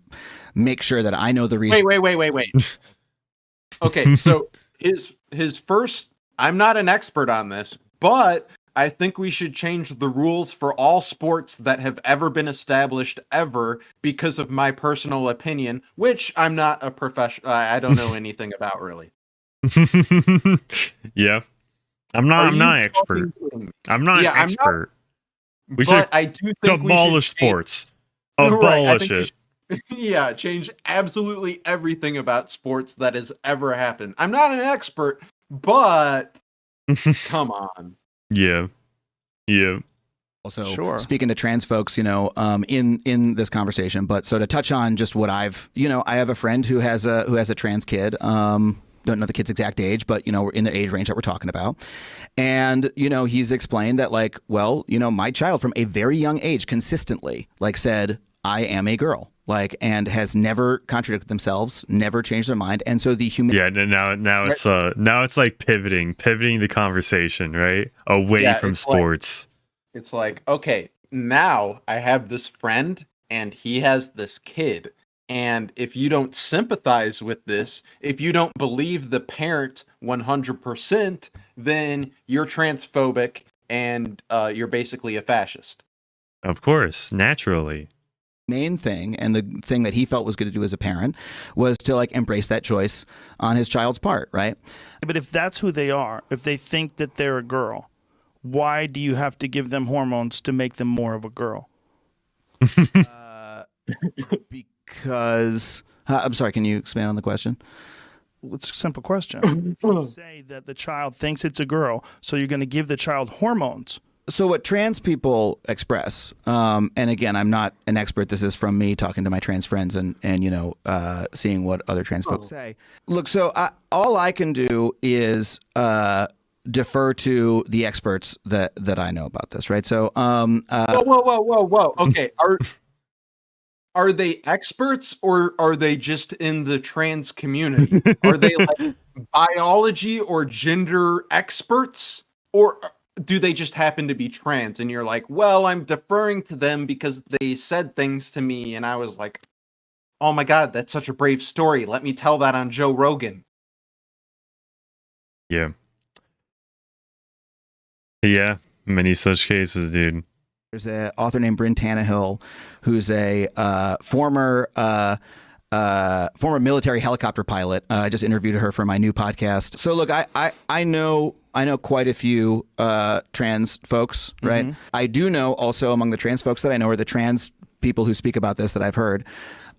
make sure that I know the reason. Wait. Okay, so his first. I'm not an expert on this, but I think we should change the rules for all sports that have ever been established ever because of my personal opinion, which I'm not a professional. I don't know anything about really. Yeah, I'm not an expert. I'm not an expert. I do think demolish sports. Abolish it. Yeah, change absolutely everything about sports that has ever happened. I'm not an expert, but come on. Yeah. Also, speaking to trans folks, in this conversation, but so to touch on just what I have a friend who has a trans kid. Don't know the kid's exact age, but we're in the age range that we're talking about. And he's explained that like, well, my child from a very young age consistently like said, I am a girl. Like, and has never contradicted themselves, never changed their mind, and so the human. Yeah, now it's like pivoting the conversation right away from sports. It's like, okay, now I have this friend and he has this kid, and if you don't sympathize with this, if you don't believe the parent 100%, then you're transphobic and you're basically a fascist. Of course, naturally. main thing, and the thing that he felt was good to do as a parent, was to like embrace that choice on his child's part, right? But if that's who they are, if they think that they're a girl, why do you have to give them hormones to make them more of a girl? Because I'm sorry, can you expand on the question? It's a simple question. If you say that the child thinks it's a girl, so you're going to give the child hormones. So what trans people express, and again, I'm not an expert. This is from me talking to my trans friends and seeing what other trans folks say. Look, so all I can do is defer to the experts that I know about this, right? So, whoa. Okay, are they experts or are they just in the trans community? Are they like biology or gender experts, or do they just happen to be trans and you're like, well, I'm deferring to them because they said things to me and I was like, oh my god, that's such a brave story, let me tell that on Joe Rogan. Yeah, many such cases, dude. There's an author named Bryn Tannehill who's a former military helicopter pilot. I just interviewed her for my new podcast. So look, I know quite a few trans folks, right? Mm-hmm. I do know also among the trans folks that I know, or the trans people who speak about this that I've heard.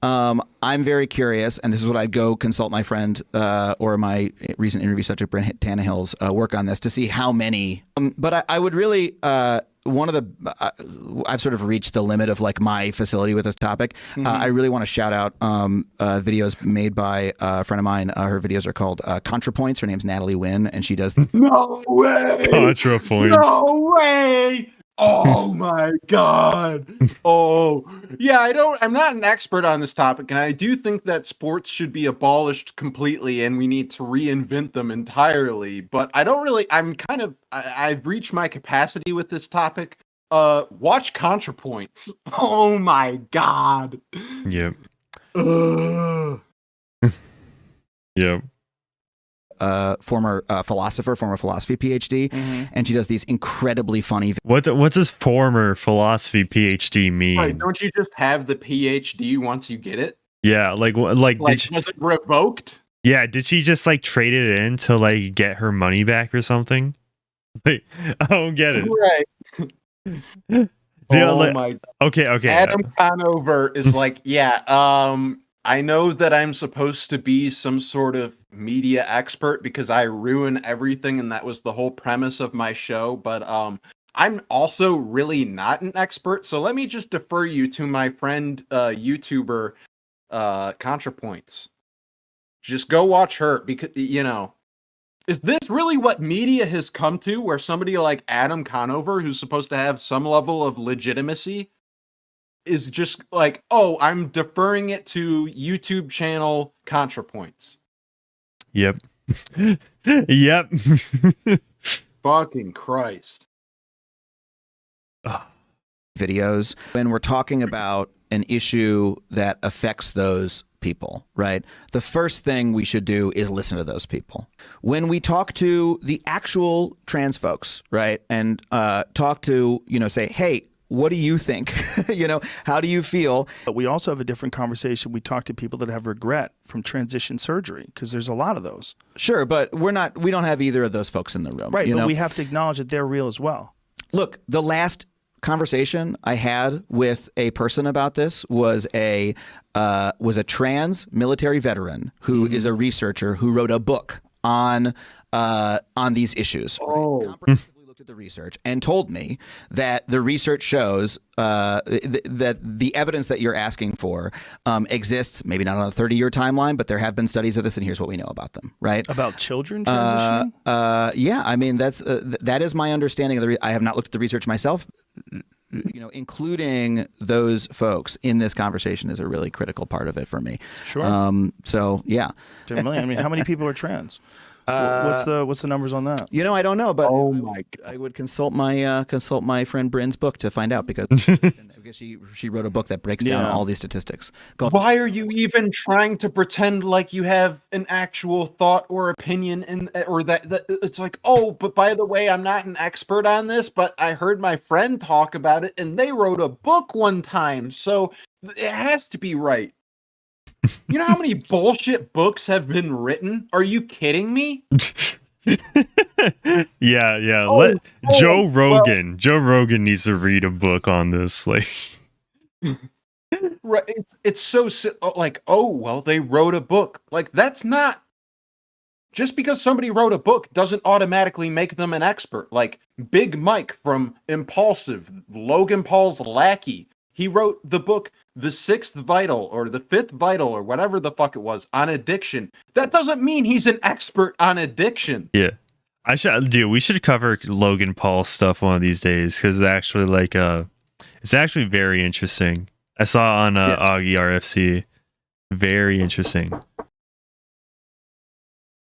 I'm very curious, and this is what I'd go consult my friend or my recent interview subject, Bryn Tannehill's work on this to see how many. But I would really. I've sort of reached the limit of like my facility with this topic. Mm-hmm. I really want to shout out videos made by a friend of mine. Her videos are called ContraPoints. Her name's Natalie Wynn, and she does. No way! ContraPoints. No way! Oh my god! Oh yeah, I'm not an expert on this topic, and I do think that sports should be abolished completely, and we need to reinvent them entirely. But I don't really. I've reached my capacity with this topic. Watch ContraPoints. Oh my god. Yep. Yep. Former philosopher, former philosophy PhD, mm-hmm. and she does these incredibly funny. What does former philosophy PhD mean? Right, don't you just have the PhD once you get it? Yeah, like was it revoked? Yeah, did she just like trade it in to like get her money back or something? Like, I don't get it. Right. My God. Okay. Adam Conover is like, yeah, I know that I'm supposed to be some sort of media expert because I ruin everything, and that was the whole premise of my show, but I'm also really not an expert, so let me just defer you to my friend YouTuber ContraPoints. Just go watch her, because is this really what media has come to, where somebody like Adam Conover, who's supposed to have some level of legitimacy, is just like, oh, I'm deferring it to YouTube channel ContraPoints. Yep. Yep. Fucking Christ. Videos when we're talking about an issue that affects those people, right? The first thing we should do is listen to those people. When we talk to the actual trans folks, right, and talk to, say, hey, what do you think? How do you feel? But we also have a different conversation. We talk to people that have regret from transition surgery, because there's a lot of those. Sure, but we don't have either of those folks in the room. Right, but we have to acknowledge that they're real as well. Look, the last conversation I had with a person about this was a trans military veteran who is a researcher who wrote a book on these issues. Oh. Comprehensively looked at the research and told me that the research shows that the evidence that you're asking for exists, maybe not on a 30-year timeline, but there have been studies of this, and here's what we know about them, right? About children transitioning? Yeah, I mean, that is my understanding of I have not looked at the research myself. Including those folks in this conversation is a really critical part of it for me. Sure. So yeah. I mean, how many people are trans? What's the numbers on that? You know, I don't know, but oh my God. I would consult my friend Bryn's book to find out because she wrote a book that breaks down all these statistics. Why are you even trying to pretend like you have an actual thought or opinion or that it's like, oh, but by the way, I'm not an expert on this, but I heard my friend talk about it and they wrote a book one time, so it has to be right. You know how many bullshit books have been written? Are you kidding me? Yeah. Joe Rogan needs to read a book on this. Like, right? It's so like, oh well, they wrote a book. Like, that's not just because somebody wrote a book doesn't automatically make them an expert. Like Big Mike from Impulsive, Logan Paul's lackey. He wrote the book The Sixth Vital or The Fifth Vital or whatever the fuck it was on addiction. That doesn't mean he's an expert on addiction. Yeah. We should cover Logan Paul stuff one of these days because it's actually very interesting. I saw on Augie RFC. Very interesting.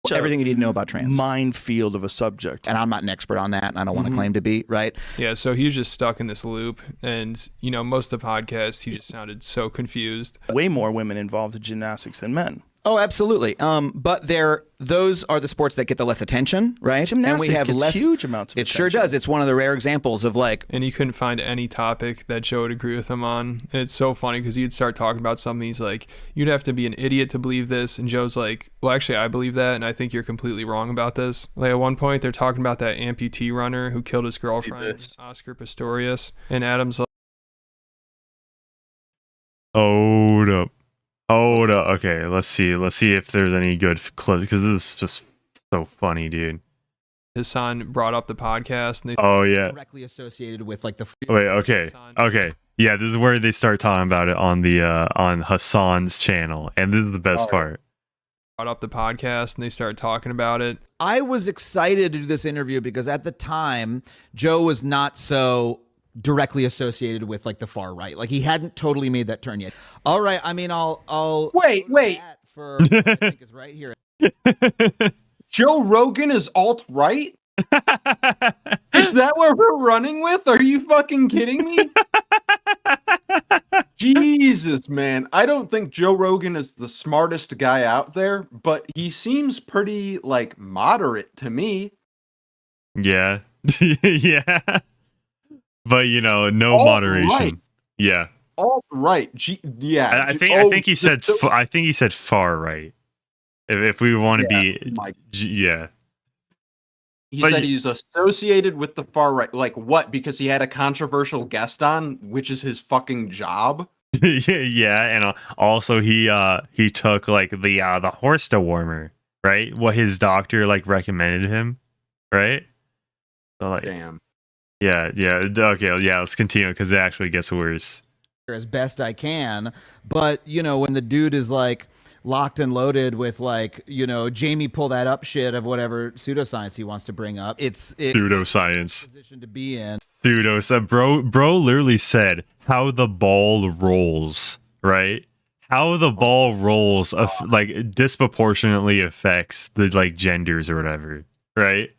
Everything you need to know about trans. Minefield of a subject. And I'm not an expert on that, and I don't want to claim to be, right? Yeah, so he was just stuck in this loop, and, most of the podcast, he just sounded so confused. Way more women involved in gymnastics than men. Oh, absolutely. But those are the sports that get the less attention, right? Gymnastics and we have gets huge amounts of attention. It sure does. It's one of the rare examples of And he couldn't find any topic that Joe would agree with him on. And it's so funny because he'd start talking about something. He's like, you'd have to be an idiot to believe this. And Joe's like, well, actually, I believe that. And I think you're completely wrong about this. Like at one point, they're talking about that amputee runner who killed his girlfriend, Oscar Pistorius. And Adam's like, Hold up. Okay, let's see if there's any good clips because this is just so funny, dude. His son brought up the podcast, and they directly associated with like the. Wait, okay, yeah, this is where they start talking about it on the on Hassan's channel, and this is the best part. Brought up the podcast, and they started talking about it. I was excited to do this interview because at the time Joe was not so directly associated with like the far right. Like he hadn't totally made that turn yet. All right, I mean, I'll wait. For what I think is right here. Joe Rogan is alt-right? Is that what we're running with? Are you fucking kidding me? Jesus, man. I don't think Joe Rogan is the smartest guy out there, but he seems pretty like moderate to me. Yeah. Yeah. But no moderation. Right. Yeah. All right. Yeah. I think he said far right. If we want to be yeah. He said he's associated with the far right. Like what? Because he had a controversial guest on, which is his fucking job. Yeah, and also he took like the horse dewormer, right? What his doctor like recommended him, right? So like, damn. Yeah. Okay, yeah. Let's continue because it actually gets worse. As best I can, but when the dude is like locked and loaded with like Jamie pull that up shit of whatever pseudoscience he wants to bring up. It's pseudoscience position to be in. Bro literally said how the ball rolls, right? How the ball rolls like disproportionately affects the like genders or whatever, right?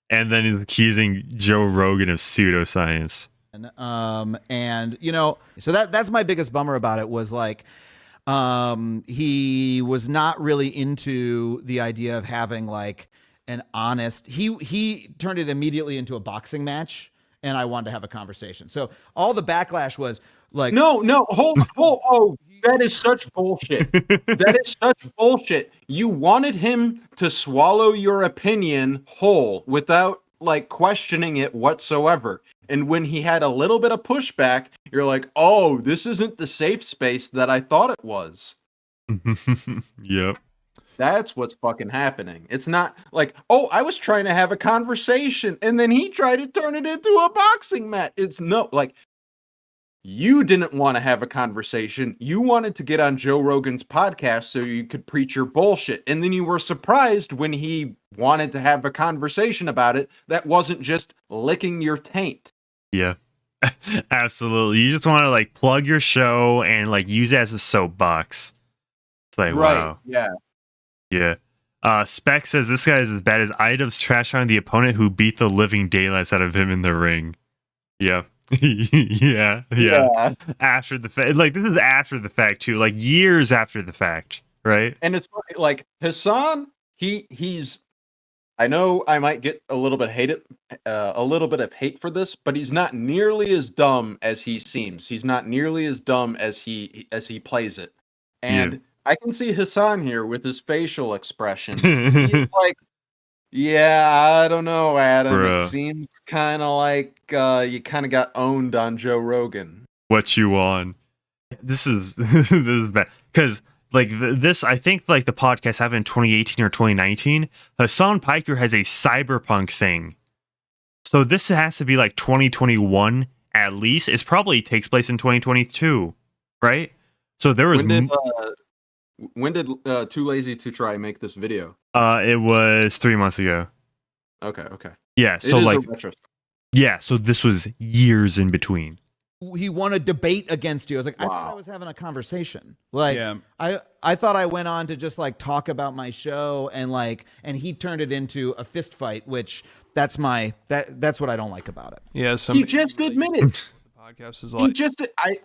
And then he's accusing Joe Rogan of pseudoscience. And so that's my biggest bummer about it was like he was not really into the idea of having like an honest he turned it immediately into a boxing match, and I wanted to have a conversation. So all the backlash was like no hold that is such bullshit. That is such bullshit. You wanted him to swallow your opinion whole without like questioning it whatsoever. And when he had a little bit of pushback, you're like, oh, this isn't the safe space that I thought it was. Yep. That's what's fucking happening. It's not like, oh, I was trying to have a conversation and then he tried to turn it into a boxing match. It's no, like, you didn't want to have a conversation. You wanted to get on Joe Rogan's podcast so you could preach your bullshit. And then you were surprised when he wanted to have a conversation about it that wasn't just licking your taint. Yeah, absolutely. You just want to like plug your show and like use it as a soapbox. It's like, right. Wow. Yeah. Yeah. Spec says this guy is as bad as iiTz's trash on the opponent who beat the living daylights out of him in the ring. Yep. Yeah. After the fact, like this is after the fact too, like years after the fact, right? And it's funny, like Hassan, he's. I know I might get a little bit of hate for this, but he's not nearly as dumb as he seems. He's not nearly as dumb as he plays it. And I can see Hassan here with his facial expression. He's like, yeah, I don't know, Adam. Bruh. It seems kind of like you kind of got owned on Joe Rogan. What you on? This is this is bad because like this. I think like the podcast happened in 2018 or 2019. Hassan Piker has a cyberpunk thing, so this has to be like 2021 at least. It probably takes place in 2022, right? So there was. When did Too Lazy to Try make this video? It was 3 months ago. Okay. Yeah, so like, yeah, so this was years in between. He won a debate against you. I was like, I thought I was having a conversation. Like, I thought I went on to just like talk about my show and he turned it into a fist fight, which that's what I don't like about it. Yeah, he just admitted. Podcast is like,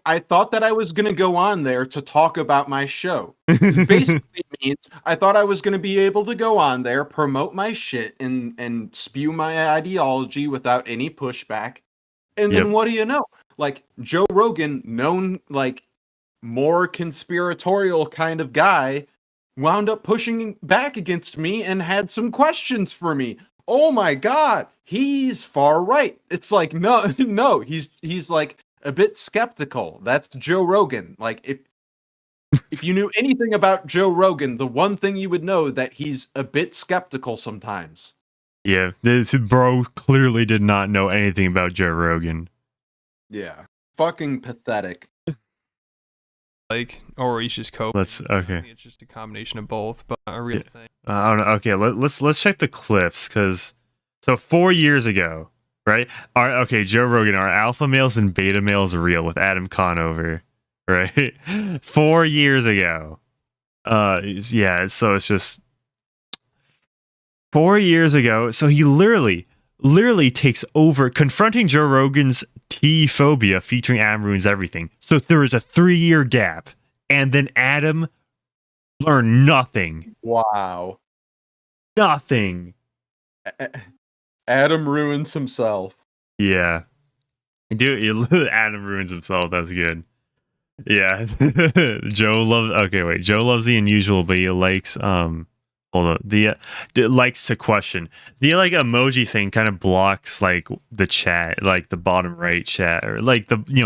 I thought that I was going to go on there to talk about my show. It basically means I thought I was going to be able to go on there, promote my shit, and spew my ideology without any pushback. And then what do you know? Like Joe Rogan, known like more conspiratorial kind of guy, wound up pushing back against me and had some questions for me. Oh my God, he's far right. It's like, no, he's like a bit skeptical. That's Joe Rogan. Like if you knew anything about Joe Rogan, the one thing you would know that he's a bit skeptical sometimes. Yeah, this bro clearly did not know anything about Joe Rogan. Yeah, fucking pathetic. Like, or he's just coping. Okay. It's just a combination of both, but a real thing. I don't know. Okay, let's check the clips because 4 years ago, right? Joe Rogan, are alpha males and beta males real with Adam Conover, right? 4 years ago. Yeah. So it's just 4 years ago. So he literally takes over, confronting Joe Rogan's T-phobia featuring Adam Ruins Everything. So there was a 3-year gap, and then Adam learned nothing. Wow. Nothing. Adam ruins himself. Yeah. Dude, Adam ruins himself. That's good. Yeah. Joe loves the unusual, but he likes hold on. Likes to question. The like emoji thing kind of blocks like the chat, like the bottom right chat, or like you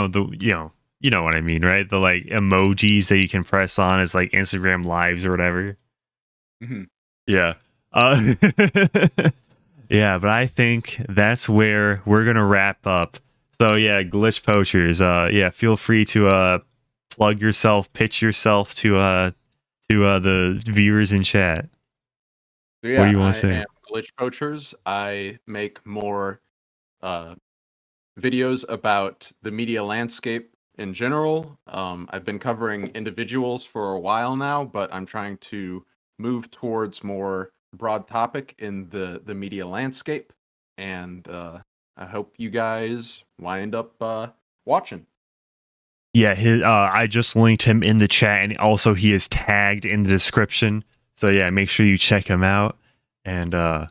know what I mean, right? The like emojis that you can press on as like Instagram lives or whatever. Mm-hmm. Yeah. Yeah, but I think that's where we're gonna wrap up. So yeah, glitch poachers. Yeah, feel free to plug yourself, pitch yourself to the viewers in chat. Yeah, what do you want to say? I am Glitch Poachers. I make more videos about the media landscape in general. I've been covering individuals for a while now, but I'm trying to move towards more broad topic in the media landscape. And I hope you guys wind up watching. Yeah, I just linked him in the chat, and also he is tagged in the description. So yeah, make sure you check him out. And I'm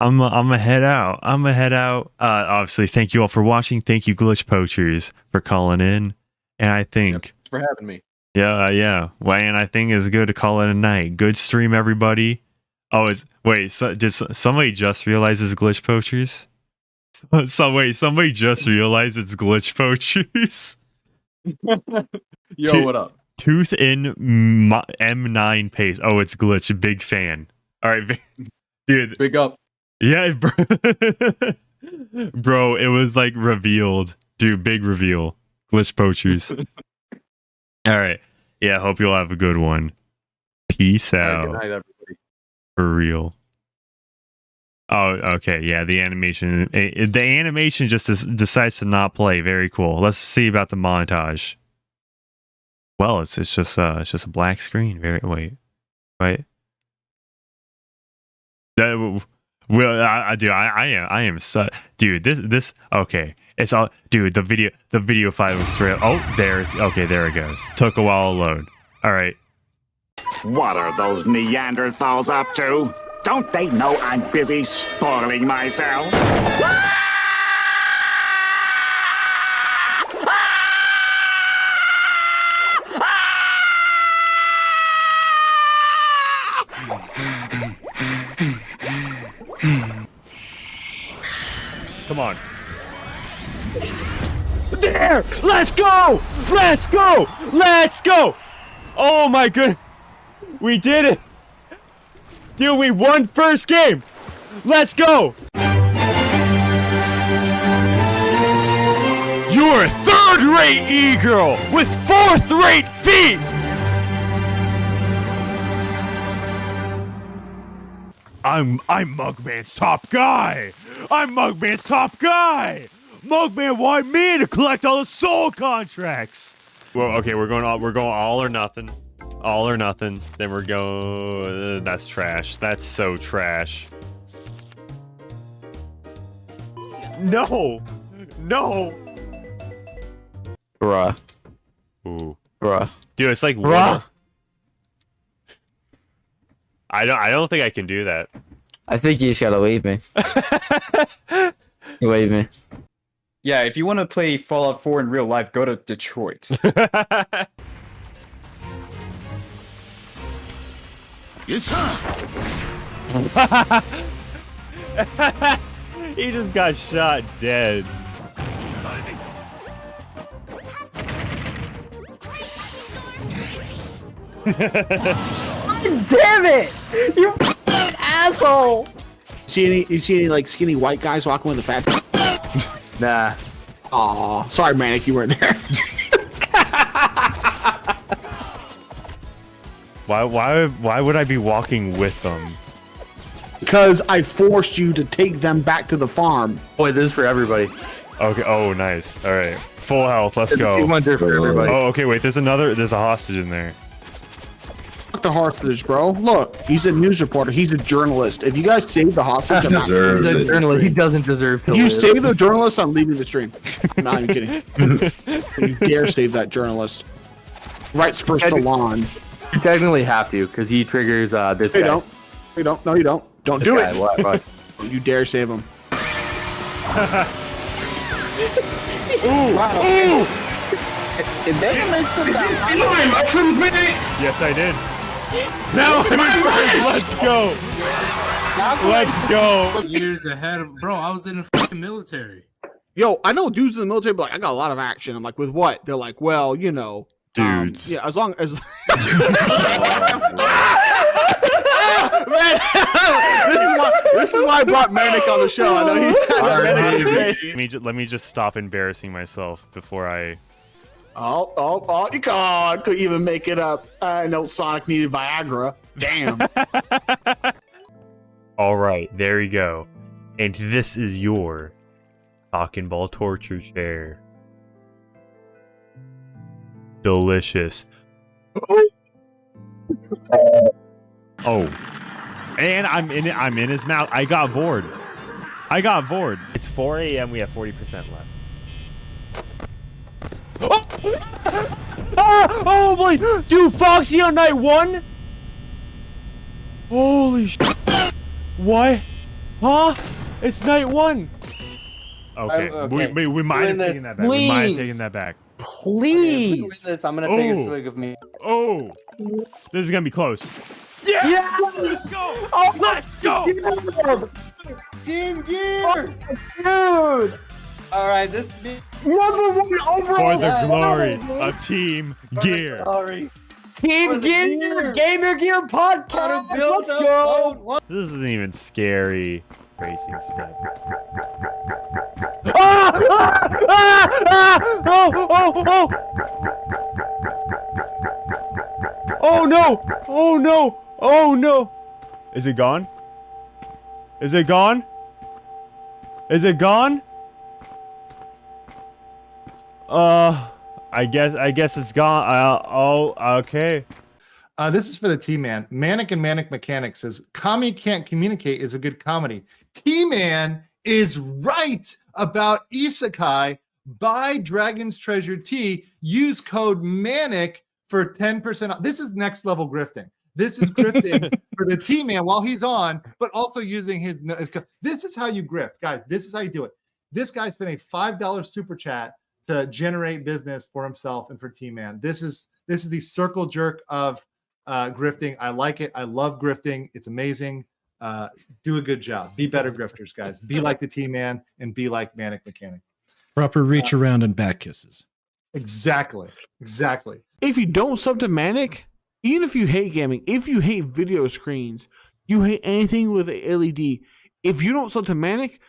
gonna head out. Obviously, thank you all for watching. Thank you, Glitch Poachers, for calling in. And I think Thanks for having me. Yeah. Well, and I think it's good to call it a night. Good stream, everybody. Oh, did somebody just realize it's Glitch Poachers? Somebody just realized it's Glitch Poachers. Yo, what up? Tooth in M9 pace. Oh, it's Glitch. Big fan. All right, dude. Big up. Yeah, bro. Bro, it was like revealed. Dude, big reveal. Glitch Poachers. All right. Yeah, hope you'll have a good one. Peace out. Good night, everybody. For real. Oh, okay. Yeah, the animation just decides to not play. Very cool. Let's see about the montage. Well, it's just a black screen. Wait. Well, I am dude. This okay. It's all, dude. The video file was straight. Oh, there it goes. Took a while to load. All right. What are those Neanderthals up to? Don't they know I'm busy spoiling myself? Come on. There! Let's go! Let's go! Let's go! Oh my good. We did it! Dude, we won first game! Let's go! You're a third-rate e-girl with fourth-rate feet! I'm Mugman's top guy! I'm Mugman's top guy! Mugman wanted me to collect all the soul contracts! Well, okay, we're going all or nothing. All or nothing. Then we're going... that's trash. That's so trash. No! No! Bruh. Ooh. Bruh. Dude, it's like... Bruh. I don't think I can do that. I think you just gotta leave me. Leave me. Yeah, if you want to play Fallout 4 in real life, go to Detroit. Yes, sir. He just got shot dead. Damn it! You asshole! You see any like skinny white guys walking with a fat? Nah. Aw, sorry, Manic, you weren't there. Why would I be walking with them? Because I forced you to take them back to the farm. Boy, this is for everybody. Okay. Oh, nice. All right. Full health. Let's go. 200 for everybody. Oh, okay. Wait. There's a hostage in there. Fuck the hostage, bro. Look, he's a news reporter. He's a journalist. If you guys save the hostage, I'm not. He's a journalist. He doesn't deserve to If you live. save the journalist, I'm leaving the stream. I'm not even kidding. You dare save that journalist. Rights first to lawn. You technically have to, because he triggers this You guy. don't. You don't. No, you don't. Don't This do guy, it. what? You dare save him. Ooh! Wow. Ooh! Did they make some Yes, I did. Now I'm in first. Let's go. Let's go. Years ahead of bro. I was in the fucking military. Yo, I know dudes in the military, but like, I got a lot of action. I'm like, with what? They're like, well, you know, dudes. Yeah, as long as. Man, this is why I brought Manic on the show. I know Let me just stop embarrassing myself before I. Oh, you couldn't even make it up. I know Sonic needed Viagra. Damn. All right, there you go. And this is your talking ball torture chair. Delicious. Oh. And I'm in his mouth. I got bored. It's 4 a.m. We have 40% left. Oh boy, dude, Foxy on night 1? Holy shit. What? Huh? It's night 1. Okay, okay. we might have taken that back. We might have taken that back. Please. This, I'm gonna take a swig of me. Oh, this is gonna be close. Yes! Let's go! Oh, let's go! Team Gear! Dude! Alright, this is number 1 overall. For the glory of Team Gear. Sorry. Team Gear! Gamer Gear Podcast! Let's go! This isn't even scary. Racing stuff. Oh no! Oh no! Oh no! Is it gone? Is it gone? Is it gone? I guess it's gone. Oh, okay. This is for the T-Man. Manic and Manic Mechanics says, Kami Can't Communicate is a good comedy. T-Man is right about Isekai. Buy Dragon's Treasure Tea. Use code MANIC for 10% off. This is next level grifting. This is grifting for the T-Man while he's on, but also using his... This is how you grift. Guys, this is how you do it. This guy spent a $5 super chat to generate business for himself and for T-Man. This is the circle jerk of grifting. I like it. I love grifting. It's amazing. Do a good job. Be better grifters, guys. Be like the T-Man and be like Manic Mechanic. Proper reach around and back kisses. Exactly. If you don't sub to Manic, even if you hate gaming, if you hate video screens, you hate anything with a LED, if you don't sub to Manic,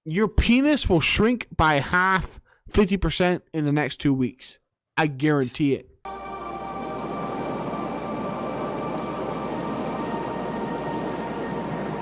your penis will shrink by half, 50% in the next 2 weeks. I guarantee it.